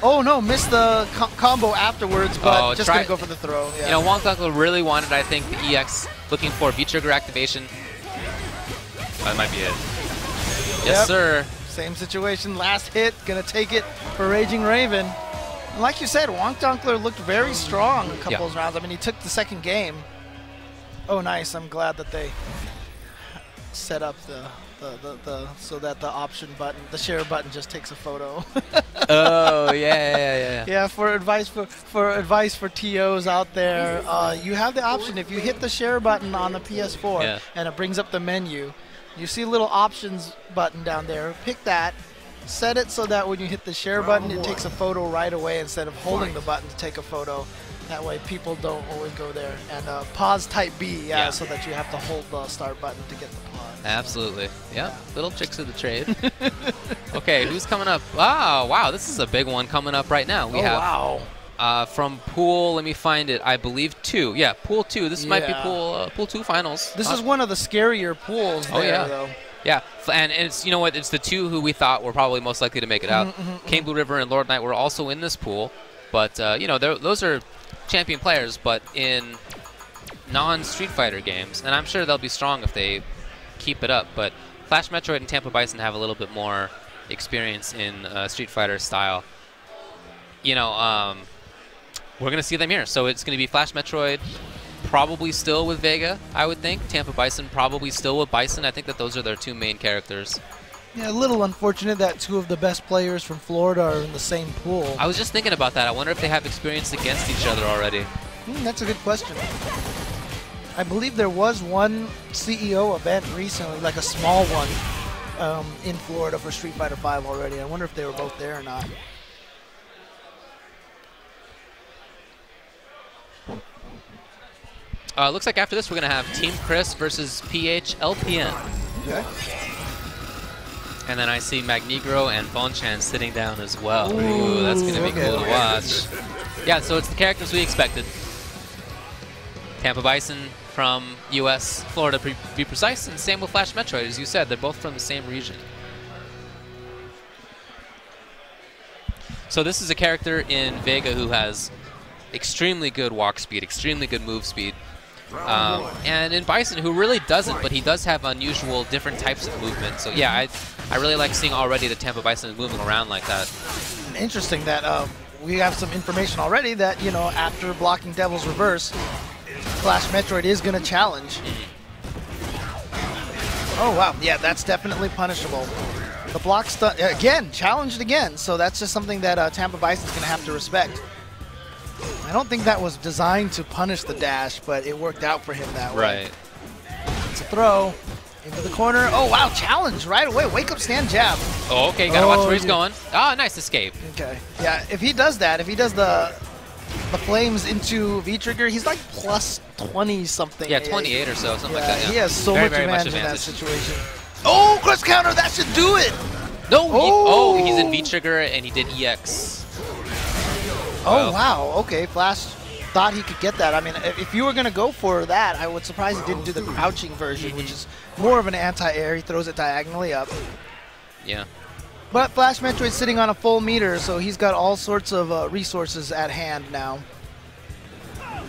Oh no, missed the combo afterwards, but just gonna go for the throw. Yeah. Wongdonkler really wanted, I think, the EX, looking for V-trigger activation. That might be it. Yes, sir. Same situation. Last hit, gonna take it for Raging Raven. And like you said, Wongdonkler looked very strong a couple of rounds. I mean, he took the second game. Oh, nice. I'm glad that they set up so that the option button, the share button, just takes a photo. Oh yeah. Yeah, for advice for TOs out there, you have the option if you hit the share button on the PS4 and it brings up the menu. You see a little options button down there. Pick that, set it so that when you hit the share button, it takes a photo right away instead of holding the button to take a photo. That way people don't always go there. And pause type B, so that you have to hold the start button to get the pause. Absolutely. Yeah, little tricks of the trade. Okay, who's coming up? Oh, wow, this is a big one coming up right now. We have from pool, let me find it, I believe 2. Yeah, pool 2. This might be pool 2 finals. This is one of the scarier pools though. Yeah, and it's, you know what, it's the 2 who we thought were probably most likely to make it out. King Blue River and Lord Knight were also in this pool, but those are champion players, but in non-Street Fighter games, and I'm sure they'll be strong if they keep it up, but Flash Metroid and Tampa Bison have a little bit more experience in Street Fighter style. We're going to see them here. So it's going to be Flash Metroid probably still with Vega, I would think. Tampa Bison probably still with Bison. I think that those are their 2 main characters. Yeah, a little unfortunate that 2 of the best players from Florida are in the same pool. I was just thinking about that. I wonder if they have experience against each other already. That's a good question. I believe there was one CEO event recently, like a small one, in Florida for Street Fighter V already. I wonder if they were both there or not. Looks like after this we're going to have Team Chris versus PH LPN. Okay. And then I see Magnegro and Bonchan sitting down as well. Ooh, that's going to be cool to watch. Yeah, so it's the characters we expected. Tampa Bison from US, Florida to be precise, and same with Flash Metroid. As you said, they're both from the same region. So this is a character in Vega who has extremely good walk speed, extremely good move speed. And in Bison, who really doesn't, but he does have unusual different types of movement. So yeah, I really like seeing already that Tampa Bison is moving around like that. Interesting that we have some information already that, after blocking Devil's Reverse, Flash Metroid is going to challenge. Oh, wow. Yeah, that's definitely punishable. The block again, challenged again. So that's just something that Tampa Bison's going to have to respect. I don't think that was designed to punish the dash, but it worked out for him that way. Right. It's a throw into the corner. Oh, wow, challenge right away. Wake up, stand, jab. Oh, okay, gotta watch where he's going. Ah, nice escape. Okay. Yeah, if he does that, if he does the flames into V-trigger, he's like plus 20 something. Yeah, 28 or so, something like that. Yeah. He has so much advantage in that situation. Oh, cross counter, that should do it. No! Oh, he's in V-Trigger and he did EX. Oh, wow. Okay, Flash thought he could get that. I mean, if you were going to go for that, I would surprise he didn't do the crouching version, which is more of an anti-air. He throws it diagonally up. Yeah. But Flash Metroid's sitting on a full meter, so he's got all sorts of resources at hand now. Oh,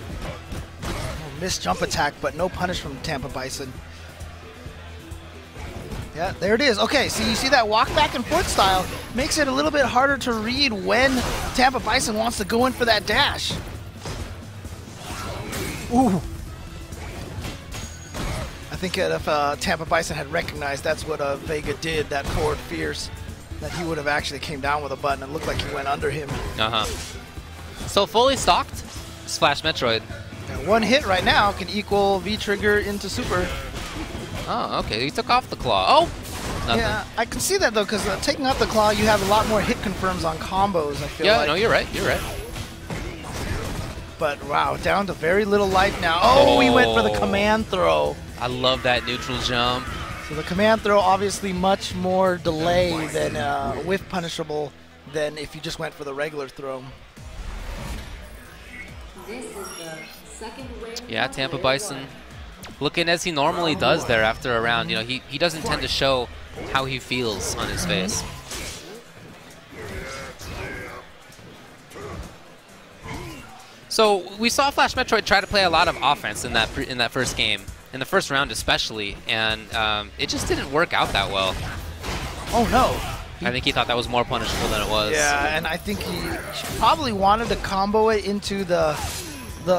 missed jump attack, but no punish from Tampa Bison. Yeah, there it is. Okay, so you see that walk back and forth style makes it a little bit harder to read when Tampa Bison wants to go in for that dash. Ooh. I think if Tampa Bison had recognized that's what Vega did, that forward fierce, that he would have actually came down with a button. It looked like he went under him. Uh-huh. So fully stocked, Flash Metroid. And one hit right now can equal V-Trigger into Super. Oh, okay. He took off the claw. Oh! Nothing. Yeah, I can see that, though, because taking off the claw, you have a lot more hit confirms on combos, I feel like. Yeah, no, you're right. You're right. But, wow, down to very little life now. Oh, he went for the command throw. I love that neutral jump. So the command throw, obviously much more delay than whiff punishable than if you just went for the regular throw. This is the second win. Yeah, Tampa Bison looking as he normally does there after a round. You know, he doesn't tend to show how he feels on his face. So we saw Flash Metroid try to play a lot of offense in that first game, in the first round especially, and it just didn't work out that well. Oh no! I think he thought that was more punishable than it was. Yeah, and I think he probably wanted to combo it into the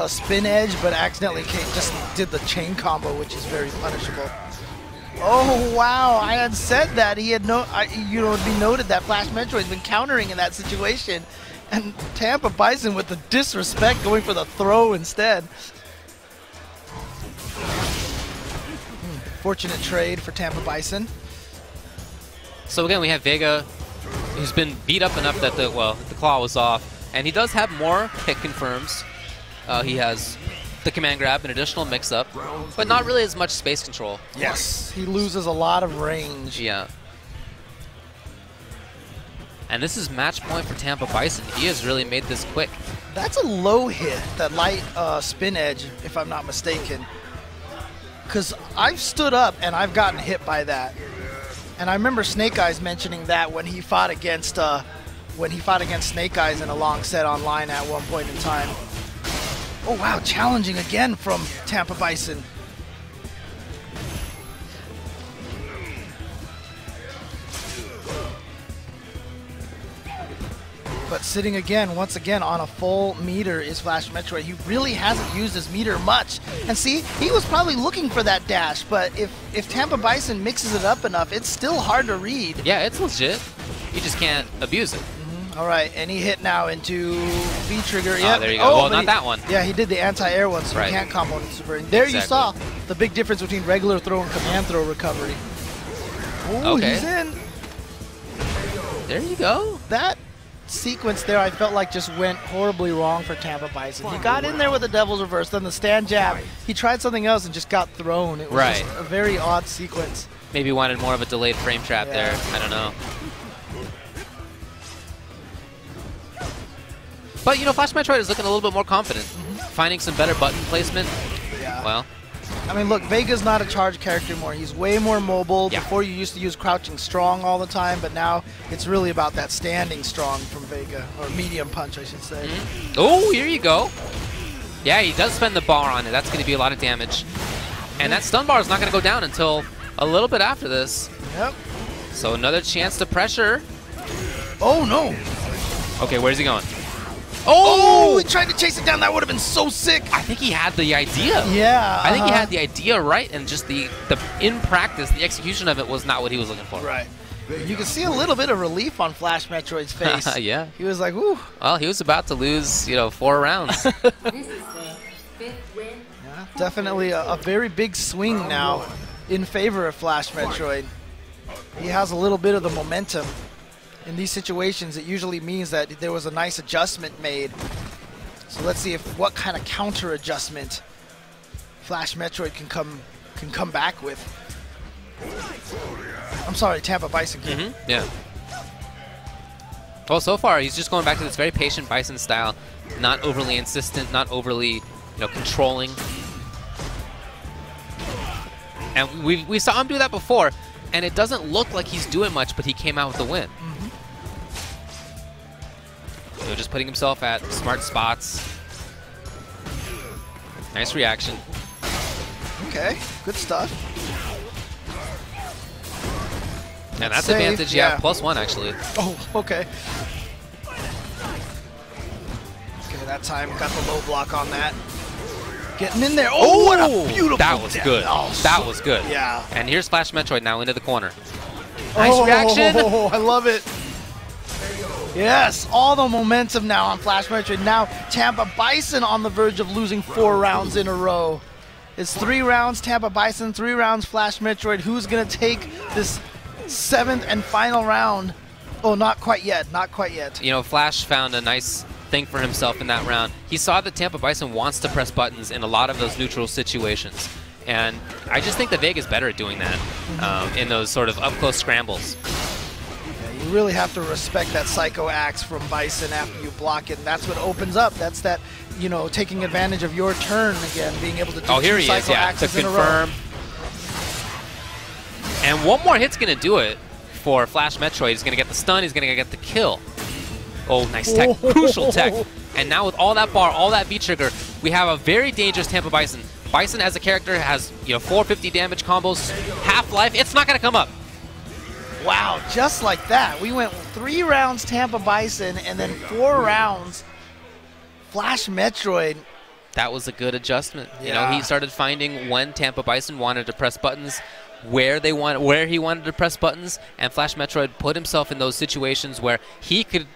spin edge, but accidentally just did the chain combo, which is very punishable. Oh wow! I had said that he had it'd be noted that Flash Metroid's been countering in that situation, and Tampa Bison with the disrespect going for the throw instead. Fortunate trade for Tampa Bison. So again, we have Vega, who's been beat up enough that the claw was off, and he does have more hit confirms. He has the command grab, an additional mix-up, but not really as much space control. Yes, he loses a lot of range. Yeah. And this is match point for Tampa Bison. He has really made this quick. That's a low hit, that light spin edge, if I'm not mistaken. Because I've stood up and I've gotten hit by that. And I remember Snake Eyes mentioning that when he fought against Snake Eyes in a long set online at one point in time. Oh wow, challenging again from Tampa Bison. But sitting again, once again, on a full meter is Flash Metroid. He really hasn't used his meter much. And see, he was probably looking for that dash, but if Tampa Bison mixes it up enough, it's still hard to read. Yeah, it's legit. You just can't abuse it. All right, and he hit now into V-Trigger. Yep. Oh, there you go. Well, not that one. Yeah, he did the anti-air one, so he can't combo into Super. And there you saw the big difference between regular throw and command throw recovery. Oh, okay. He's in. There you go. That sequence there, I felt like just went horribly wrong for Tampa Bison. He got in there with the Devil's Reverse, then the stand jab. He tried something else and just got thrown. It was just a very odd sequence. Maybe wanted more of a delayed frame trap there. I don't know. But, you know, Flash Metroid is looking a little bit more confident. Finding some better button placement. Yeah. Well. I mean, look, Vega's not a charge character anymore. He's way more mobile. Yeah. Before you used to use crouching strong all the time, but now it's really about that standing strong from Vega. Or medium punch, I should say. Oh, here you go. Yeah, he does spend the bar on it. That's going to be a lot of damage. And that stun bar is not going to go down until a little bit after this. Yep. So another chance to pressure. Oh, no. Okay, where's he going? Oh, he tried to chase it down. That would have been so sick. I think he had the idea. Yeah. I think he had the idea right, and just the in practice, the execution of it was not what he was looking for. Right. You can see a little bit of relief on Flash Metroid's face. Yeah. He was like, "Ooh." Well, he was about to lose, 4 rounds. This is the 5th win. Yeah, definitely a very big swing now in favor of Flash Metroid. He has a little bit of the momentum. In these situations, it usually means that there was a nice adjustment made. So let's see what kind of counter adjustment Flash Metroid can come back with. I'm sorry, Tampa Bison can. Yeah. Well, so far, he's just going back to this very patient Bison style, not overly insistent, not overly, controlling. And we saw him do that before, and it doesn't look like he's doing much, but he came out with the win. So just putting himself at smart spots. Nice reaction. Okay, good stuff. And that's advantage, yeah, +1 actually. Oh, okay. Okay, that time got the low block on that. Getting in there. Oh, what a beautiful That was good. Oh, that was good. Yeah. And here's Flash Metroid now into the corner. Nice reaction. Oh, I love it. Yes, all the momentum now on Flash Metroid. Now Tampa Bison on the verge of losing 4 rounds in a row. It's 3 rounds Tampa Bison, 3 rounds Flash Metroid. Who's going to take this 7th and final round? Oh, not quite yet. Not quite yet. Flash found a nice thing for himself in that round. He saw that Tampa Bison wants to press buttons in a lot of those neutral situations. And I just think that Vega's better at doing that in those sort of up-close scrambles. Yeah, you really have to respect that Psycho Axe from Bison after you block it. And that's what opens up. That's that, taking advantage of your turn again, being able to do here he Psycho is, yeah, Axes to in a row. confirm. And one more hit's going to do it for Flash Metroid. He's going to get the stun. He's going to get the kill. Oh, nice tech. Crucial tech. And now with all that bar, all that V-trigger, we have a very dangerous Tampa Bison. Bison as a character has, 450 damage combos, half-life. It's not going to come up. Wow, just like that. We went 3 rounds Tampa Bison and then 4 rounds Flash Metroid. That was a good adjustment. Yeah. He started finding when Tampa Bison wanted to press buttons, where he wanted to press buttons, and Flash Metroid put himself in those situations where he could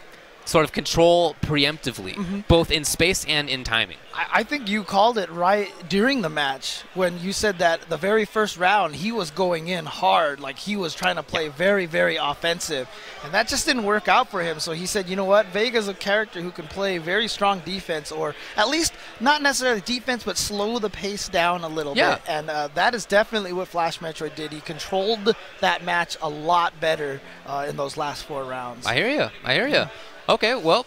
sort of control preemptively, both in space and in timing. I think you called it right during the match when you said that the very first round he was going in hard, like he was trying to play very, very offensive, and that just didn't work out for him. So he said, you know what, Vega's a character who can play very strong defense, or at least not necessarily defense, but slow the pace down a little bit. And that is definitely what Flash Metroid did. He controlled that match a lot better in those last 4 rounds. I hear you. I hear you. Okay, well,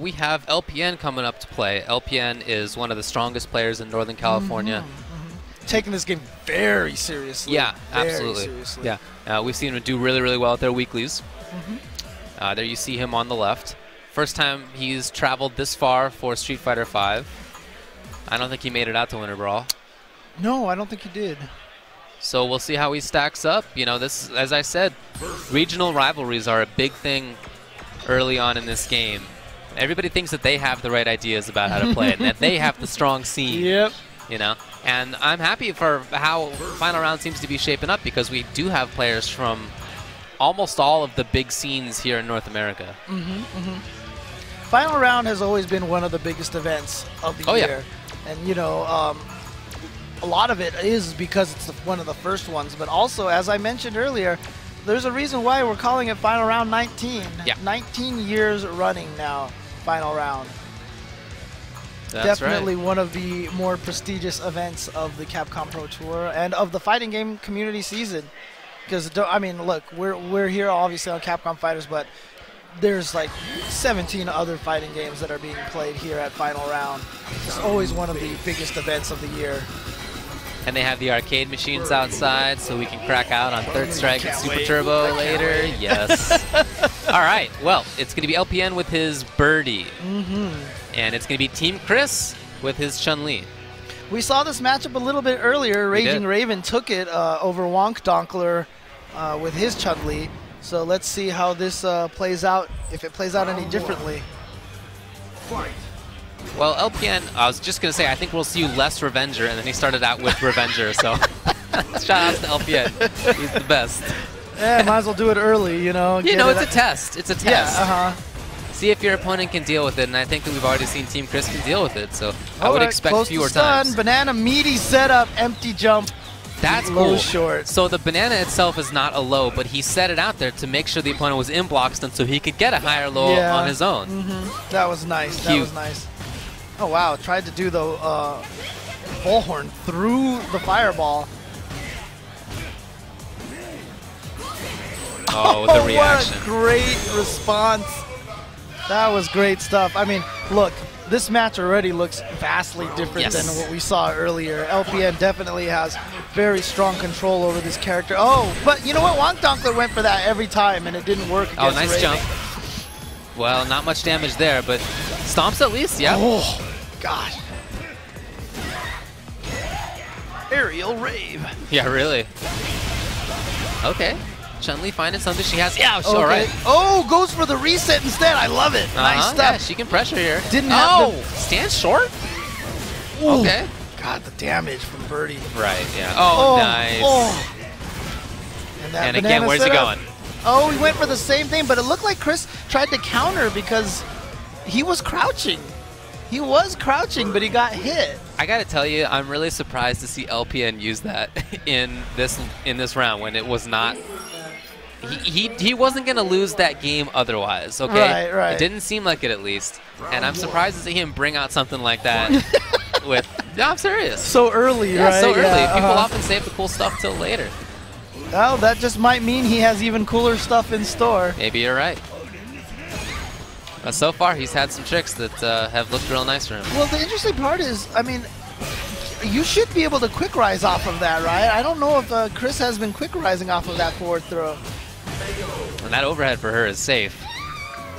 we have LPN coming up to play. LPN is one of the strongest players in Northern California. Taking this game very seriously. Yeah, very absolutely. Seriously. Yeah, we've seen him do really, really well at their weeklies. There you see him on the left. First time he's traveled this far for Street Fighter V. I don't think he made it out to Winter Brawl. No, I don't think he did. So we'll see how he stacks up. This, as I said, regional rivalries are a big thing early on in this game. Everybody thinks that they have the right ideas about how to play it, and that they have the strong scene. Yep. And I'm happy for how Final Round seems to be shaping up, because we do have players from almost all of the big scenes here in North America. Final Round has always been one of the biggest events of the year. And, a lot of it is because it's one of the first ones, but also, as I mentioned earlier, there's a reason why we're calling it Final Round 19. Yeah. 19 years running now, Final Round. That's Definitely right. one of the more prestigious events of the Capcom Pro Tour and of the fighting game community season. Because, look, we're here obviously on Capcom Fighters, but there's like 17 other fighting games that are being played here at Final Round. It's always one of the biggest events of the year. And they have the arcade machines outside, so we can crack out on Third Strike and Super Turbo later. Yes. All right. Well, it's going to be LPN with his Birdie. And it's going to be Team Chris with his Chun-Li. We saw this matchup a little bit earlier. Raging Raven took it over Wonk Donkler with his Chun-Li. So let's see how this plays out, if it plays out any differently. Well, LPN, I was just going to say, I think we'll see you less Revenger, and then he started out with Revenger, so shout out to LPN. He's the best. Yeah, might as well do it early, it's a test. It's a test. Yeah, See if your opponent can deal with it, and I think that we've already seen Team Chris can deal with it, so I would right, expect fewer times. Banana meaty setup, empty jump. That's low cool. Short. So the banana itself is not a low, but he set it out there to make sure the opponent was in block stun so he could get a higher low on his own. That was nice. Cute. That was nice. Oh, wow. Tried to do the bullhorn through the fireball. Oh, the reaction. What a great response. That was great stuff. I mean, look, this match already looks vastly different than what we saw earlier. LPN definitely has very strong control over this character. Oh, but you know what? Wong Donkler went for that every time, and it didn't work against Oh, nice Raven. jump. Well, not much damage there, but stomps at least, yeah. Oh, gosh. Aerial rave. Yeah, really. Okay. Chun-Li finding something she has. Yeah, she's all right. Oh, goes for the reset instead. I love it. Nice stuff. Yeah, she can pressure here. Didn't have stands short? Ooh. Okay. God, the damage from Birdie. Right, yeah. Oh, nice. Oh. And again, where's he going? Oh, he went for the same thing, but it looked like Chris tried to counter because he was crouching. He was crouching, but he got hit. I gotta tell you, I'm really surprised to see LPN use that in this round when it was not. He wasn't gonna lose that game otherwise. Okay, right. It didn't seem like it at least, and I'm surprised to see him bring out something like that. No, I'm serious. So early, right? So early. People often save the cool stuff till later. Well, that just might mean he has even cooler stuff in store. Maybe you're right. But so far, he's had some tricks that have looked real nice for him. Well, the interesting part is, I mean, you should be able to quick rise off of that, right? I don't know if Chris has been quick rising off of that forward throw. And that overhead for her is safe.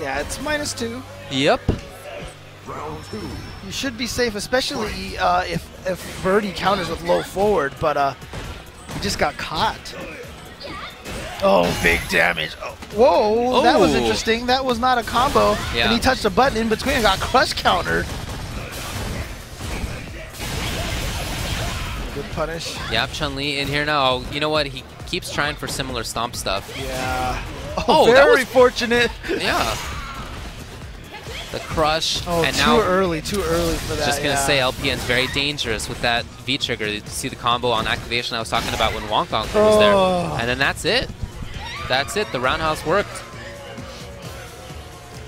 Yeah, it's -2. Yep. Round 2. You should be safe, especially if Birdie counters with low forward, but he just got caught. Oh, big damage. Oh, whoa, that was interesting. That was not a combo. Yeah. And he touched a button in between and got crush countered. Good punish. Yep, Chun-Li in here now. Oh, you know what? He keeps trying for similar stomp stuff. Yeah. Oh, very fortunate. Yeah. The crush. Oh, and too now, early for that. Just going to say LPN's very dangerous with that V-trigger. You see the combo on activation I was talking about when Wong Kong was there. And then that's it. That's it. The roundhouse worked.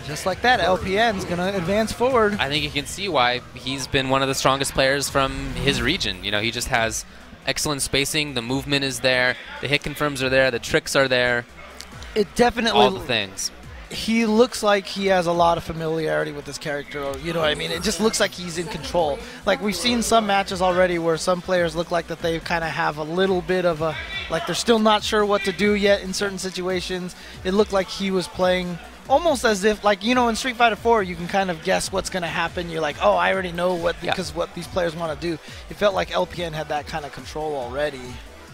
Just like that, LPN's going to advance forward. I think you can see why he's been one of the strongest players from his region. You know, he just has excellent spacing. The movement is there. The hit confirms are there. The tricks are there. It definitely... All the things. He looks like he has a lot of familiarity with this character, you know what I mean? It just looks like he's in control. Like, we've seen some matches already where some players look like that they kind of have a little bit of a, like they're still not sure what to do yet in certain situations. It looked like he was playing almost as if, like, you know, in Street Fighter 4, you can kind of guess what's going to happen. You're like, oh, I already know what, because what these players want to do. It felt like LPN had that kind of control already.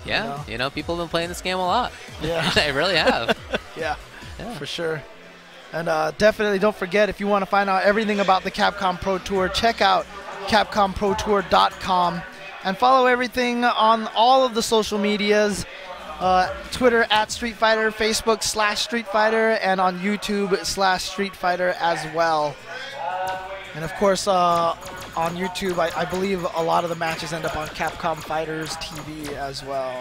Yeah, you know, people have been playing this game a lot. Yeah. They really have. Yeah, for sure. And definitely don't forget, if you want to find out everything about the Capcom Pro Tour, check out CapcomProTour.com and follow everything on all of the social medias, Twitter @Street Fighter, Facebook /Street Fighter, and on YouTube /Street Fighter as well. And of course, on YouTube, I believe a lot of the matches end up on Capcom Fighters TV as well.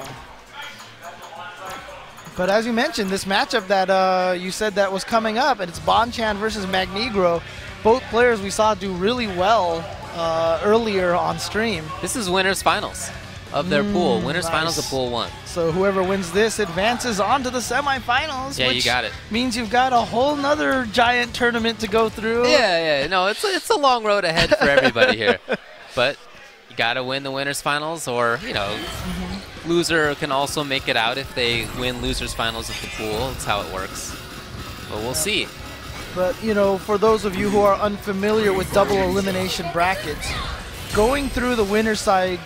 But as you mentioned, this matchup that you said that was coming up, and it's Bonchan versus Magnegro. Both players we saw do really well earlier on stream. This is winners finals of their pool. Winners finals of Pool 1. So whoever wins this advances on to the semifinals. Yeah, which you got it. Means you've got a whole nother giant tournament to go through. Yeah. No, it's a long road ahead for everybody here. But you got to win the winners finals, or, you know, loser can also make it out if they win losers finals of the pool. That's how it works. But we'll see. But, you know, for those of you who are unfamiliar with double elimination brackets, going through the winner's side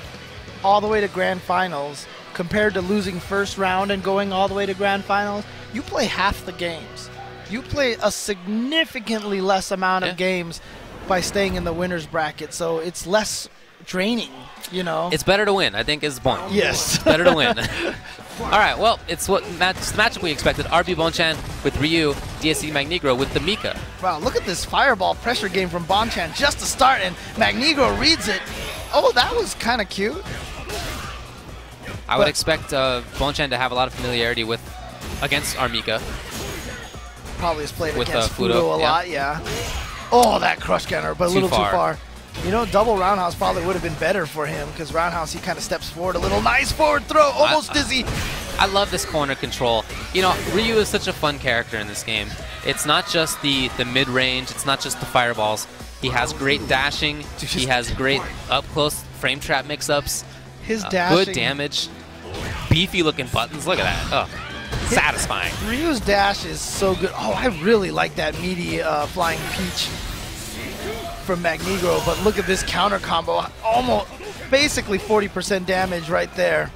all the way to grand finals compared to losing first round and going all the way to grand finals, you play half the games. You play a significantly less amount of games by staying in the winner's bracket, so it's less draining, you know. It's better to win, I think, is the point. Yes. It's better to win. All right, well, it's the matchup we expected. RB Bonchan with Ryu, DSC Magnegro with the Mika. Wow, look at this fireball pressure game from Bonchan just to start, and Magnegro reads it. Oh, that was kind of cute. I would expect Bonchan to have a lot of familiarity against Armika. Probably has played with against Fudo a lot, yeah. Oh, that crush counter, but a little too far. You know, double roundhouse probably would have been better for him, because roundhouse, he kind of steps forward a little. Nice forward throw, almost dizzy. I love this corner control. You know, Ryu is such a fun character in this game. It's not just the mid-range. It's not just the fireballs. He has great dashing. He has great up-close frame trap mix-ups. His dashing. Good damage. Beefy-looking buttons. Look at that. Oh, satisfying. Ryu's dash is so good. Oh, I really like that meaty flying peach from Magnegro, but look at this counter combo. Almost, basically 40% damage right there.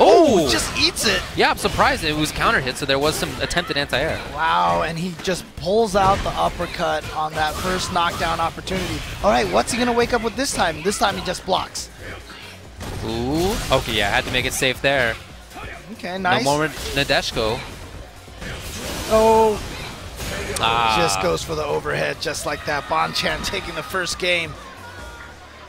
Oh, just eats it. Yeah, I'm surprised it was counter hit, so there was some attempted anti-air. Wow, and he just pulls out the uppercut on that first knockdown opportunity. All right, what's he going to wake up with this time? This time he just blocks. Ooh. Okay, yeah, had to make it safe there. Okay, nice. No more Nadeshko. Oh. Just goes for the overhead just like that. Bonchan taking the first game.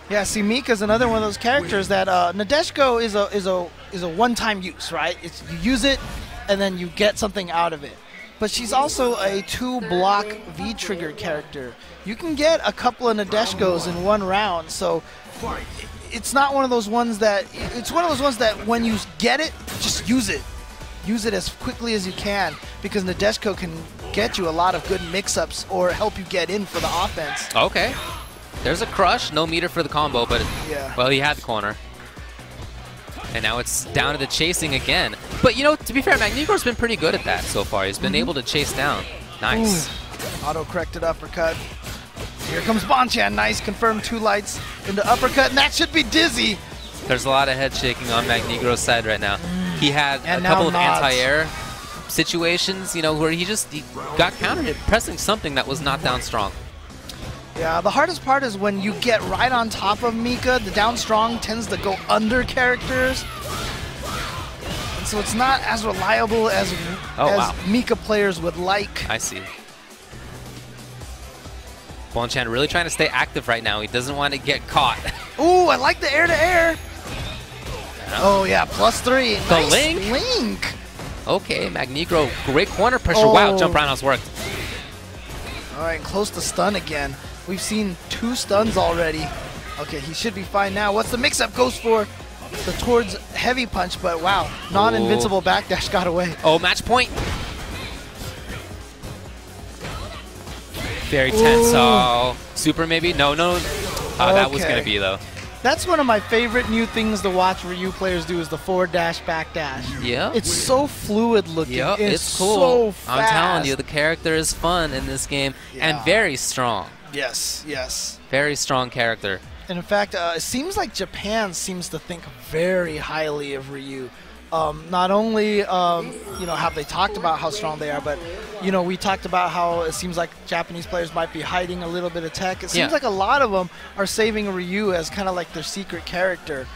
Yeah, see, Mika's another one of those characters that Nadeshko is a one-time use, right? It's you use it and then you get something out of it. But she's also a 2-block V-trigger character. You can get a couple of Nadeshkos in one round, so it's not one of those ones that when you get it, just use it. Use it as quickly as you can, because Nadeshko can get you a lot of good mix-ups or help you get in for the offense. Okay. There's a crush. No meter for the combo, but yeah. Well, he had the corner. And now it's down to the chasing again. But, you know, to be fair, Magnegro's been pretty good at that so far. He's been able to chase down. Nice. Auto-corrected uppercut. Here comes Bonchan. Nice. Confirmed 2 lights into uppercut, and that should be dizzy. There's a lot of head shaking on Magnegro's side right now. He had a couple of anti-air situations, you know, where he got countered hit, pressing something that was not down strong. Yeah, the hardest part is when you get right on top of Mika, the down strong tends to go under characters. And so it's not as reliable as Mika players would like. I see. Bonchan really trying to stay active right now. He doesn't want to get caught. Ooh, I like the air-to-air. Oh, yeah, +3. The nice link. Okay, Magnegro, great corner pressure. Oh. Wow, jump roundhouse worked. All right, close to stun again. We've seen 2 stuns already. Okay, he should be fine now. What's the mix-up? Goes for the towards heavy punch, but wow, non-invincible backdash got away. Oh, match point. Very tense. Oh, super maybe? No. That was going to be, though. That's one of my favorite new things to watch Ryu players do is the forward dash, back dash. Yeah. It's so fluid looking. Yep, it's cool. So fast. I'm telling you, the character is fun in this game and very strong. Yes. Very strong character. And in fact, it seems like Japan seems to think very highly of Ryu. Not only you know, have they talked about how strong they are, but you know, we talked about how it seems like Japanese players might be hiding a little bit of tech. It seems like a lot of them are saving Ryu as kind of like their secret character.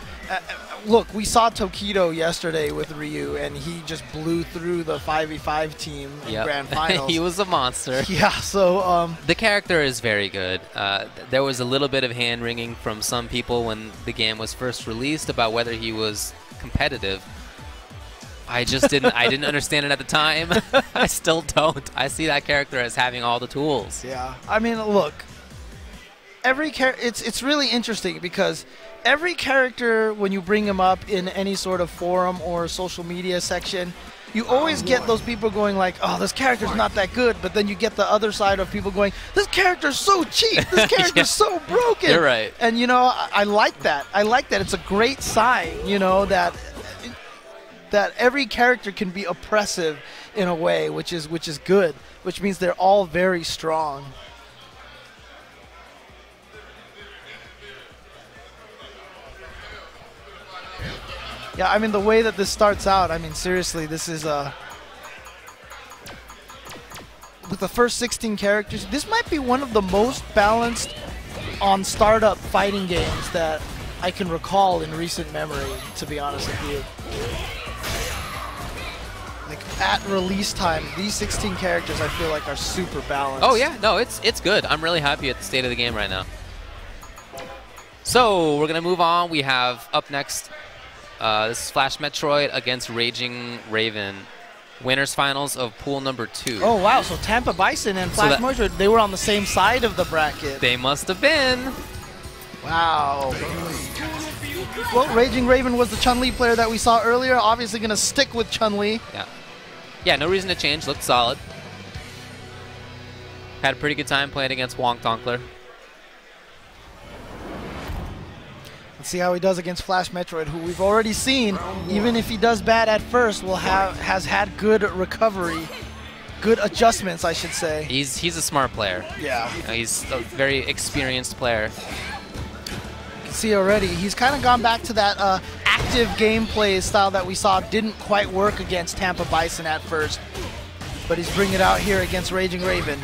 Look, we saw Tokido yesterday with Ryu, and he just blew through the 5v5 team in Grand Finals. He was a monster. Yeah, so the character is very good. There was a little bit of hand-wringing from some people when the game was first released about whether he was competitive. I just didn't understand it at the time. I still don't. I see that character as having all the tools. Yeah. I mean, look, every it's really interesting because every character, when you bring him up in any sort of forum or social media section, you always get those people going like, oh, this character's not that good, but then you get the other side of people going, this character's so cheap, this character's so broken. You're right. And, you know, I like that. I like that. It's a great sign, you know, that every character can be oppressive in a way, which is good, which means they're all very strong. Yeah, I mean, the way that this starts out, I mean, seriously, this is with the first 16 characters, this might be one of the most balanced on startup fighting games that I can recall in recent memory, to be honest with you. Like, at release time, these 16 characters I feel like are super balanced. Oh yeah, no, it's good. I'm really happy at the state of the game right now. So we're gonna move on. We have up next, this is Flash Metroid against Raging Raven. Winners finals of pool number 2. Oh wow, so Tampa Bison and Flash Metroid, they were on the same side of the bracket. They must have been. Wow. Well, Raging Raven was the Chun-Li player that we saw earlier. Obviously going to stick with Chun-Li. Yeah. Yeah, no reason to change. Looked solid. Had a pretty good time playing against Wong Tonkler. Let's see how he does against Flash Metroid, who we've already seen, even if he does bad at first, has had good recovery, good adjustments, I should say. He's a smart player. Yeah. He's a very experienced player. You can see already, he's kind of gone back to that active gameplay style that we saw didn't quite work against Tampa Bison at first. But he's bringing it out here against Raging Raven.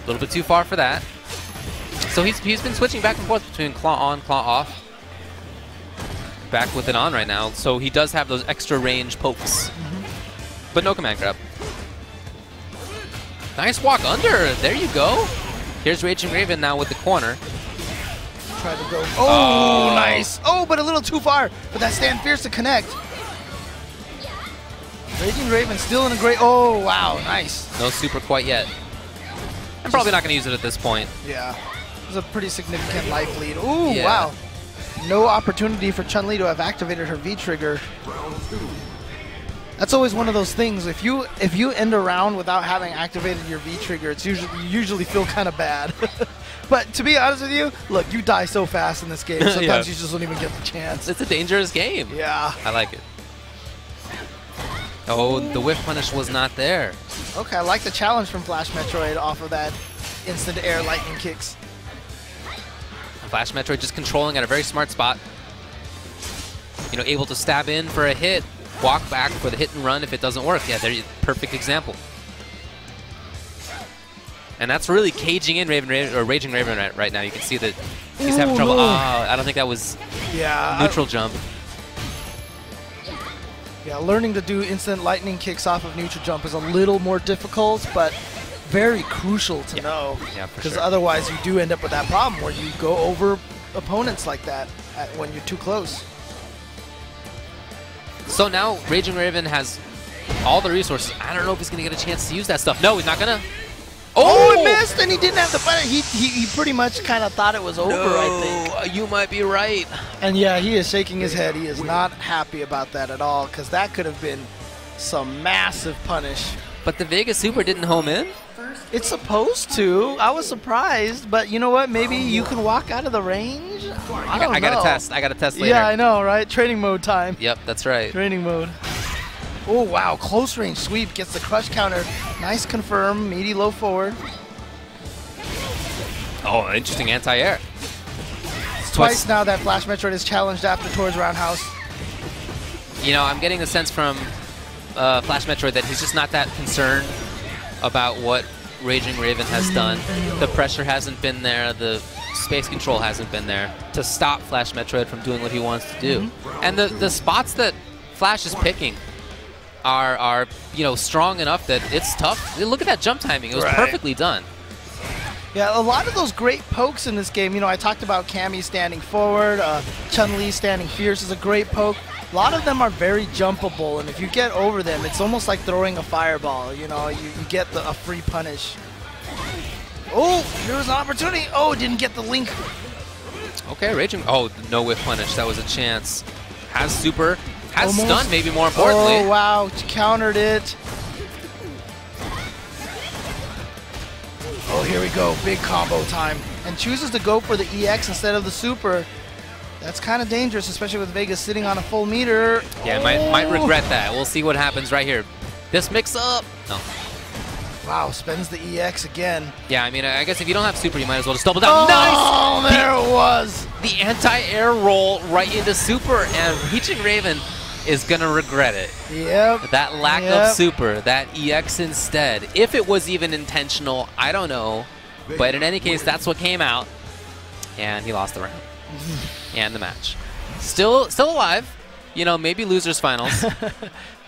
A little bit too far for that. So he's been switching back and forth between claw on, claw off. Back with it on right now. So he does have those extra range pokes. But no command grab. Nice walk under. There you go. Here's Raging Raven now with the corner. Try to go. Oh, nice. Oh, but a little too far. But that stand fierce to connect. Raging Raven still in a great. Oh, wow. Nice. No super quite yet. I'm probably not going to use it at this point. Yeah. It was a pretty significant life lead. Ooh, Yeah. wow. No opportunity for Chun-Li to have activated her V-trigger. That's always one of those things. If you end a round without having activated your V-trigger, it's you usually feel kind of bad. But to be honest with you, look, you die so fast in this game. Sometimes Yeah. you just don't even get the chance. It's a dangerous game. Yeah. I like it. Oh, the whiff punish was not there. Okay, I like the challenge from Flash Metroid off of that instant air lightning kicks. Flash Metroid just controlling at a very smart spot. You know, able to stab in for a hit, walk back for the hit and run if it doesn't work. Yeah, there's perfect example. And that's really caging in Raging Raven right now. You can see that he's having trouble. No. Oh, I don't think that was neutral jump. Yeah, learning to do instant lightning kicks off of neutral jump is a little more difficult, but very crucial to know. Yeah, for Because sure. otherwise you do end up with that problem where you go over opponents like that when you're too close. So now Raging Raven has all the resources. I don't know if he's going to get a chance to use that stuff. No, he's not going to. Oh, it missed, and he didn't have the button. He pretty much kind of thought it was over, I think. You might be right. And yeah, he is shaking his head. He is not happy about that at all, because that could have been some massive punish. But the Vegas Super didn't home in? It's supposed to. I was surprised, but you know what? Maybe you can walk out of the range? I don't know. I got to test. I got to test later. Yeah, I know, right? Training mode time. Yep, that's right. Training mode. Oh, wow. Close range sweep gets the crush counter. Nice confirm. Meaty low forward. Oh, interesting anti-air. Twice now that Flash Metroid is challenged after towards Roundhouse. You know, I'm getting the sense from Flash Metroid that he's just not that concerned about what Raging Raven has done. The pressure hasn't been there. The space control hasn't been there to stop Flash Metroid from doing what he wants to do. And the spots that Flash is picking are you know, strong enough that it's tough. Look at that jump timing. It was perfectly done. Yeah, a lot of those great pokes in this game. You know, I talked about Cammy standing forward. Chun-Li standing fierce is a great poke. A lot of them are very jumpable, and if you get over them, it's almost like throwing a fireball. You know, you get a free punish. Oh, there was an opportunity. Oh, didn't get the link. Okay, Raging. Oh, no whiff punish. That was a chance. Has super. Has Almost. stun, maybe more importantly. Oh, wow. Countered it. Oh, here we go. Big combo time. And chooses to go for the EX instead of the super. That's kind of dangerous, especially with Vegas sitting on a full meter. Yeah, might regret that. We'll see what happens right here. This mix-up. No. Wow, spends the EX again. Yeah, I mean, I guess if you don't have super, you might as well just double down. Oh, Nice! there it was. The anti-air roll right into super, and Raging Raven is going to regret it. Yep. That lack of super, that EX instead. If it was even intentional, I don't know. But in any case, that's what came out. And he lost the round. And the match. Still alive. You know, maybe losers finals.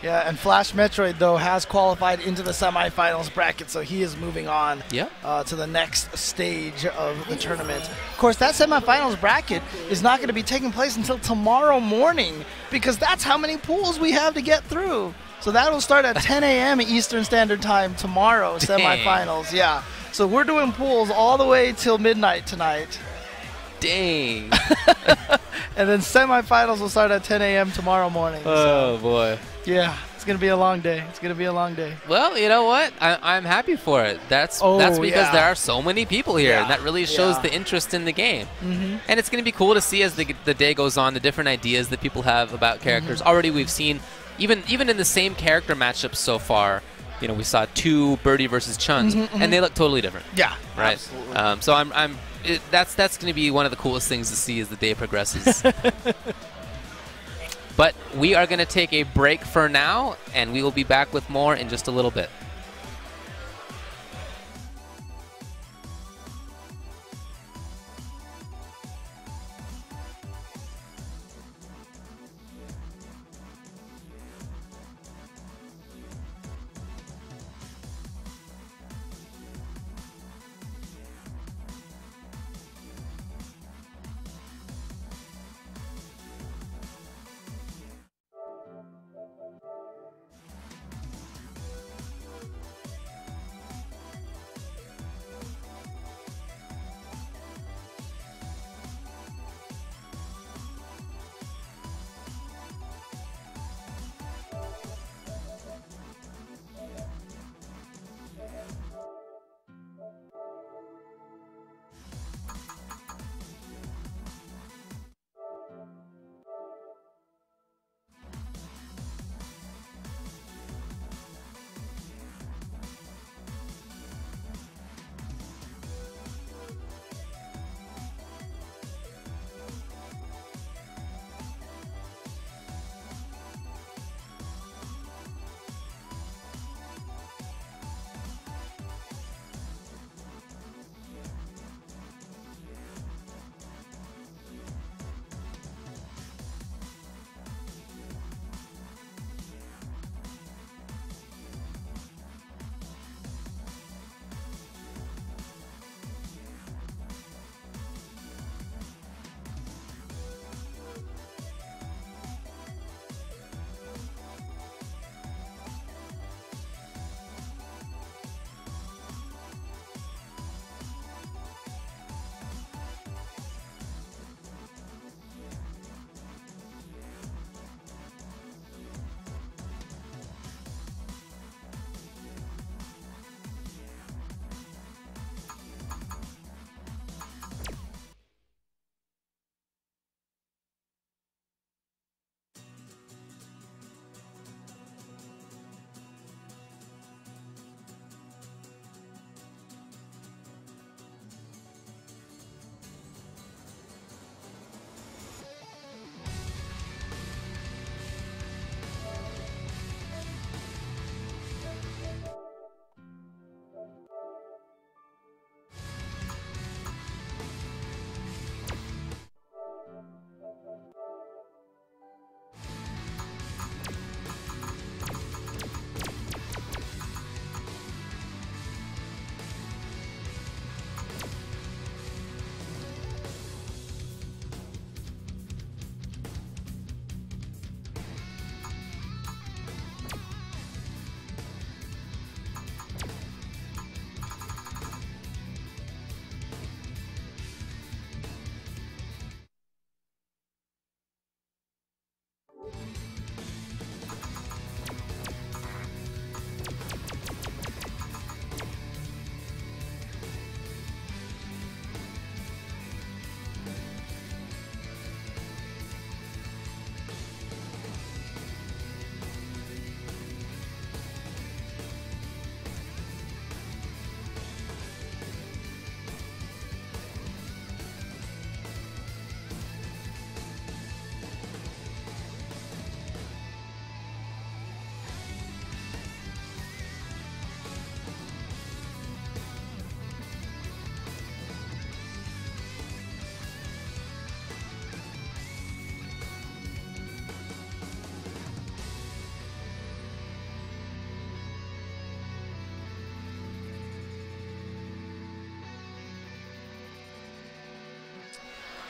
Yeah, and Flash Metroid, though, has qualified into the semifinals bracket, so he is moving on to the next stage of the tournament. Of course, that semifinals bracket is not going to be taking place until tomorrow morning, because that's how many pools we have to get through. So that will start at 10 a.m. Eastern Standard Time tomorrow, semifinals. Yeah, so we're doing pools all the way till midnight tonight. Dang. And then semifinals will start at 10 a.m. tomorrow morning. Oh, boy. Yeah, it's going to be a long day. It's going to be a long day. Well, you know what? I'm happy for it. That's because there are so many people here, and that really shows the interest in the game. And it's going to be cool to see as the day goes on, the different ideas that people have about characters. Already we've seen, even in the same character matchups so far, you know, we saw 2 Birdie versus Chuns, and they look totally different. Yeah, right. Absolutely. So that's going to be one of the coolest things to see as the day progresses. But we are going to take a break for now, and we will be back with more in just a little bit.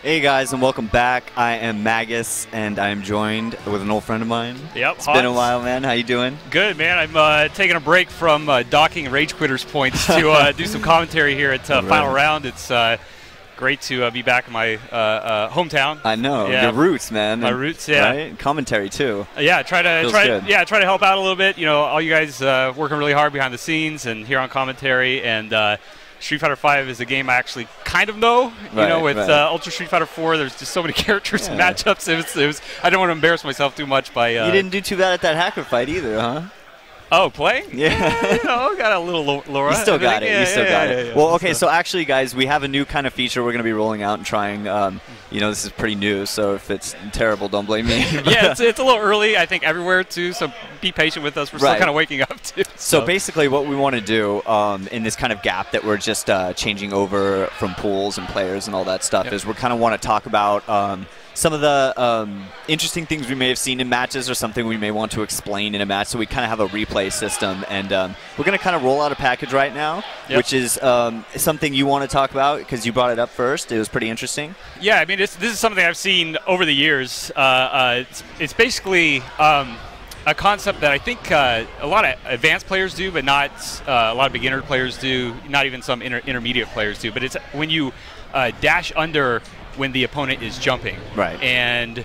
Hey guys, and welcome back. I am Magus, and I am joined with an old friend of mine. Yep. It's been a while, man. How you doing? Good, man. I'm taking a break from docking Rage Quitters points to do some commentary here at Final Round. It's great to be back in my hometown. I know your roots, man. My roots, yeah. Right? Commentary too. Yeah, try to help out a little bit. You know, all you guys working really hard behind the scenes and here on commentary. And Street Fighter V is a game I actually kind of know. You know, with Ultra Street Fighter 4, there's just so many characters and matchups. It was. I don't want to embarrass myself too much by. You didn't do too bad at that hacker fight either, huh? Oh, playing? Yeah. You know, got a little Laura. You still got it. You still got it. Yeah. Well, okay, so actually, guys, we have a new kind of feature we're going to be rolling out and trying. You know, this is pretty new, so if it's terrible, don't blame me. Yeah, it's a little early, I think, everywhere, too, so be patient with us. We're still kind of waking up, too. So basically what we want to do in this kind of gap that we're just changing over from pools and players and all that stuff is we kind of want to talk about some of the interesting things we may have seen in matches or something we may want to explain in a match. So we kind of have a replay system. And we're going to kind of roll out a package right now, which is something you want to talk about because you brought it up first. It was pretty interesting. Yeah, I mean, this is something I've seen over the years. It's basically a concept that I think a lot of advanced players do, but not a lot of beginner players do, not even some intermediate players do. But it's when you dash under when the opponent is jumping. Right. And,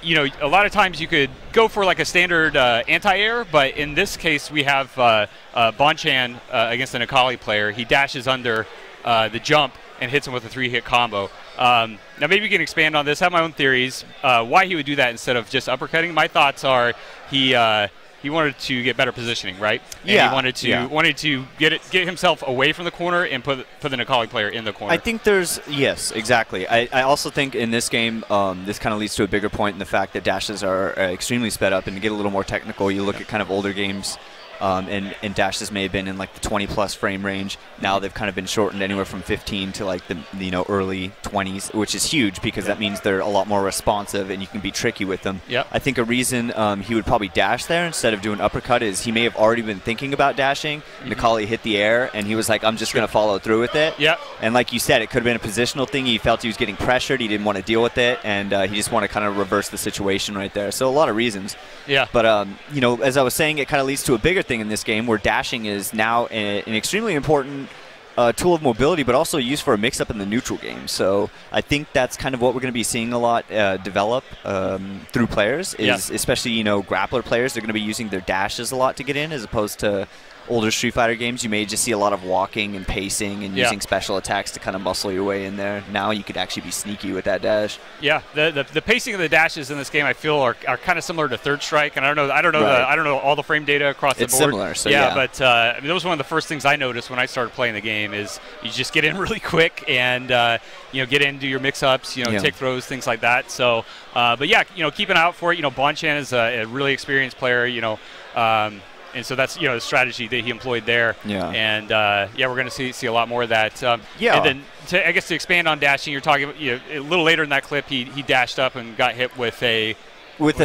you know, a lot of times you could go for like a standard anti-air, but in this case we have Bonchan against an Akali player. He dashes under the jump and hits him with a 3-hit combo. Now maybe you can expand on this. I have my own theories why he would do that instead of just uppercutting. My thoughts are he wanted to get better positioning, right? And yeah. He wanted to get himself away from the corner and put the Akali player in the corner. I think yes, exactly. I also think in this game this kind of leads to a bigger point in the fact that dashes are extremely sped up. And to get a little more technical, you look at kind of older games. And dashes may have been in like the 20+ frame range. Now they've kind of been shortened anywhere from 15 to like the early 20s, which is huge because that means they're a lot more responsive and you can be tricky with them. Yep. I think a reason he would probably dash there instead of doing uppercut is he may have already been thinking about dashing. Akali hit the air and he was like, I'm just going to follow through with it. Yep. And like you said, it could have been a positional thing. He felt he was getting pressured. He didn't want to deal with it, and he just wanted to kind of reverse the situation right there. So a lot of reasons. Yeah. But you know, as I was saying, it kind of leads to a bigger thing in this game where dashing is now an extremely important tool of mobility, but also used for a mix-up in the neutral game. So I think that's kind of what we're going to be seeing a lot develop through players, is especially, you know, grappler players. They're going to be using their dashes a lot to get in, as opposed to older Street Fighter games. You may just see a lot of walking and pacing and using special attacks to kind of muscle your way in there. Now you could actually be sneaky with that dash. Yeah, the pacing of the dashes in this game I feel are kind of similar to Third Strike, and I don't know all the frame data across the board. It's similar, so but I mean, that was one of the first things I noticed when I started playing the game is you just get in really quick and you know, get into your mix-ups, you know, take throws, things like that. So, but yeah, you know, keep an eye out for it. You know, Bonchan is a really experienced player. You know. And so that's, you know, the strategy that he employed there. Yeah. And yeah, we're going to see a lot more of that. Yeah. And then I guess to expand on dashing, you're talking about, you know, a little later in that clip, he dashed up and got hit with a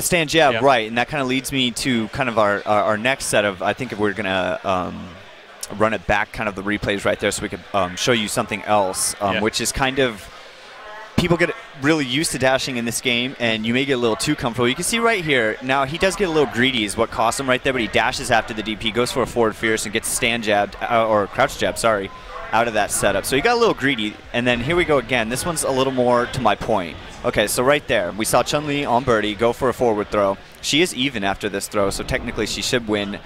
stand jab, right? And that kind of leads me to kind of our next set of. I think if we're gonna run it back, kind of the replays right there, so we could show you something else, which is kind of. People get really used to dashing in this game, and you may get a little too comfortable. You can see right here, now he does get a little greedy is what cost him right there, but he dashes after the DP, goes for a forward fierce, and gets stand jabbed, or crouch jab, sorry, out of that setup. So he got a little greedy, and then here we go again. This one's a little more to my point. Okay, so right there, we saw Chun-Li on Birdie go for a forward throw. She is even after this throw, so technically she should win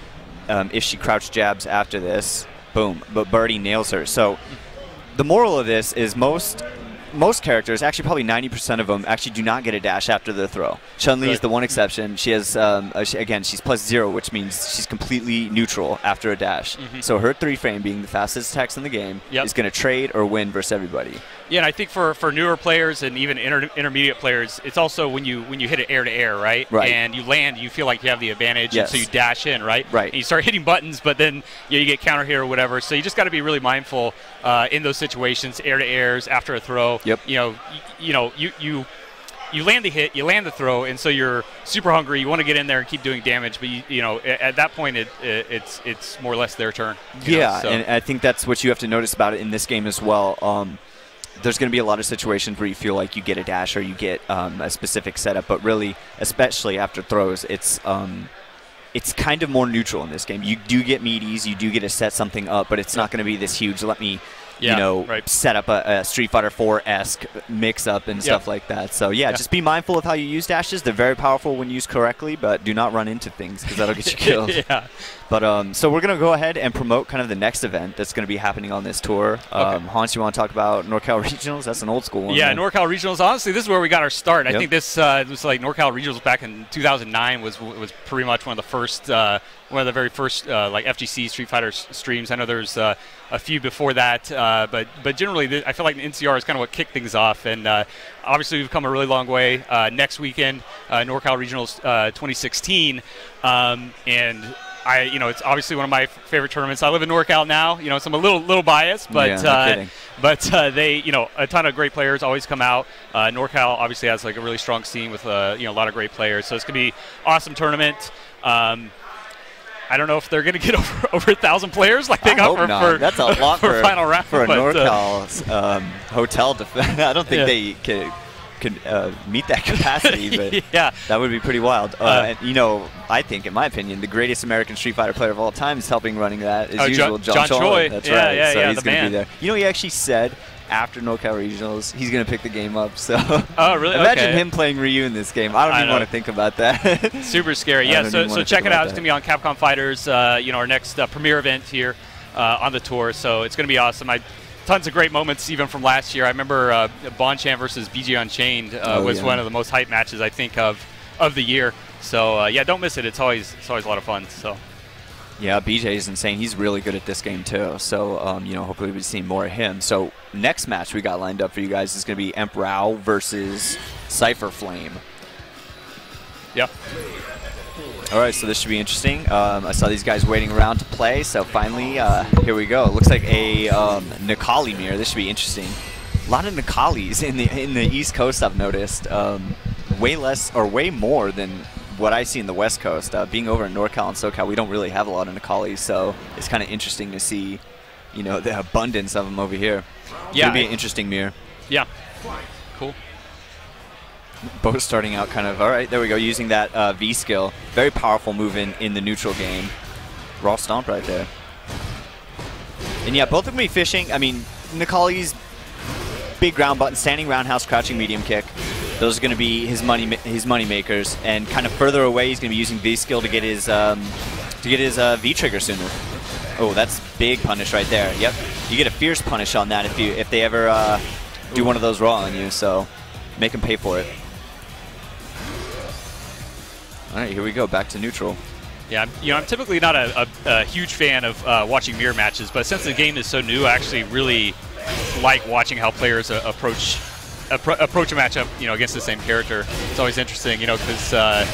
if she crouch jabs after this. Boom, but Birdie nails her. So the moral of this is most characters, actually probably 90% of them, actually do not get a dash after the throw. Chun-Li is the one exception. She has, again, she's +0, which means she's completely neutral after a dash. So her 3-frame, being the fastest attacks in the game, is going to trade or win versus everybody. Yeah, and I think for newer players and even intermediate players, it's also when you hit it air to air, right? And you land, you feel like you have the advantage, and so you dash in, right? And you start hitting buttons, but then you get counter hit or whatever. So you just got to be really mindful in those situations, air to airs after a throw. You land the hit, you land the throw, and so you're super hungry. You want to get in there and keep doing damage, but you know at that point it's more or less their turn. And I think that's what you have to notice about it in this game as well. There's going to be a lot of situations where you feel like you get a dash or you get a specific setup, but really, especially after throws, it's kind of more neutral in this game. You do get meaties, you do get to set something up, but it's not going to be this huge, let me set up a Street Fighter 4-esque mix-up and stuff like that. So yeah, just be mindful of how you use dashes. They're very powerful when used correctly, but do not run into things because that'll get you killed. But so we're gonna go ahead and promote kind of the next event that's gonna be happening on this tour. Hans, you want to talk about NorCal Regionals? That's an old school one. Yeah, NorCal Regionals. Honestly, this is where we got our start. I think this was like NorCal Regionals back in 2009 was pretty much one of the very first like FGC Street Fighter streams. I know there's a few before that, but generally I feel like the NCR is kind of what kicked things off, and obviously we've come a really long way. Next weekend, NorCal Regionals 2016, and it's obviously one of my favorite tournaments. I live in NorCal now, so I'm a little biased, but they, a ton of great players always come out. NorCal obviously has like a really strong scene with a lot of great players, so it's gonna be awesome tournament. I don't know if they're going to get over 1,000 players like they got for that's a lot for final round for a NorCal hotel. I don't think they could meet that capacity, but that would be pretty wild. And, I think, in my opinion, the greatest American Street Fighter player of all time is helping running that as usual. John Choi. That's right. So he's going to be there. He actually said after NorCal Regionals, he's going to pick the game up. So really? Imagine him playing Ryu in this game. I don't even want to think about that. Super scary. Yeah, so check it out. It's going to be on Capcom Fighters, our next premiere event here on the tour. So it's going to be awesome. Tons of great moments even from last year. I remember Bonchan versus BG Unchained was one of the most hype matches, I think, of the year. So, don't miss it. It's always a lot of fun. So. Yeah, BJ is insane. He's really good at this game too. So, hopefully we'll be seeing more of him. So, next match we got lined up for you guys is going to be Emperor versus Cypher Flame. Yep. All right, so this should be interesting. I saw these guys waiting around to play, so finally, here we go. It looks like a Nikali mirror. This should be interesting. A lot of Nikalis in the East Coast, I've noticed. Way more than what I see in the West Coast. Being over in NorCal and SoCal, we don't really have a lot of Nikalis, so it's kind of interesting to see, the abundance of them over here. Yeah, it'll be an interesting mirror. Yeah, cool. Both starting out kind of, all right, there we go, using that V skill. Very powerful move in the neutral game. Raw stomp right there. And yeah, both of them be fishing. I mean, Nikali's big ground button, standing roundhouse, crouching medium kick. Those are going to be his money makers. And kind of further away, he's going to be using V skill to get his V trigger sooner. Oh, that's big punish right there. Yep, you get a fierce punish on that if they ever do one of those raw on you. So make him pay for it. All right, here we go, back to neutral. Yeah, I'm typically not a huge fan of watching mirror matches, but since the game is so new, I actually really like watching how players approach a matchup, against the same character. It's always interesting, because a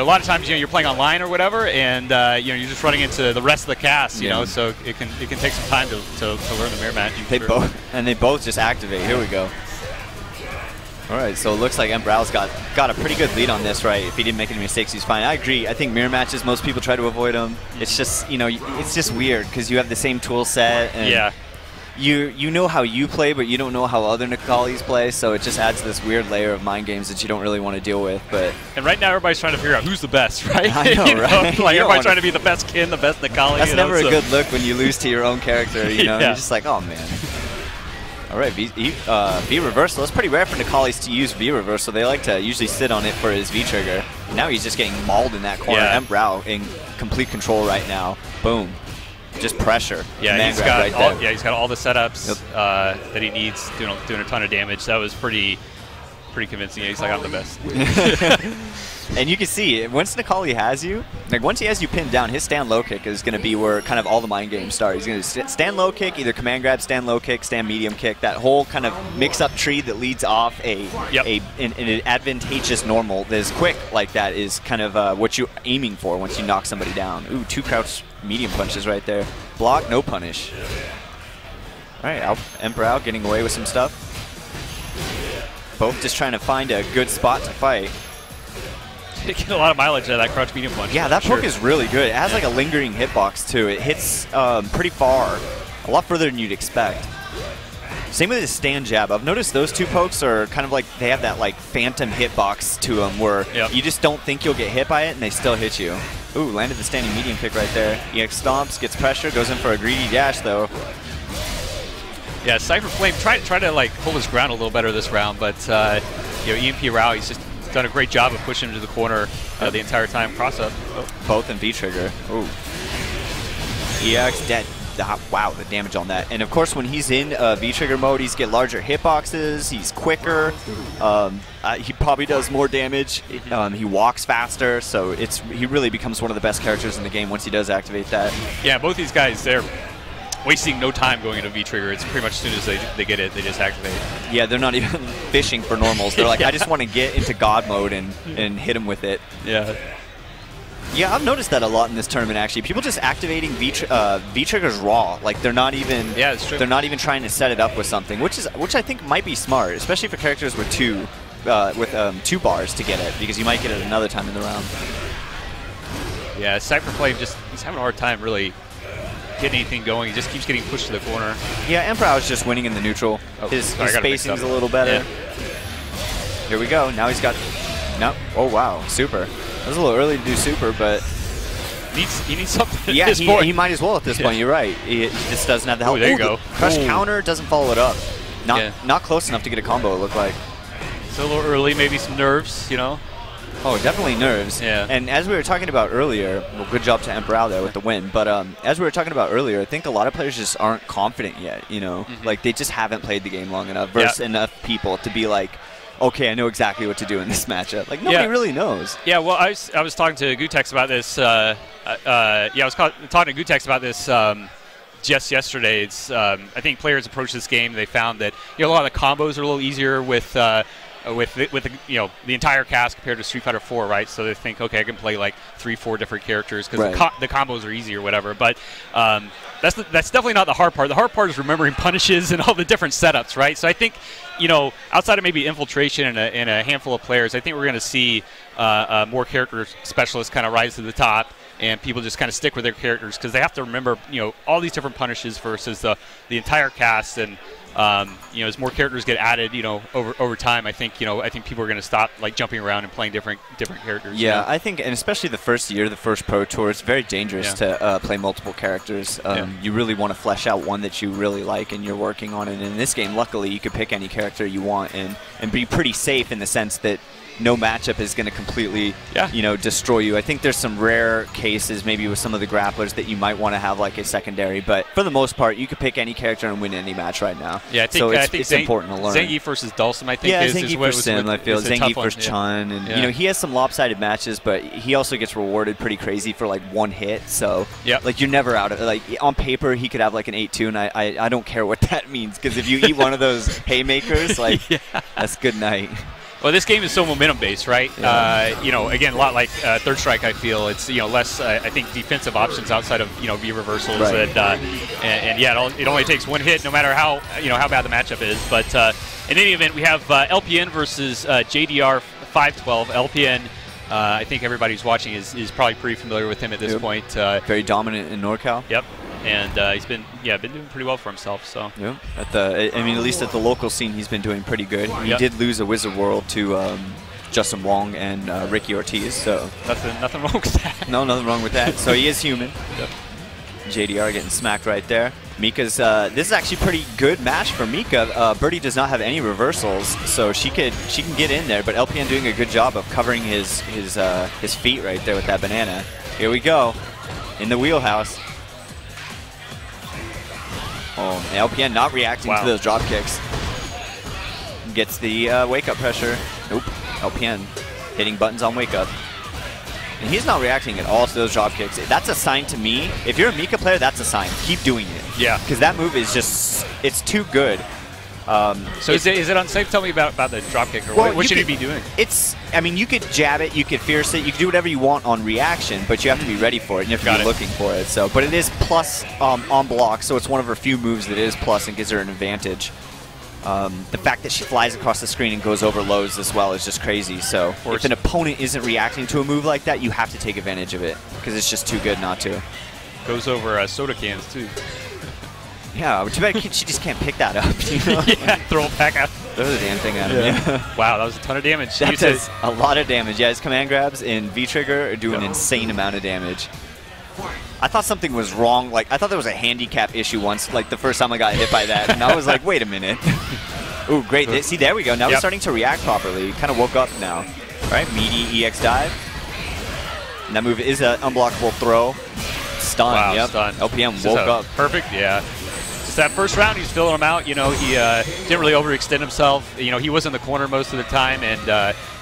lot of times, you're playing online or whatever, and you're just running into the rest of the cast, so it can take some time to learn the mirror match. They both just activate. Here we go. All right, so it looks like Embrao's got a pretty good lead on this, right? If he didn't make any mistakes, he's fine. I agree. I think mirror matches, most people try to avoid them. It's just, it's just weird because you have the same tool set. And you know how you play, but you don't know how other Nikalis play, so it just adds this weird layer of mind games that you don't really want to deal with. And right now, everybody's trying to figure out who's the best, right? I know, right? Like everybody's trying to be the best Kin, the best Nikali. That's never a good look when you lose to your own character. You're just like, oh man. All right, V reversal. It's pretty rare for Nikalis to use V reversal. They like to usually sit on it for his V trigger. Now he's just getting mauled in that corner. Emperor in complete control right now. Boom. Just pressure. Yeah, he's got all the setups that he needs, doing a ton of damage. That was pretty convincing. He's like, I'm the best. And you can see, once Nikali has you, once he has you pinned down, his stand low kick is going to be where kind of all the mind games start. He's going to stand low kick, either command grab, stand low kick, stand medium kick. That whole kind of mix-up tree that leads off an advantageous normal that is quick like that is kind of what you're aiming for once you knock somebody down. Ooh, 2 crouch medium punches right there. Block, no punish. All right, Emperor getting away with some stuff. Both just trying to find a good spot to fight. You get a lot of mileage out of that crouch medium punch. Yeah, that poke is really good. It has like a lingering hitbox too. It hits pretty far, a lot further than you'd expect. Same with his stand jab. I've noticed those two pokes are kind of like, they have that like phantom hitbox to them where you just don't think you'll get hit by it and they still hit you. Ooh, landed the standing medium kick right there. EX stomps, gets pressure, goes in for a greedy dash though. Yeah, Cypher Flame try to like hold his ground a little better this round, but you know, EMP Rao, he's just done a great job of pushing him to the corner the entire time. Cross up. Oh, both in V-Trigger. Ooh. EX dead. Wow, the damage on that. And of course, when he's in V-Trigger mode, he's get larger hitboxes, he's quicker, he probably does more damage, he walks faster, so he really becomes one of the best characters in the game once he does activate that. Yeah, both these guys, they're wasting no time going into V-Trigger. It's pretty much as soon as they get it, they just activate. Yeah, they're not even fishing for normals. They're like, I just want to get into God mode and hit him with it. Yeah. Yeah, I've noticed that a lot in this tournament. Actually, people just activating V-Triggers raw. Like they're not even. Yeah, it's true. They're not even trying to set it up with something, which I think might be smart, especially for characters with two bars to get it, because you might get it another time in the round. Yeah, Cypher Flame he's having a hard time really getting anything going. He just keeps getting pushed to the corner. Yeah, Emperor is just winning in the neutral. His spacing's a little better. Yeah. Here we go. Now he's got. No. Oh wow, super. It was a little early to do super, but he needs something. Yeah, at this point. He might as well at this point. You're right. He just doesn't have the help. Oh, there you go. Crush counter doesn't follow it up. Not close enough to get a combo. It looked like. It's a little early. Maybe some nerves. You know. Oh, definitely nerves. Yeah. And as we were talking about earlier, well, good job to Emperor there with the win. But as we were talking about earlier, I think a lot of players just aren't confident yet. You know, like they just haven't played the game long enough versus enough people to be like, okay, I know exactly what to do in this matchup. Like nobody really knows. Yeah. Well, I was talking to Gutex about this. I was talking to Gutex about this just yesterday. It's I think players approach this game. They found that a lot of the combos are a little easier with the entire cast compared to Street Fighter 4, right? So they think, okay, I can play like 3-4 different characters because the combos are easy or whatever. But that's definitely not the hard part. The hard part is remembering punishes and all the different setups, right? So I think, outside of maybe infiltration and a handful of players, I think we're going to see more character specialists kind of rise to the top, and people just kind of stick with their characters because they have to remember, all these different punishes versus the entire cast. And as more characters get added, over time, I think people are going to stop like jumping around and playing different characters. Yeah, I think, and especially the first year, the first Pro Tour, it's very dangerous to play multiple characters. You really want to flesh out one that you really like and you're working on it. And in this game, luckily, you could pick any character you want and be pretty safe in the sense that no matchup is going to completely, destroy you. I think there's some rare cases, maybe with some of the grapplers, that you might want to have like a secondary. But for the most part, you could pick any character and win any match right now. Yeah, I think it's important to learn. Zangief versus Dulcim, I think. Yeah, Zangief versus Sim, I feel. Zangief versus Chun. And, he has some lopsided matches, but he also gets rewarded pretty crazy for like one hit. So, like, you're never out of it. Like, on paper, he could have like an 8-2, and I don't care what that means. Because if you eat one of those haymakers, like, that's good night. Well, this game is so momentum-based, right? Yeah. Again, a lot like Third Strike, I feel. It's, less, I think, defensive options outside of, V reversals. Right. It only takes one hit no matter how bad the matchup is. But in any event, we have LPN versus JDR 512. LPN, I think everybody who's watching is probably pretty familiar with him at this point. Very dominant in NorCal. Yep. And he's been doing pretty well for himself. So yeah, at least at the local scene, he's been doing pretty good. He did lose a Wizard World to Justin Wong and Ricky Ortiz. So nothing wrong with that. No, nothing wrong with that. So he is human. Yep. JDR getting smacked right there. Mika's this is actually a pretty good match for Mika. Birdie does not have any reversals, so she can get in there. But LPN doing a good job of covering his feet right there with that banana. Here we go, in the wheelhouse. Oh, LPN not reacting to those drop kicks. Gets the wake-up pressure. Nope. LPN hitting buttons on wake-up. And he's not reacting at all to those drop kicks. That's a sign to me. If you're a Mika player, that's a sign. Keep doing it. Yeah. Because that move is just, it's too good. So is it unsafe? Tell me about the drop kick, or what should he be doing? You could jab it, you could fierce it, you could do whatever you want on reaction, but you have to be ready for it, and you have to be looking for it. So, but it is plus on block, so it's one of her few moves that is plus and gives her an advantage. The fact that she flies across the screen and goes over lows as well is just crazy. So if an opponent isn't reacting to a move like that, you have to take advantage of it, because it's just too good not to. Goes over soda cans, too. Yeah, too bad she just can't pick that up. Yeah, throw it back out. Throw the damn thing at him. Yeah. Wow, that was a ton of damage. That does a lot of damage. Yeah, his command grabs in V-Trigger do an insane amount of damage. I thought something was wrong. Like, I thought there was a handicap issue once, like the first time I got hit by that. And I was like, wait a minute. Ooh, great. See, there we go. Now we're starting to react properly. Kind of woke up now. All right, meaty EX dive. And that move is an unblockable throw. Stun, wow, yep. Stun. LPM woke up. Perfect, yeah. Just that first round, he's filling them out. You know, he didn't really overextend himself. You know, he was in the corner most of the time and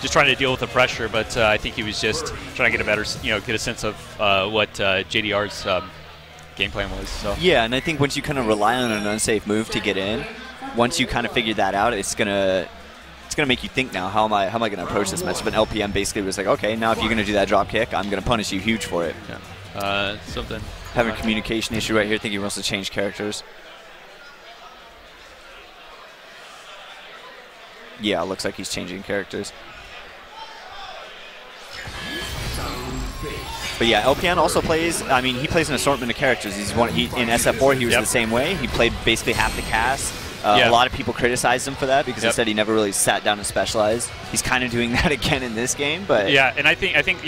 just trying to deal with the pressure. But I think he was just trying to get a better, get a sense of what JDR's game plan was. So. Yeah, and I think once you kind of rely on an unsafe move to get in, once you kind of figure that out, it's gonna make you think now. How am I gonna approach this match? But LPM basically was like, okay, now if you're gonna do that drop kick, I'm gonna punish you huge for it. Yeah. Something. Having a communication issue right here. I think he wants to change characters. Yeah, it looks like he's changing characters. But yeah, LPN also plays. I mean, he plays an assortment of characters. He's in SF4. He was the same way. He played basically half the cast. A lot of people criticized him for that because they said he never really sat down and specialized. He's kind of doing that again in this game, but yeah, and I think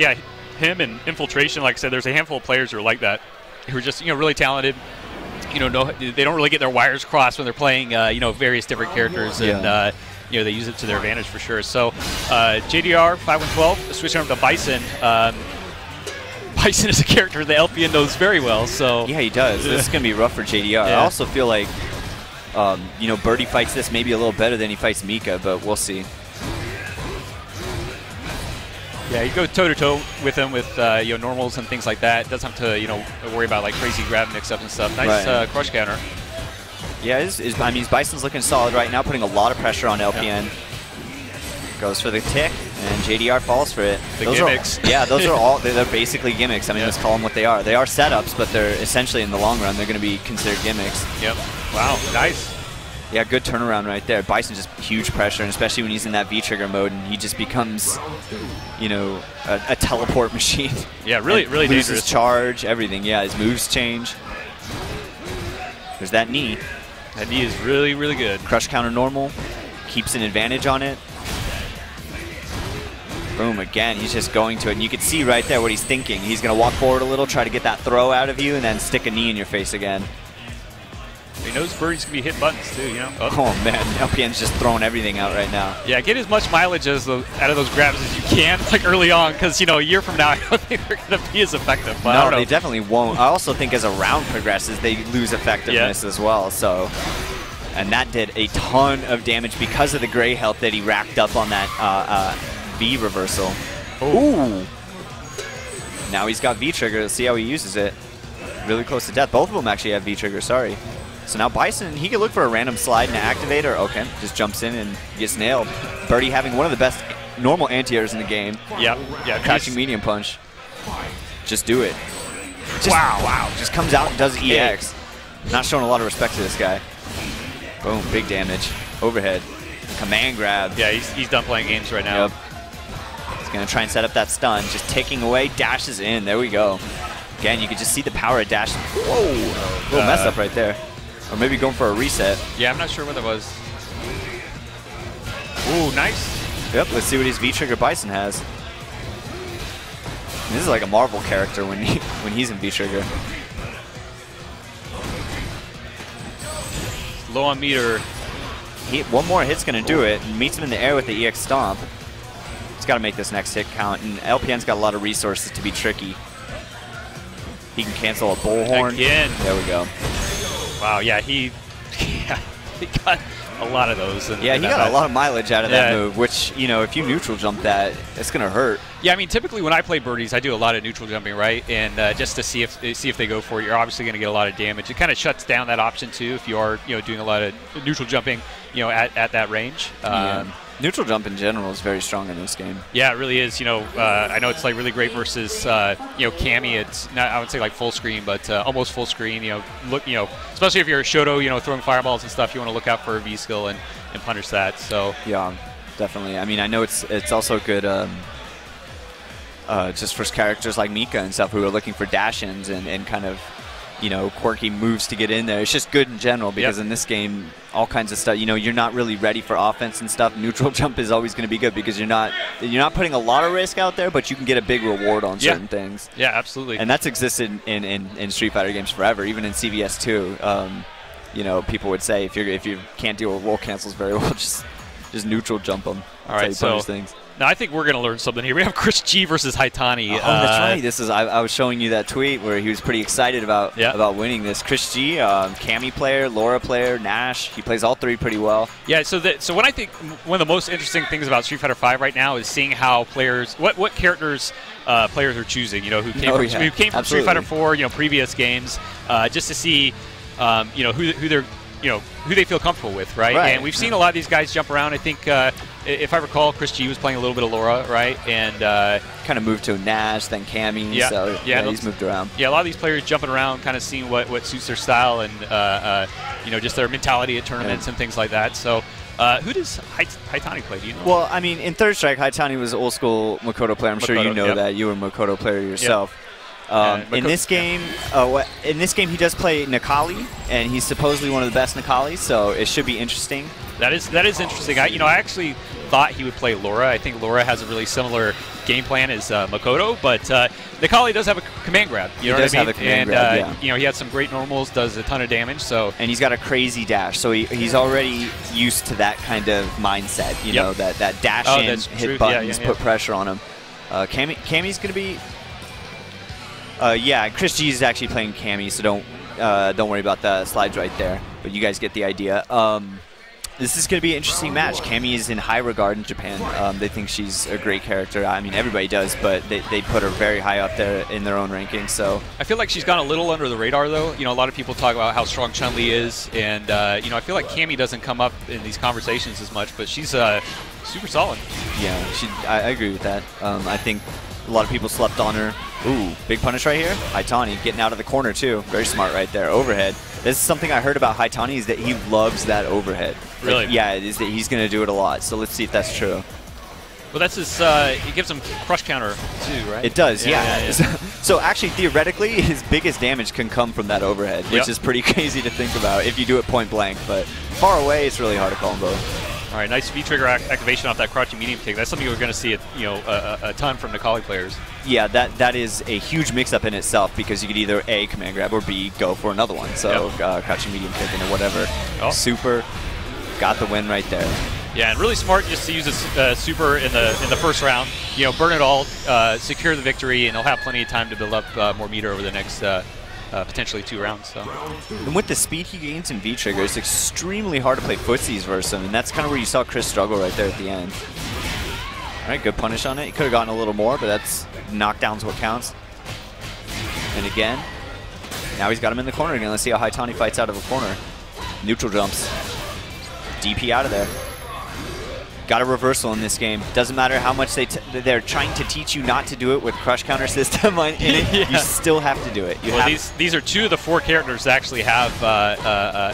him and Infiltration, like I said, there's a handful of players who are like that, who are just really talented. They don't really get their wires crossed when they're playing various different characters, and they use it to their advantage for sure. So JDR 5-1-12, switching over to Bison. Bison is a character that LPN knows very well. So yeah, he does. This is gonna be rough for JDR. Yeah. I also feel like Birdie fights this maybe a little better than he fights Mika, but we'll see. Yeah, you go toe-to-toe with him with normals and things like that. Doesn't have to worry about like crazy grab mix-ups and stuff. Nice crush counter. Yeah, Bison's looking solid right now, putting a lot of pressure on LPN. Yeah. Goes for the tick, and JDR falls for it. Those gimmicks. Those are all, they're basically gimmicks. I mean, let's call them what they are. They are setups, but they're essentially, in the long run, they're going to be considered gimmicks. Yep. Wow, nice. Yeah, good turnaround right there. Bison just huge pressure, and especially when he's in that V-trigger mode, and he just becomes, a teleport machine. Yeah, really loses dangerous. Charge, everything. Yeah, his moves change. There's that knee. That knee is really, really good. Crush counter normal. Keeps an advantage on it. Boom, again, he's just going to it. And you can see right there what he's thinking. He's going to walk forward a little, try to get that throw out of you, and then stick a knee in your face again. He knows Birdie's going to be hitting buttons, too, Oh, man, LPN's just throwing everything out right now. Yeah, get as much mileage out of those grabs as you can, like early on, because, a year from now, I don't think they're going to be as effective. But no, they definitely won't. I also think as a round progresses, they lose effectiveness as well, so... And that did a ton of damage because of the gray health that he racked up on that V reversal. Ooh! Now he's got V-trigger. Let's see how he uses it. Really close to death. Both of them actually have V-trigger, sorry. So now Bison, he can look for a random slide and activator. Okay, just jumps in and gets nailed. Birdie having one of the best normal anti-airs in the game. Yeah. Crouching medium punch. Just do it. Wow. Just comes out and does EX. Not showing a lot of respect to this guy. Boom, big damage. Overhead. Command grab. Yeah, he's done playing games right now. Yep. He's going to try and set up that stun. Just ticking away, dashes in. There we go. Again, you can just see the power of dash. Whoa! Little mess up right there. Or maybe going for a reset. Yeah, I'm not sure what that was. Ooh, nice. Yep, let's see what his V-trigger Bison has. This is like a Marvel character when he's in V-trigger. Low on meter. One more hit's going to do it. Meets him in the air with the EX Stomp. He's got to make this next hit count. And LPN's got a lot of resources to be tricky. He can cancel a bullhorn. Again. There we go. Wow, yeah, he got a lot of those. He got a lot of mileage out of that move, which, if you neutral jump that, it's going to hurt. Yeah, I mean, typically when I play birdies, I do a lot of neutral jumping, right? And just to see if they go for it, you're obviously going to get a lot of damage. It kind of shuts down that option, too, if you are, doing a lot of neutral jumping, at that range. Neutral jump in general is very strong in this game. Yeah, it really is. I know it's like really great versus Cammy. It's not, I would say like full screen, but almost full screen. Look, especially if you're a Shoto, throwing fireballs and stuff, you want to look out for a V skill and punish that. So yeah, definitely. I mean, I know it's also good. Just for characters like Mika and stuff who are looking for dash-ins and kind of quirky moves to get in there. It's just good in general because in this game, all kinds of stuff. You're not really ready for offense and stuff. Neutral jump is always going to be good because you're not putting a lot of risk out there, but you can get a big reward on certain things. Yeah, absolutely. And that's existed in Street Fighter games forever, even in CVS too. People would say if you can't deal with roll cancels very well, just neutral jump them. All right, so things. Now I think we're going to learn something here. We have Chris G versus Haitani. Oh, that's right. I was showing you that tweet where he was pretty excited about winning this. Chris G, Cammy player, Laura player, Nash. He plays all three pretty well. Yeah. So when I think one of the most interesting things about Street Fighter V right now is seeing how players, what characters players are choosing. Who came from Street Fighter 4, previous games, just to see, who they're. Who they feel comfortable with, right? And we've seen a lot of these guys jump around. I think, if I recall, Chris G was playing a little bit of Laura, right? And kind of moved to Nash, then Cammy. So he's moved around. Yeah, a lot of these players jumping around, kind of seeing what suits their style and just their mentality at tournaments and things like that. So, who does Haitani play? Do you know? Well, I mean, in Third Strike, Haitani was an old school Makoto player. I'm sure you know that. You were a Makoto player yourself. In this game, he does play Nakali, and he's supposedly one of the best Nakalis, so it should be interesting. That is interesting. I actually thought he would play Laura. I think Laura has a really similar game plan as Makoto, but Nakali does have a command grab. You know what I mean? Have a command grab, he had some great normals, does a ton of damage. So and he's got a crazy dash, so he's already used to that kind of mindset. That dash in, hit buttons, put pressure on him. Cammy's going to be. Chris G is actually playing Cammy, so don't worry about the slides right there. But you guys get the idea. This is going to be an interesting match. Cammy is in high regard in Japan. They think she's a great character. I mean, everybody does, but they put her very high up there in their own rankings. So I feel like she's gone a little under the radar, though. A lot of people talk about how strong Chun-Li is, and I feel like Cammy doesn't come up in these conversations as much, but she's super solid. Yeah, I agree with that. I think a lot of people slept on her. Ooh, big punish right here. Haitani getting out of the corner, too. Very smart right there. Overhead. This is something I heard about Haitani is that he loves that overhead. Really? It is that he's going to do it a lot. So let's see if that's true. Well, that's his. It gives him crush counter, too, right? It does, yeah. So actually, theoretically, his biggest damage can come from that overhead, which is pretty crazy to think about if you do it point blank. But far away, it's really hard to call them both. All right, nice V-trigger activation off that crouching medium kick. That's something we're going to see a ton from Nakali players. Yeah, that is a huge mix-up in itself because you could either A, command grab, or B, go for another one. So crouching medium kick or whatever. Oh. Super, got the win right there. Yeah, and really smart just to use a super in the first round. Burn it all, secure the victory, and he'll have plenty of time to build up more meter over the next potentially 2 rounds. So. And with the speed he gains in V-trigger, it's extremely hard to play footsies versus him, and that's kind of where you saw Chris struggle right there at the end. All right, good punish on it. He could have gotten a little more, but that's knockdown's what counts. And again, now he's got him in the corner again. Let's see how Haitani fights out of a corner. Neutral jumps. DP out of there. Got a reversal in this game. Doesn't matter how much they're trying to teach you not to do it with crush counter system in it. You still have to do it. These are 2 of the 4 characters that actually have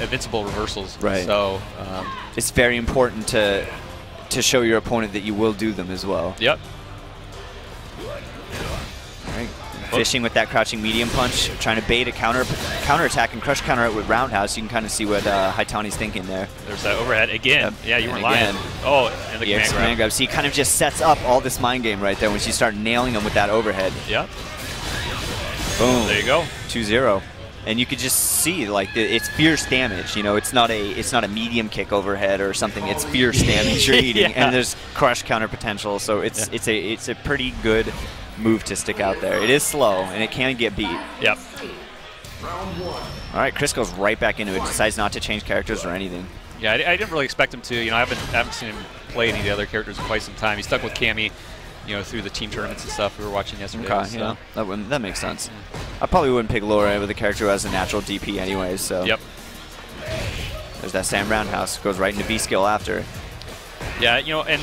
invincible reversals. Right. So it's very important to show your opponent that you will do them as well. Yep. All right. Fishing with that crouching medium punch, trying to bait a counterattack and crush counter it with roundhouse. You can kind of see what Haitani's thinking there. There's that overhead again. Yeah, you weren't lying. Oh, and the command grab. So he kind of just sets up all this mind game right there when you start nailing him with that overhead. Yep. Boom. There you go. 2-0. And you could just see like it's fierce damage. It's not a medium kick overhead or something. It's fierce damage you're eating, and there's crush counter potential. So it's a pretty good move to stick out there. It is slow, and it can get beat. Yep. All right, Chris goes right back into it. Decides not to change characters or anything. Yeah, I didn't really expect him to. I haven't seen him play any of the other characters in quite some time. He stuck with Cammy, through the team tournaments and stuff we were watching yesterday. Okay, so. That makes sense. I probably wouldn't pick Laura with a character who has a natural DP anyways. So. Yep. There's that Sam roundhouse. Goes right into B skill after. Yeah, and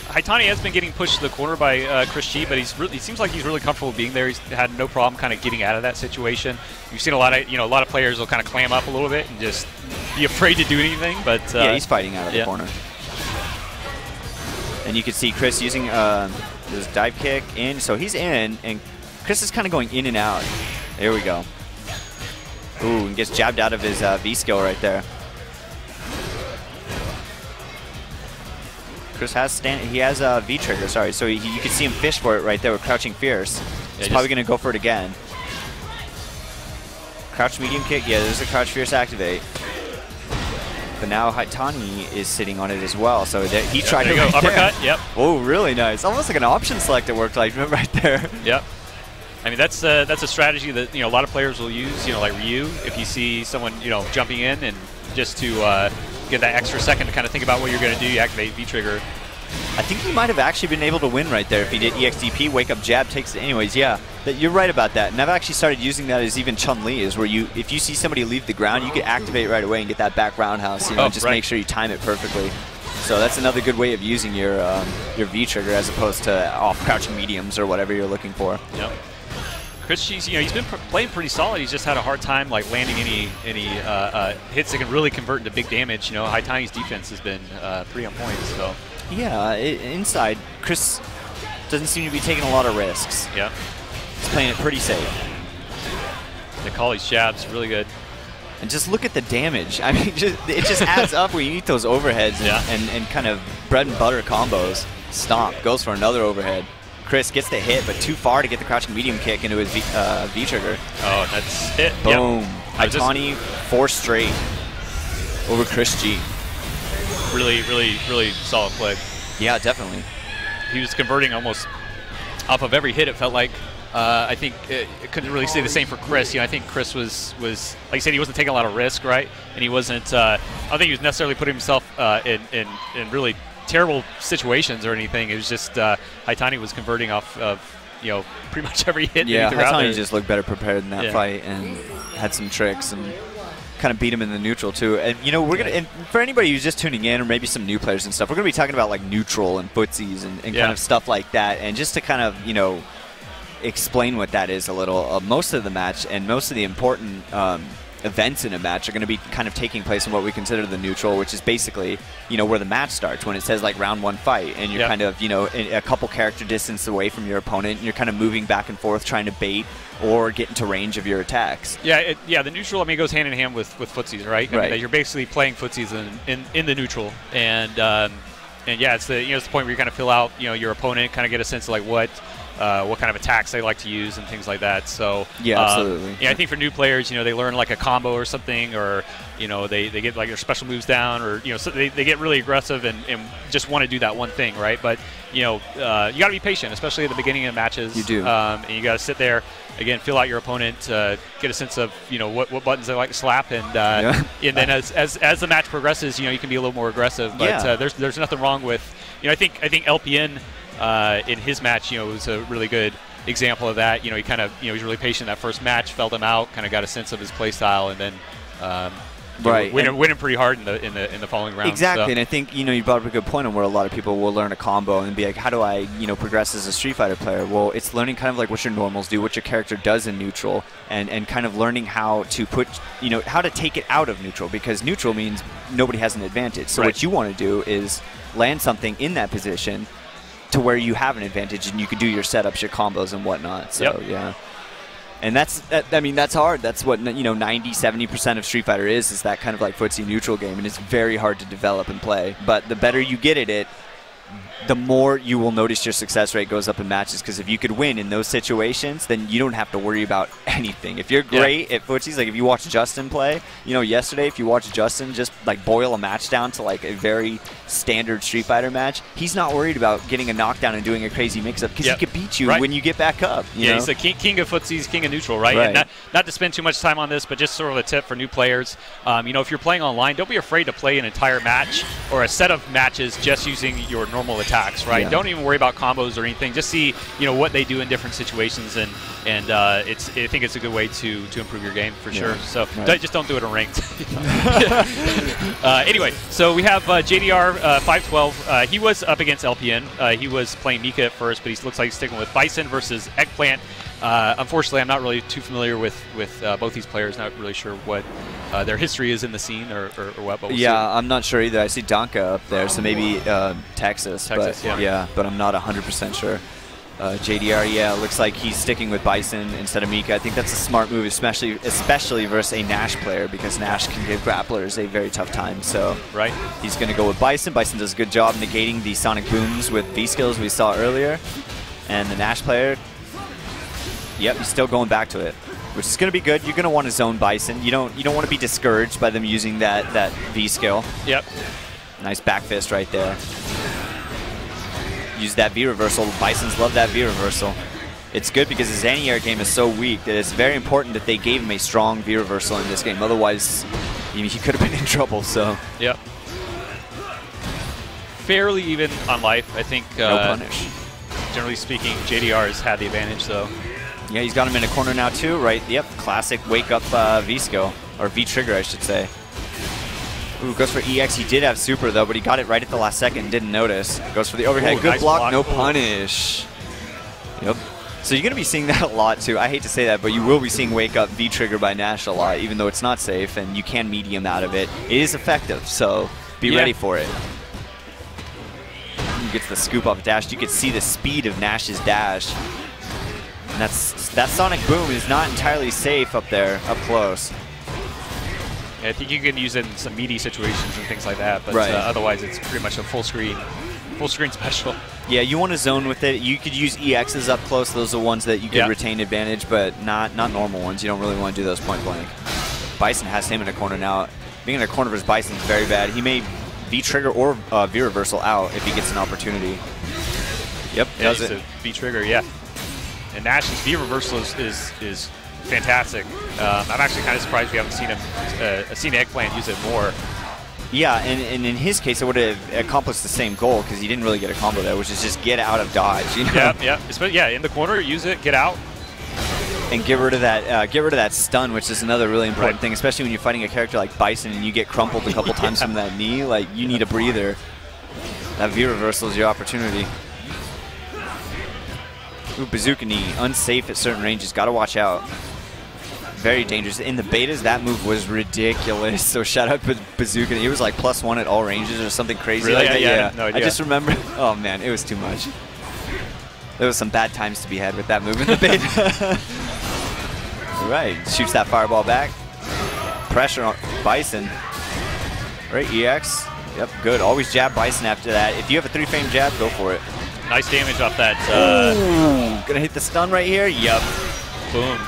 Haitani has been getting pushed to the corner by Chris G, but he seems like he's really comfortable being there. He's had no problem kind of getting out of that situation. You've seen a lot of players will kind of clam up a little bit and just be afraid to do anything. But yeah, he's fighting out of the corner. And you can see Chris using his dive kick in, so he's in, and Chris is kind of going in and out. There we go. Ooh, and gets jabbed out of his V skill right there. Chris has he has a V trigger, sorry, so you can see him fish for it right there with Crouching Fierce. He's probably going to go for it again. Crouch medium kick, yeah, there's a Crouch Fierce activate. But now Haitani is sitting on it as well, so he tried to go uppercut. Yep. Oh, really nice. Almost like an option select it worked like right there. Yep. I mean, that's a strategy that a lot of players will use. Like Ryu, if you see someone jumping in and just to get that extra second to kind of think about what you're going to do, you activate V trigger. I think he might have actually been able to win right there if he did EXDP, wake up jab, takes it anyways. Yeah, you're right about that. And I've actually started using that as even Chun-Li is where if you see somebody leave the ground, you can activate right away and get that back roundhouse. Just make sure you time it perfectly. So that's another good way of using your V trigger as opposed to off crouching mediums or whatever you're looking for. Yep. Chris, he's been playing pretty solid. He's just had a hard time like landing any hits that can really convert into big damage. Haitani's defense has been pretty on point. So. Yeah, inside, Chris doesn't seem to be taking a lot of risks. Yeah. He's playing it pretty safe. Nikali's jab's really good. And just look at the damage. I mean, it just adds up when you eat those overheads and kind of bread and butter combos. Stomp, goes for another overhead. Chris gets the hit, but too far to get the crouching medium kick into his V trigger. Oh, that's it. Boom. Yep. Haitani, 4 straight over Chris G. Really, really, really solid play. Yeah, definitely. He was converting almost off of every hit, it felt like. I think it couldn't really say the same for Chris. I think Chris was like I said, he wasn't taking a lot of risk, right? And he wasn't. I don't think he was necessarily putting himself in really terrible situations or anything. It was just Haitani was converting off of pretty much every hit. Yeah, that he threw out there. Haitani just looked better prepared in that fight and had some tricks and kind of beat him in the neutral too. And we're gonna, and for anybody who's just tuning in or maybe some new players and stuff, we're gonna be talking about like neutral and footsies and kind of stuff like that. And just to kind of explain what that is a little, most of the match and most of the important events in a match are going to be kind of taking place in what we consider the neutral, which is basically where the match starts, when it says like round 1 fight, and you're kind of a couple character distance away from your opponent, and you're kind of moving back and forth trying to bait or get into range of your attacks. Yeah, the neutral goes hand in hand with footsies, right? I mean, you're basically playing footsies in the neutral, and yeah, it's the it's the point where you kind of fill out your opponent, kind of get a sense of like what kind of attacks they like to use and things like that. So yeah, absolutely. Yeah, I think for new players, they learn like a combo or something, or they get like their special moves down, or so they get really aggressive and just want to do that one thing, right? But you got to be patient, especially at the beginning of matches. You do, and you got to sit there again, feel out your opponent, get a sense of what buttons they like to slap, and then as the match progresses, you can be a little more aggressive. But there's nothing wrong with I think LPN. In his match, was a really good example of that. He kind of, he was really patient that first match, felt him out, kind of got a sense of his play style, and then win him pretty hard in the following round. Exactly, so. And I think you brought up a good point on where a lot of people will learn a combo and be like, how do I progress as a Street Fighter player? Well, it's learning kind of like what your normals do, what your character does in neutral, and kind of learning how to put how to take it out of neutral, because neutral means nobody has an advantage. So what you want to do is land something in that position to where you have an advantage and you can do your setups, your combos, and whatnot. So yeah, and that's hard. That's what 90-70% of Street Fighter is that kind of like footsie neutral game, and it's very hard to develop and play. But the better you get at it, the more you will notice your success rate goes up in matches, because if you could win in those situations, then you don't have to worry about anything. If you're great at footsies, like if you watch Justin play, yesterday, if you watch Justin just like boil a match down to like a very standard Street Fighter match, he's not worried about getting a knockdown and doing a crazy mix-up, because he could beat you when you get back up. He's the king of footsies, king of neutral, right? And not to spend too much time on this, but just sort of a tip for new players. If you're playing online, don't be afraid to play an entire match or a set of matches just using your normal attacks, right? Don't even worry about combos or anything. Just see, what they do in different situations, and I think it's a good way to improve your game for sure. So just don't do it in ranked. Anyway, so we have JDR 512. He was up against LPN. He was playing Mika at first, but he looks like he's sticking with Bison versus Eggplant. Unfortunately, I'm not really too familiar with both these players. Not really sure what their history is in the scene or what. But we'll see. I'm not sure either. I see Donka up there, so maybe Texas. But yeah, but I'm not 100% sure. JDR, yeah, looks like he's sticking with Bison instead of Mika. I think that's a smart move, especially versus a Nash player, because Nash can give grapplers a very tough time. So he's going to go with Bison. Bison does a good job negating the Sonic Booms with V-skills we saw earlier. And the Nash player, yep, he's still going back to it, which is going to be good. You're going to want to zone Bison. You don't want to be discouraged by them using that V-skill. Yep. Nice back fist right there. Use that V-reversal. Bisons love that V-reversal. It's good because his anti-air game is so weak that it's very important that they gave him a strong V-reversal in this game. Otherwise, he could have been in trouble. So. Yep. Fairly even on life, I think. No punish. Generally speaking, JDR has had the advantage, though. Yeah, he's got him in a corner now too, right? Yep, classic wake-up V-skill, or V-trigger, I should say. Ooh, goes for EX. He did have super, though, but he got it right at the last second and didn't notice. Goes for the overhead. Ooh, good nice block, no punish. Yep. So you're going to be seeing that a lot, too. I hate to say that, but you will be seeing wake-up V-trigger by Nash a lot, even though it's not safe, and you can medium out of it. It is effective, so be ready for it. He gets the scoop off dash. You can see the speed of Nash's dash. And that Sonic Boom is not entirely safe up there, up close. Yeah, I think you can use it in some meaty situations and things like that, but otherwise it's pretty much a full screen special. Yeah, you want to zone with it. You could use EXs up close. Those are ones that you could retain advantage, but not normal ones. You don't really want to do those point blank. Bison has him in a corner now. Being in a corner versus Bison is very bad. He may V-trigger or V-reversal out if he gets an opportunity. Yep, does it. V-trigger, yeah. And Nash's V-reversal is fantastic. I'm actually kind of surprised we haven't seen Eggplant use it more. Yeah, and in his case, it would have accomplished the same goal because he didn't really get a combo there, which is just get out of dodge. You know? Yeah, in the corner, use it, get out, and get rid of that stun, which is another really important thing, especially when you're fighting a character like Bison and you get crumpled a couple times from that knee. Like, you need a breather. That V reversal is your opportunity. Ooh, bazooka knee, unsafe at certain ranges. Got to watch out. Very dangerous. In the betas, that move was ridiculous. So shout out to bazooka. He was like +1 at all ranges or something crazy like that. Yeah, no idea. I just remember. Oh man, it was too much. There was some bad times to be had with that move in the beta. All right, shoots that fireball back. Pressure on Bison. Right, EX. Yep, good. Always jab Bison after that. If you have a 3-frame jab, go for it. Nice damage off that. Ooh, gonna hit the stun right here. Yep. Boom.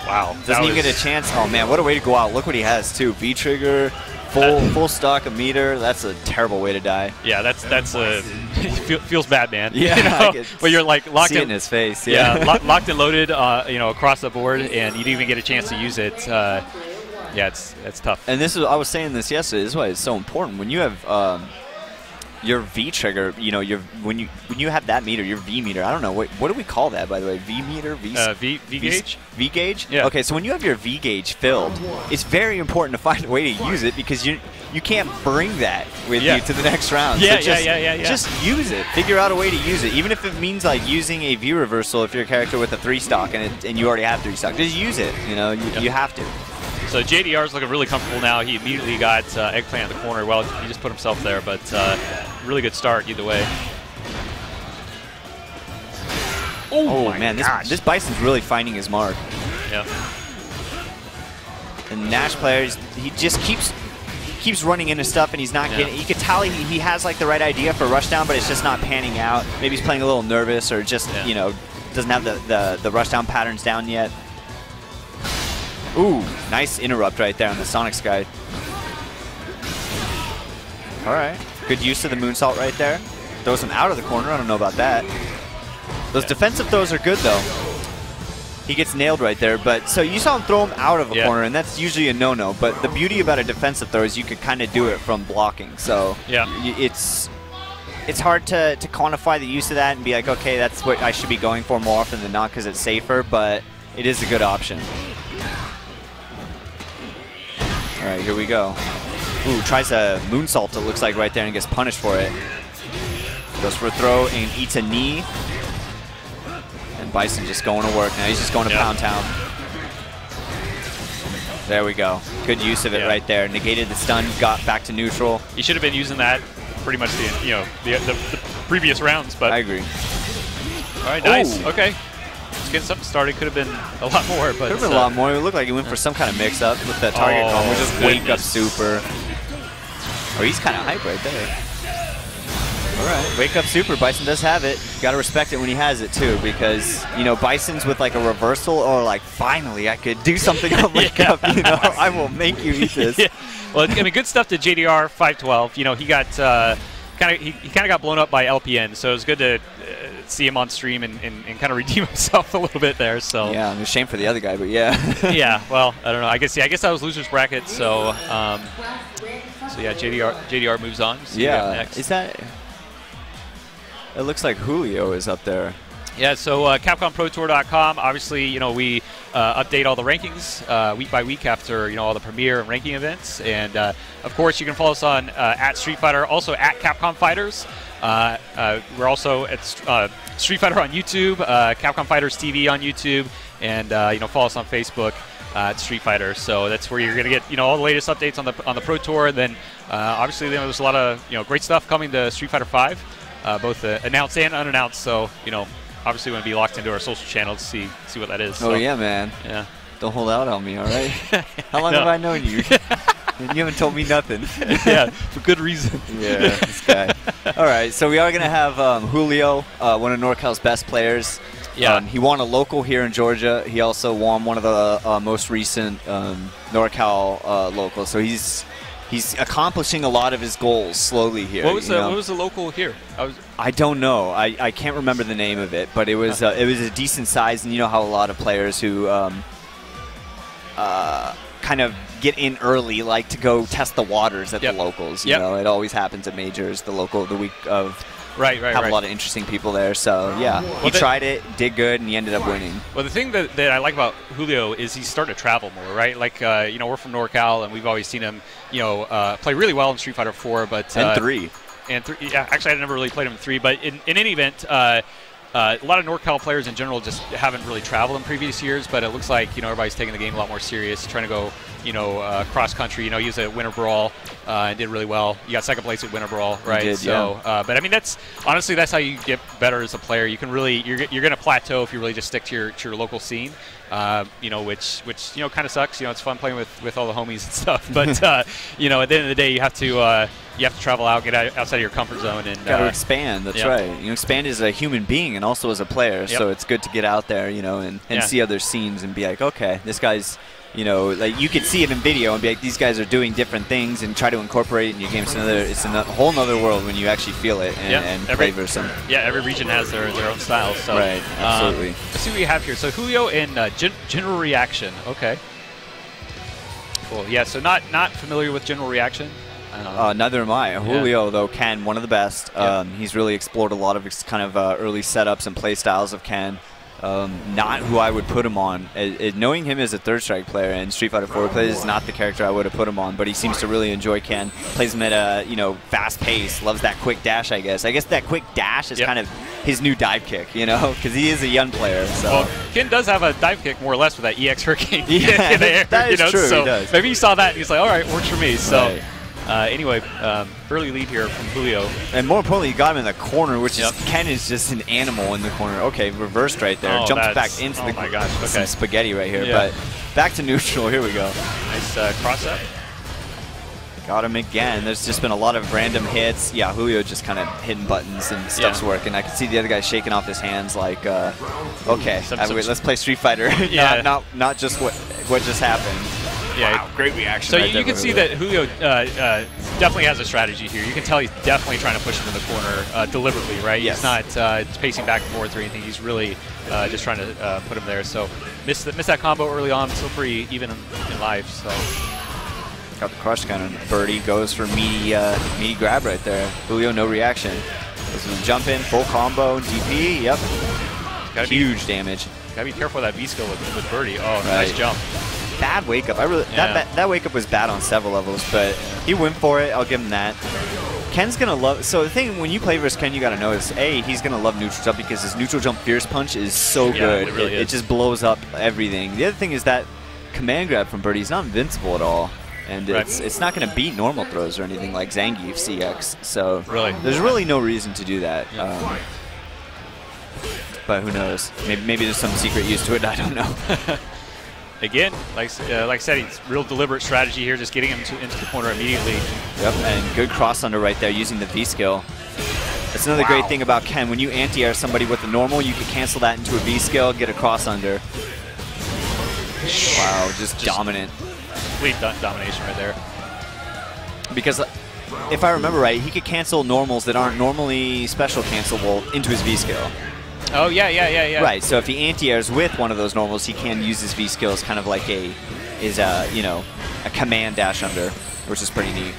Wow. Doesn't even get a chance. Oh man, what a way to go out. Look what he has too. V-trigger, full stock of meter. That's a terrible way to die. Yeah, that's feels bad, man. Yeah, you know? But you're like locked in his face. Yeah, locked and loaded. You know, across the board, and you didn't even get a chance to use it. Yeah, it's tough. And this is, I was saying this yesterday. This is why it's so important when you have your V trigger. You know, when you have that meter, your V meter. I don't know what do we call that, by the way. V meter, V gauge. V gauge. Yeah. Okay, so when you have your V gauge filled, it's very important to find a way to use it because you can't bring that with you to the next round. Yeah, so yeah. Just use it. Figure out a way to use it, even if it means like using a V reversal if you're a character with a 3 stock and you already have 3 stock. Just use it. You know, you have to. So JDR is looking really comfortable now. He immediately got Eggplant in the corner. Well, he just put himself there, but really good start either way. Oh man, this Bison's really finding his mark. Yeah. And Nash players, he just keeps running into stuff, and he's not getting. You could tell he has like the right idea for rushdown, but it's just not panning out. Maybe he's playing a little nervous, or just you know doesn't have the rushdown patterns down yet. Ooh, nice interrupt right there on the Sonic Sky. All right, good use of the moonsault right there. Throws him out of the corner. I don't know about that. Those defensive throws are good though. He gets nailed right there, but so you saw him throw him out of a corner, and that's usually a no-no. But the beauty about a defensive throw is you could kind of do it from blocking. So it's hard to quantify the use of that and be like, okay, that's what I should be going for more often than not because it's safer, but it is a good option. All right, here we go. Ooh, tries a moonsault, it looks like, right there, and gets punished for it. Goes for a throw and eats a knee. And Bison just going to work now. He's just going to Pound Town. There we go. Good use of it right there. Negated the stun, got back to neutral. He should have been using that pretty much the previous rounds, but I agree. right, nice. Ooh. Okay. Just getting something started. Could have been a lot more, but could have been a lot more. It looked like he went for some kind of mix-up with that target combo. Just wake up super. Oh, he's kind of hype right there. All right, wake up super. Bison does have it. You got to respect it when he has it too, because you know Bison's with like a reversal or like finally I could do something on wake up. You know, I will make you eat this. Yeah. Well, I mean, good stuff to JDR 512. You know, he got he kind of got blown up by LPN, so it was good to see him on stream and kind of redeem himself a little bit there. So yeah, I'm ashamed for the other guy, but yeah. Yeah. Well, I don't know. I guess that was losers bracket. So so yeah, JDR moves on. See next. Is that? It looks like Julio is up there. Yeah, so CapcomProTour.com. Obviously, you know, we update all the rankings week by week after, you know, all the premiere and ranking events. And, of course, you can follow us on at Street Fighter, also at Capcom Fighters. We're also at Street Fighter on YouTube, Capcom Fighters TV on YouTube, and, you know, follow us on Facebook at Street Fighter. So that's where you're going to get, you know, all the latest updates on the Pro Tour. And then, obviously, there's a lot of, you know, great stuff coming to Street Fighter 5. Both announced and unannounced, so you know, obviously, we want to be locked into our social channels to see what that is. So. Oh yeah, man. Yeah. Don't hold out on me, all right? How long have I known you? And you haven't told me nothing. Yeah, for good reason. Yeah, this guy. All right, so we are gonna have Julio, one of NorCal's best players. Yeah. He won a local here in Georgia. He also won one of the most recent NorCal locals. So he's accomplishing a lot of his goals slowly here. What was the local here? I don't know. I can't remember the name of it, but it was a decent size, and you know how a lot of players who kind of get in early like to go test the waters at the locals. You know, it always happens at majors. The week of. Right. Have a lot of interesting people there. So, yeah, he tried it, did good, and he ended up winning. Well, the thing that I like about Julio is he's starting to travel more, right? Like, you know, we're from NorCal, and we've always seen him, you know, play really well in Street Fighter 4. And 3. And 3. Yeah, actually, I never really played him in 3. But in any event, a lot of NorCal players in general just haven't really traveled in previous years, but it looks like, you know, everybody's taking the game a lot more serious, trying to go, you know, cross country. You know, he was at Winter Brawl and did really well. You got second place at Winter Brawl, right? He did, so, yeah. But I mean, that's how you get better as a player. You can really, you're going to plateau if you really just stick to your local scene. You know, which you know kind of sucks. You know, it's fun playing with all the homies and stuff. But you know, at the end of the day, you have to travel out, get outside of your comfort zone, and got to expand. That's right. You know, expand as a human being and also as a player. So it's good to get out there, you know, and see other scenes and be like, okay, this guy's. You know, like you could see it in video and be like, these guys are doing different things and try to incorporate it in your game. It's a whole nother world when you actually feel it and play versus them. Yeah, every region has their own style. So, right, absolutely. Let's see what we have here. So Julio and General Reaction. Okay. Cool. Yeah, so not familiar with General Reaction. Neither am I. Julio, though, Ken, one of the best. He's really explored a lot of kind of early setups and play styles of Ken. Not who I would put him on. Knowing him as a third strike player and Street Fighter 4 plays is not the character I would have put him on, but he seems to really enjoy Ken. Plays him at a fast pace. Loves that quick dash, I guess. I guess that quick dash is kind of his new dive kick, you know, because he is a young player. So well, Ken does have a dive kick more or less with that EX Hurricane. Yeah, in the air, that is true. So he does. Maybe he saw that and he's like, all right, works for me. So. Anyway, early lead here from Julio. And more importantly, you got him in the corner, which is Ken is just an animal in the corner. Okay, reversed right there. Jumps back into the my gosh, some spaghetti right here. But back to neutral. Here we go. Nice cross up. Got him again. There's just been a lot of random hits. Yeah, Julio just kind of hitting buttons and stuff's working. I can see the other guy shaking off his hands like, okay, let's play Street Fighter. not just what just happened. Yeah, wow, great reaction. So you can see that Julio definitely has a strategy here. You can tell he's definitely trying to push him in the corner deliberately, right? Yes. He's not pacing back and forth or anything. He's really just trying to put him there. So missed that combo early on. Still pretty even in life. So got the crush kind of. Birdie goes for meaty grab right there. Julio no reaction. This is a jump in, full combo, DP. Yep. Huge damage. Gotta be careful of that V skill with Birdie. Oh, nice jump. Bad wake up. That wake up was bad on several levels, but he went for it. I'll give him that. Ken's gonna love. So the thing when you play versus Ken, you gotta know is he's gonna love neutral jump because his neutral jump fierce punch is so good. It really is. It just blows up everything. The other thing is that command grab from Birdie is not invincible at all, and it's not gonna beat normal throws or anything like Zangief CX. So really, there's really no reason to do that. but who knows? Maybe there's some secret use to it. I don't know. Again, like I said, it's real deliberate strategy here, just getting him into the corner immediately. Yep, and good cross under right there using the V skill. That's another great thing about Ken. When you anti-air somebody with a normal, you can cancel that into a V skill, get a cross under. Wow, just dominant. Complete domination right there. Because if I remember right, he could cancel normals that aren't normally special cancelable into his V skill. Oh, yeah. Right, so if he anti-airs with one of those normals, he can use his V skills kind of like a command dash under, which is pretty neat.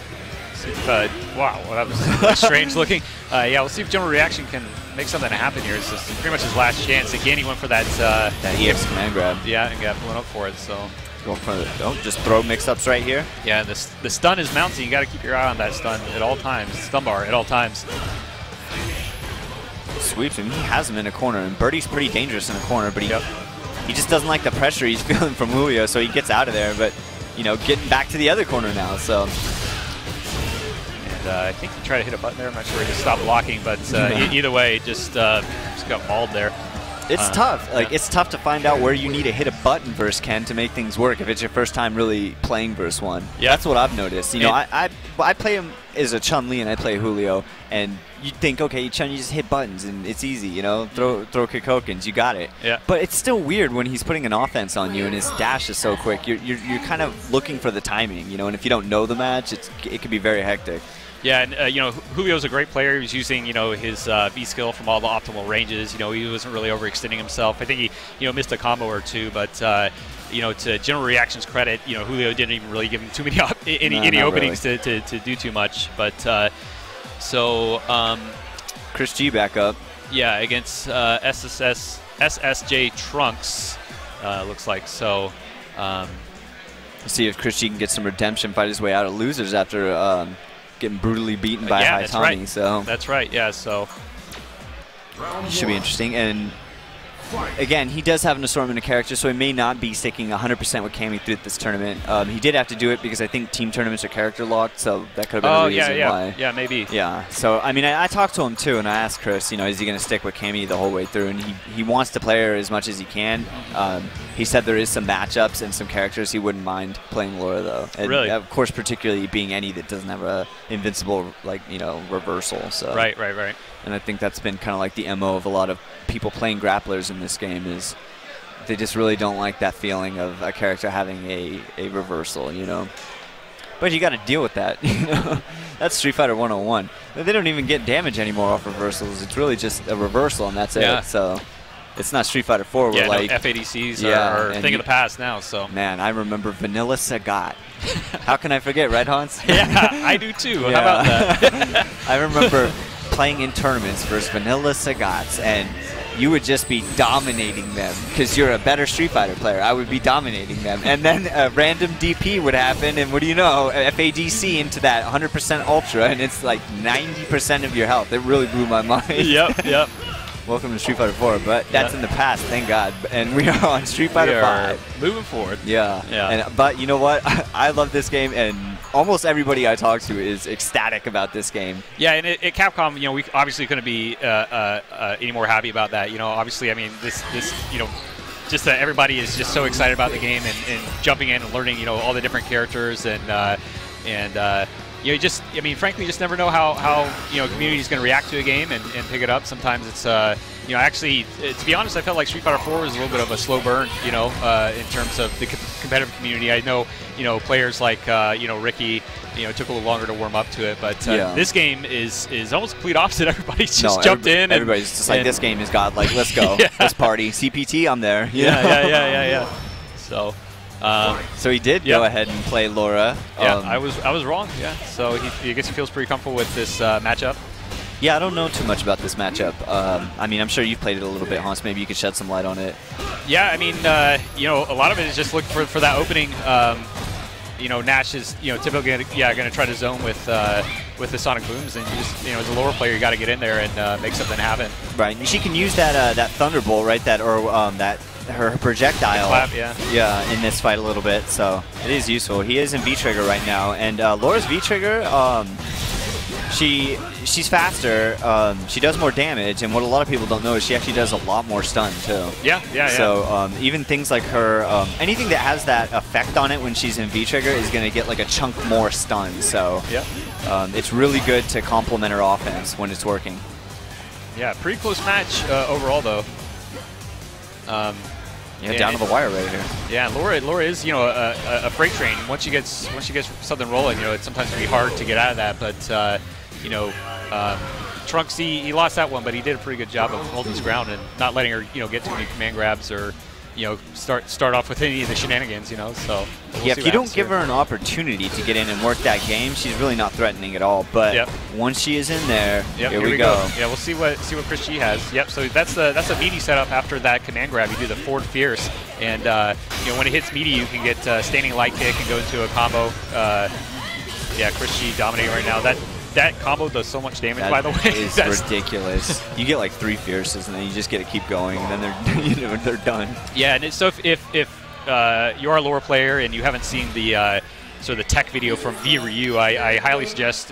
Wow, well, that was strange looking. Yeah, we'll see if General Reaction can make something happen here. It's pretty much his last chance. Again, he went for that EX command grab. Yeah, and got blown up for it. So going for just throw mix-ups right here. Yeah, the stun is mounting. You got to keep your eye on that stun at all times. Stun bar at all times. Sweeps him. He has him in a corner, and Birdie's pretty dangerous in a corner, but he just doesn't like the pressure he's feeling from Julio, so he gets out of there. But getting back to the other corner now. So. I think he tried to hit a button there. I'm not sure he just stopped blocking, but either way, just got mauled there. It's tough. It's tough to find out where you need to hit a button versus Ken to make things work if it's your first time really playing versus one. Yeah. That's what I've noticed. I play him as a Chun-Li and I play Julio, and you think, okay, Chun, you just hit buttons and it's easy, throw Kikokens, you got it. Yeah. But it's still weird when he's putting an offense on you and his dash is so quick. You're kind of looking for the timing, and if you don't know the match, it can be very hectic. Yeah, and Julio's a great player. He was using his V skill from all the optimal ranges. He wasn't really overextending himself. I think he missed a combo or two, but to General Reaction's credit, Julio didn't even really give him too many any openings really to do too much. But Chris G back up. Yeah, against SSJ Trunks, looks like so. Let's see if Chris G can get some redemption, fight his way out of losers after. Getting brutally beaten by High Tommy, right. So that's right. Yeah, so should be interesting. And again, he does have an assortment of characters, so he may not be sticking 100% with Cammy through this tournament. He did have to do it because I think team tournaments are character locked, so that could have been a reason why. Yeah, maybe. Yeah. So I mean, I talked to him too, and I asked Chris, is he going to stick with Cammy the whole way through? And he wants to play her as much as he can. He said there is some matchups and some characters he wouldn't mind playing Laura though. And really? Of course, particularly being any that doesn't have a invincible reversal. So right. And I think that's been kind of like the MO of a lot of people playing grapplers in this game is they just really don't like that feeling of a character having a reversal, But you got to deal with that, That's Street Fighter 101. They don't even get damage anymore off reversals. It's really just a reversal and that's it. So it's not Street Fighter 4 where FADCs are a thing of the past now. So man, I remember Vanilla Sagat. How can I forget, right, Hans? Yeah, I do too. How about that? I remember playing in tournaments versus Vanilla Sagats, and you would just be dominating them because you're a better Street Fighter player. I would be dominating them, and then a random DP would happen, and what do you know? FADC into that 100% Ultra, and it's like 90% of your health. It really blew my mind. Yep. Welcome to Street Fighter 4, but that's in the past, thank God. And we are on Street Fighter 5. Moving forward. Yeah. But you know what? I love this game, and almost everybody I talk to is ecstatic about this game. Yeah, and at Capcom, we obviously couldn't be any more happy about that. Obviously, I mean, this just that everybody is just so excited about the game and jumping in and learning, all the different characters and frankly, you just never know how community is going to react to a game and pick it up. Sometimes it's, actually, to be honest, I felt like Street Fighter 4 was a little bit of a slow burn, in terms of the competitive community. I know, players like, Ricky, took a little longer to warm up to it, but this game is almost complete opposite. Everybody's just jumped in. Everybody's just like, this game is God. Like, let's go. Let's party. CPT, I'm there. Yeah. So. So he did go ahead and play Laura. Yeah, I was wrong. Yeah, so I guess he feels pretty comfortable with this matchup. Yeah, I don't know too much about this matchup. I mean, I'm sure you've played it a little bit, Hans. Maybe you could shed some light on it. Yeah, I mean, a lot of it is just looking for that opening. Nash is typically going to try to zone with the Sonic Booms, and you just as a lower player, you got to get in there and make something happen. Right, and she can use that Thunderbolt, right? That her projectile. Clap, in this fight a little bit, so it is useful. He is in V-Trigger right now, and Laura's V-Trigger, She's faster. She does more damage, and what a lot of people don't know is she actually does a lot more stun too. Yeah. So even things like her, anything that has that effect on it when she's in V-trigger is going to get like a chunk more stun. So it's really good to complement her offense when it's working. Yeah, pretty close match overall though. Yeah, down to the wire right here. Yeah, Laura is a freight train. Once she gets something rolling, it sometimes can be hard to get out of that. But Trunks he lost that one, but he did a pretty good job of holding his ground and not letting her get too many command grabs or start off with any of the shenanigans. So we'll if you don't give her an opportunity to get in and work that game, she's really not threatening at all. But once she is in there, here we go. Yeah, we'll see what Chris G has. Yep. So that's a meaty setup after that command grab. You do the forward fierce, and when it hits meaty, you can get standing light kick and go into a combo. Yeah, Chris G dominating right now. That combo does so much damage, by the way. It's ridiculous. You get like 3 fierces, and then you just get to keep going, and then they're done. Yeah, and so if you are a Laura player and you haven't seen the sort of the tech video from V Ryu, I highly suggest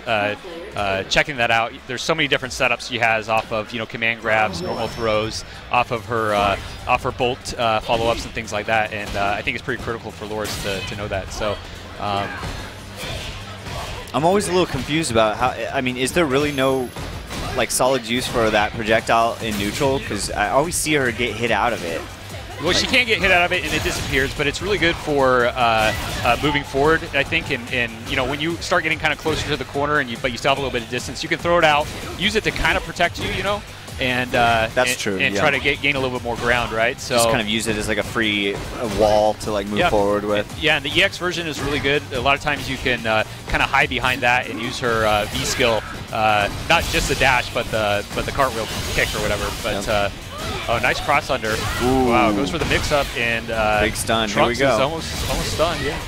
checking that out. There's so many different setups she has off of command grabs, normal throws, off her bolt follow-ups and things like that, and I think it's pretty critical for Laura's to know that. So. I'm always a little confused about how. I mean, is there really no like solid use for that projectile in neutral? Because I always see her get hit out of it. Well, she can get hit out of it and it disappears, but it's really good for moving forward, I think. And when you start getting kind of closer to the corner, but you still have a little bit of distance, you can throw it out, use it to kind of protect you, and that's true. And try to gain a little bit more ground, right? So just kind of use it as like a free wall to like move forward with. Yeah, and the EX version is really good. A lot of times you can kind of hide behind that and use her V skill, not just the dash, but the cartwheel kick or whatever. But oh, nice cross under. Ooh. Wow, goes for the mix up and big stun. Trunks Here we go. Is almost stunned. Yeah.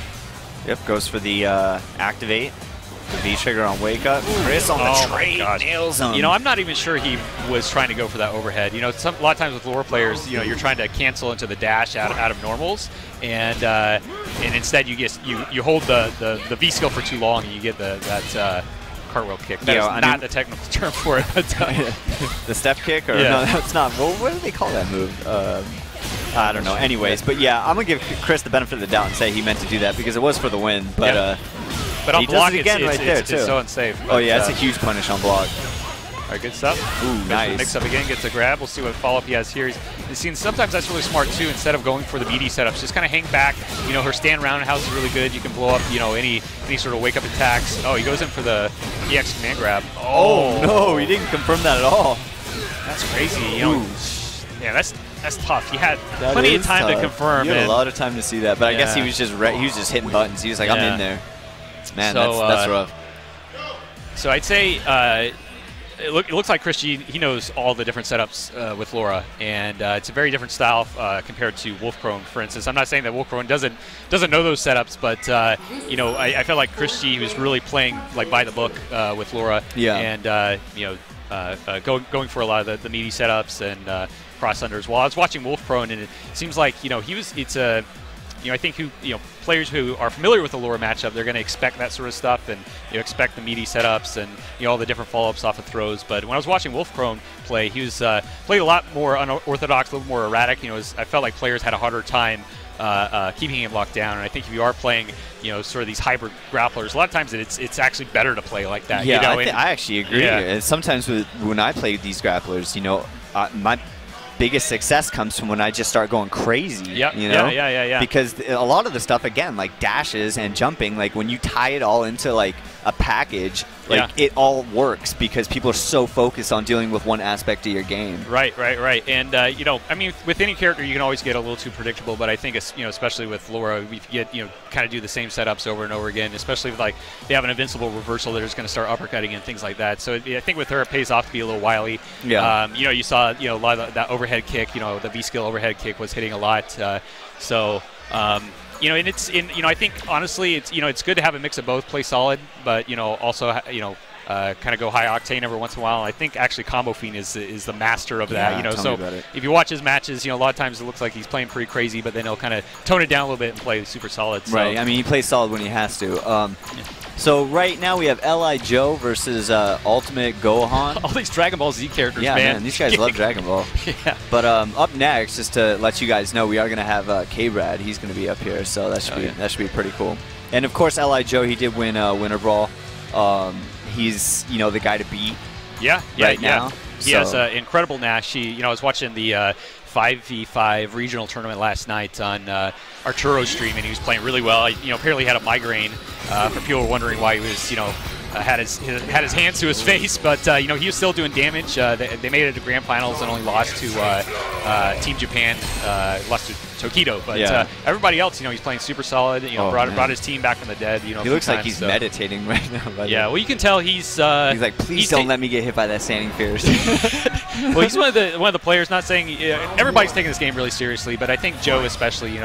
Yep, goes for the activate. The V-trigger on wake up. Chris on the trade nails him. I'm not even sure he was trying to go for that overhead. A lot of times with Laura players, you're trying to cancel into the dash out of normals, and instead you hold the V skill for too long and you get that cartwheel kick. That's not the technical term for it. But, the step kick, or no, that's not. Well, what do they call that move? I don't know. Anyways, but yeah, I'm gonna give Chris the benefit of the doubt and say he meant to do that because it was for the win. But but on he block, does it again right there too. It's so unsafe. Oh yeah, it's a huge punish on block. All right, good stuff. Ooh, nice. Mix up again, gets a grab. We'll see what follow-up he has here. He's seen sometimes that's really smart too. Instead of going for the meaty setups, just kind of hang back. Her stand roundhouse is really good. You can blow up, any sort of wake-up attacks. Oh, he goes in for the EX command grab. Oh no, he didn't confirm that at all. That's crazy. Yeah, that's tough. He had plenty of time to confirm. You had a lot of time to see that, but I guess he was just hitting buttons. He was like, I'm in there. Man, so, that's rough. So I'd say it looks like Chris G, he knows all the different setups with Laura, and it's a very different style compared to Wolfcrone, for instance. I'm not saying that Wolfcrone doesn't know those setups, but I felt like Chris G was really playing like by the book with Laura, and going for a lot of the meaty setups and cross unders. While I was watching Wolfcrone, and it seems like I think players who are familiar with the Laura matchup, they're going to expect that sort of stuff and expect the meaty setups and all the different follow-ups off of throws. But when I was watching Wolfcrone play, he was played a lot more unorthodox, a little more erratic. I felt like players had a harder time keeping him locked down. And I think if you are playing sort of these hybrid grapplers, a lot of times it's actually better to play like that. Yeah, I actually agree. Yeah. Sometimes when I play these grapplers, my biggest success comes from when I just start going crazy. Yeah. Because a lot of the stuff, again, like dashes and jumping, like when you tie it all into like a package, it all works because people are so focused on dealing with one aspect of your game. Right. And with any character, you can always get a little too predictable. But I think especially with Laura, we get kind of do the same setups over and over again. Especially if they have an invincible reversal that is going to start uppercutting and things like that. So I think with her, it pays off to be a little wily. Yeah. You saw a lot of that overhead kick. The V skill overhead kick was hitting a lot. And I think honestly, it's good to have a mix of both, play solid, but also kind of go high octane every once in a while. I think actually Combo Fiend is the master of that. You know, tell so me about it. if you watch his matches, you know, a lot of times it looks like he's playing pretty crazy, but then he'll kind of tone it down a little bit and play super solid. So. Right. I mean, he plays solid when he has to. So right now we have L.I. Joe versus Ultimate Gohan. All these Dragon Ball Z characters, yeah, man. These guys love Dragon Ball. Yeah. But up next, just to let you guys know, we are going to have K-Brad. He's going to be up here, so that should be pretty cool. And of course, L.I. Joe, he did win Winter Brawl. He's the guy to beat. Yeah. Now. He has incredible Nash. I was watching the 5v5 regional tournament last night on Arturo's stream, and he was playing really well. Apparently had a migraine. For people wondering why he was, had his hands to his face, but he was still doing damage. They made it to grand finals and only lost to Team Japan, lost to Tokido. But everybody else, he's playing super solid. Brought his team back from the dead. He looks like he's meditating right now. Well, you can tell he's like, please don't let me get hit by that standing fierce. Well, he's one of the players. Not saying everybody's taking this game really seriously, but I think Joe especially.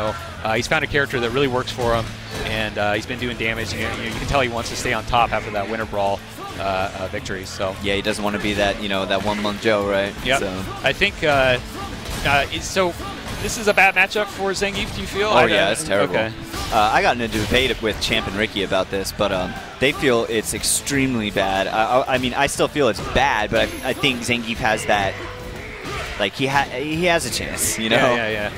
He's found a character that really works for him, and he's been doing damage. And, you can tell he wants to stay on top after that Winter Brawl victory. So yeah, he doesn't want to be that that 1 month Joe, right? Yeah. So. I think so. This is a bad matchup for Zangief, do you feel? Oh, yeah, it's terrible. Okay. I got in a debate with Champ and Ricky about this, but they feel it's extremely bad. I mean, I still feel it's bad, but I think Zangief has that, like, he has a chance, Yeah.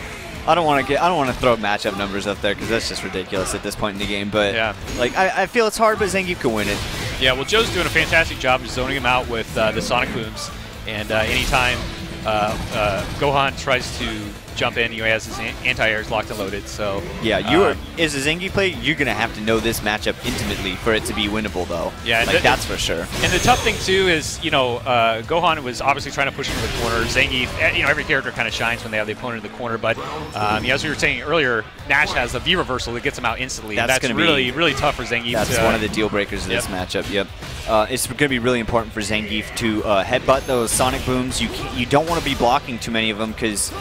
I don't want to throw matchup numbers up there because that's just ridiculous at this point in the game. But like, I feel it's hard, but Zangief can win it. Yeah, well, Joe's doing a fantastic job of zoning him out with the Sonic Booms, and anytime Gohan tries to jump in, he has his anti-airs locked and loaded. So yeah, as a Zangief player, you're gonna have to know this matchup intimately for it to be winnable, though. Yeah, like that's for sure. And the tough thing too is, Gohan was obviously trying to push into the corner. Zangief, every character kind of shines when they have the opponent in the corner. But as we were saying earlier, Nash has a V reversal that gets him out instantly. That's going to be really tough for Zangief. That's one of the deal breakers of this matchup. Yep. It's going to be really important for Zangief to headbutt those Sonic Booms. You don't want to be blocking too many of them, because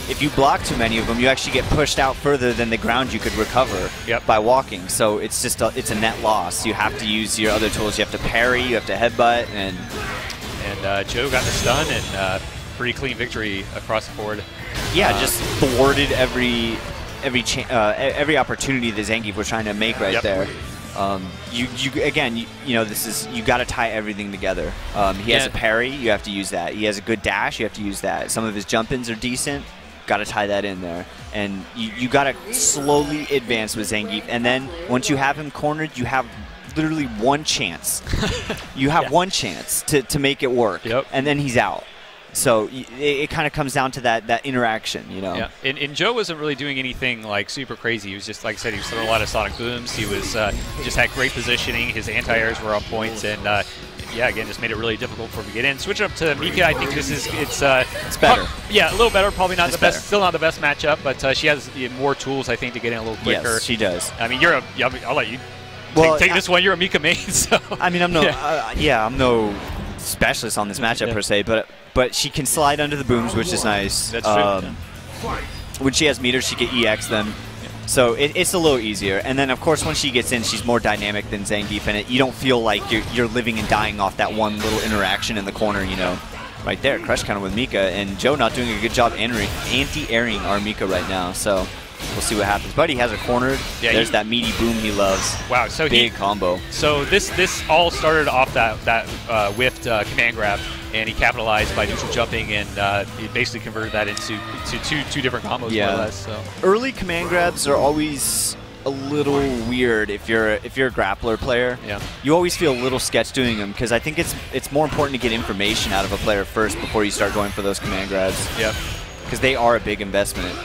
if you block too many of them, you actually get pushed out further than the ground you could recover by walking. So it's just it's a net loss. You have to use your other tools. You have to parry, you have to headbutt, and Joe got the stun, and pretty clean victory across the board. Yeah, just thwarted every opportunity that Zangief was trying to make there. You got to tie everything together. He has a parry, you have to use that. He has a good dash, you have to use that. Some of his jump-ins are decent, got to tie that in there. And you got to slowly advance with Zangief. And then once you have him cornered, you have literally one chance. You have one chance to make it work, and then he's out. So it kind of comes down to that interaction, Yeah, and Joe wasn't really doing anything like super crazy. He was just, like I said, he was throwing a lot of Sonic Booms. He was just had great positioning. His anti-airs were on points, and again, just made it really difficult for him to get in. Switch up to Mika. I think it's better. Yeah, a little better. Probably not it's the best. Better. Still not the best matchup, but she has more tools, I think, to get in a little quicker. Yes, she does. I mean, I'll let you take this one. You're a Mika main, so. I mean, I'm no specialist on this matchup per se, but she can slide under the booms, which is nice. That's true. When she has meters, she can EX them. So it's a little easier. And then, of course, when she gets in, she's more dynamic than Zangief, and you don't feel like you're living and dying off that one little interaction in the corner, Right there, crush counter with Mika, and Joe not doing a good job anti-airing our Mika right now. So we'll see what happens. But he has her cornered. Yeah, there's that meaty boom he loves. Wow, so big combo. So this all started off that whiffed command grab, and he capitalized by neutral jumping, and he basically converted that into two different combos, more or less. So early command grabs are always a little weird if you're a grappler player. Yeah. You always feel a little sketch doing them, because I think it's more important to get information out of a player first before you start going for those command grabs. Yeah. Because they are a big investment.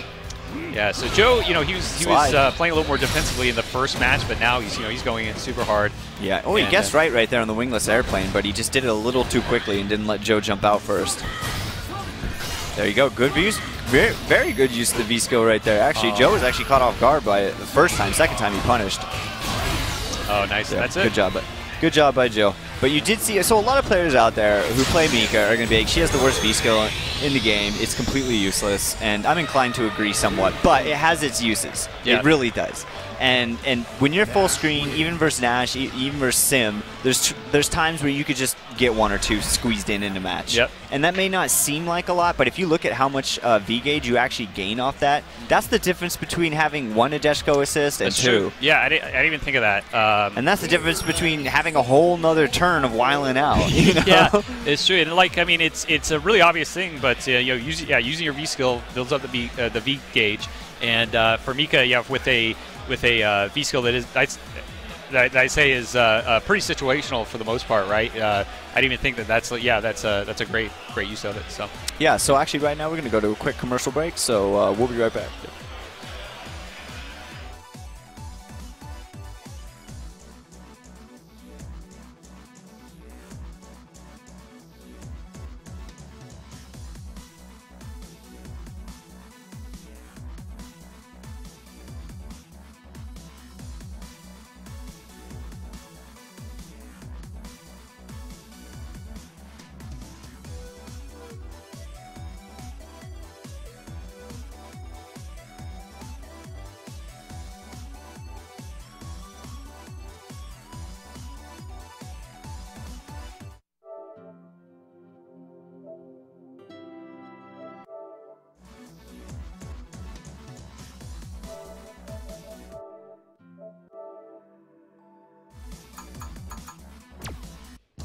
Yeah, so Joe, he was playing a little more defensively in the first match, but now he's going in super hard. Yeah. Oh, he guessed right there on the wingless airplane, but he just did it a little too quickly and didn't let Joe jump out first. There you go. Good views. Very, very good use of the V-skill right there. Actually, Joe was actually caught off guard by it the first time. Second time he punished. Oh, nice. Yeah, that's it. Good job. Good job by Joe. But you did see, so a lot of players out there who play Mika are going to be like, she has the worst V-skill in the game. It's completely useless. And I'm inclined to agree somewhat. But it has its uses. Yeah. It really does. And when you're full screen, even versus Nash, even versus Sim, there's times where you could just get 1 or 2 squeezed in a match. Yep. And that may not seem like a lot, but if you look at how much V gauge you actually gain off that, that's the difference between having 1 Nadeshiko assist and that's 2. True. Yeah, I didn't even think of that. And that's the difference between having a whole nother turn of whiling out. You know? Yeah, it's true. And like, I mean, it's a really obvious thing, but you know, using your V skill builds up the V gauge. And for Mika, yeah, with a V skill that I say is pretty situational for the most part, right? I didn't even think that's a great use of it. So yeah. So actually, right now we're going to go to a quick commercial break. So we'll be right back.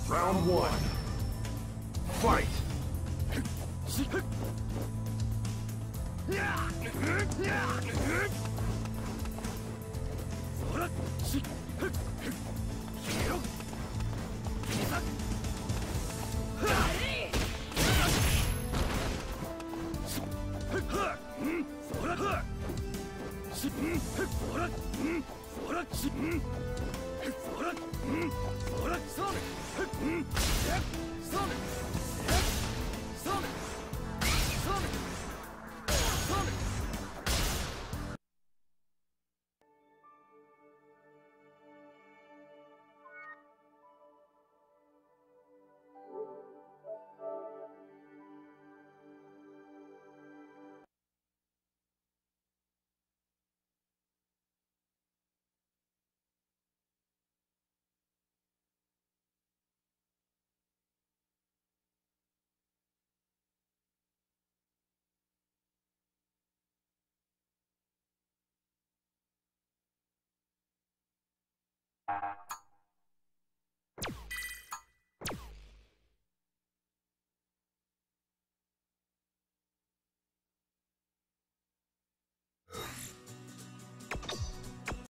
Round 1. Fight!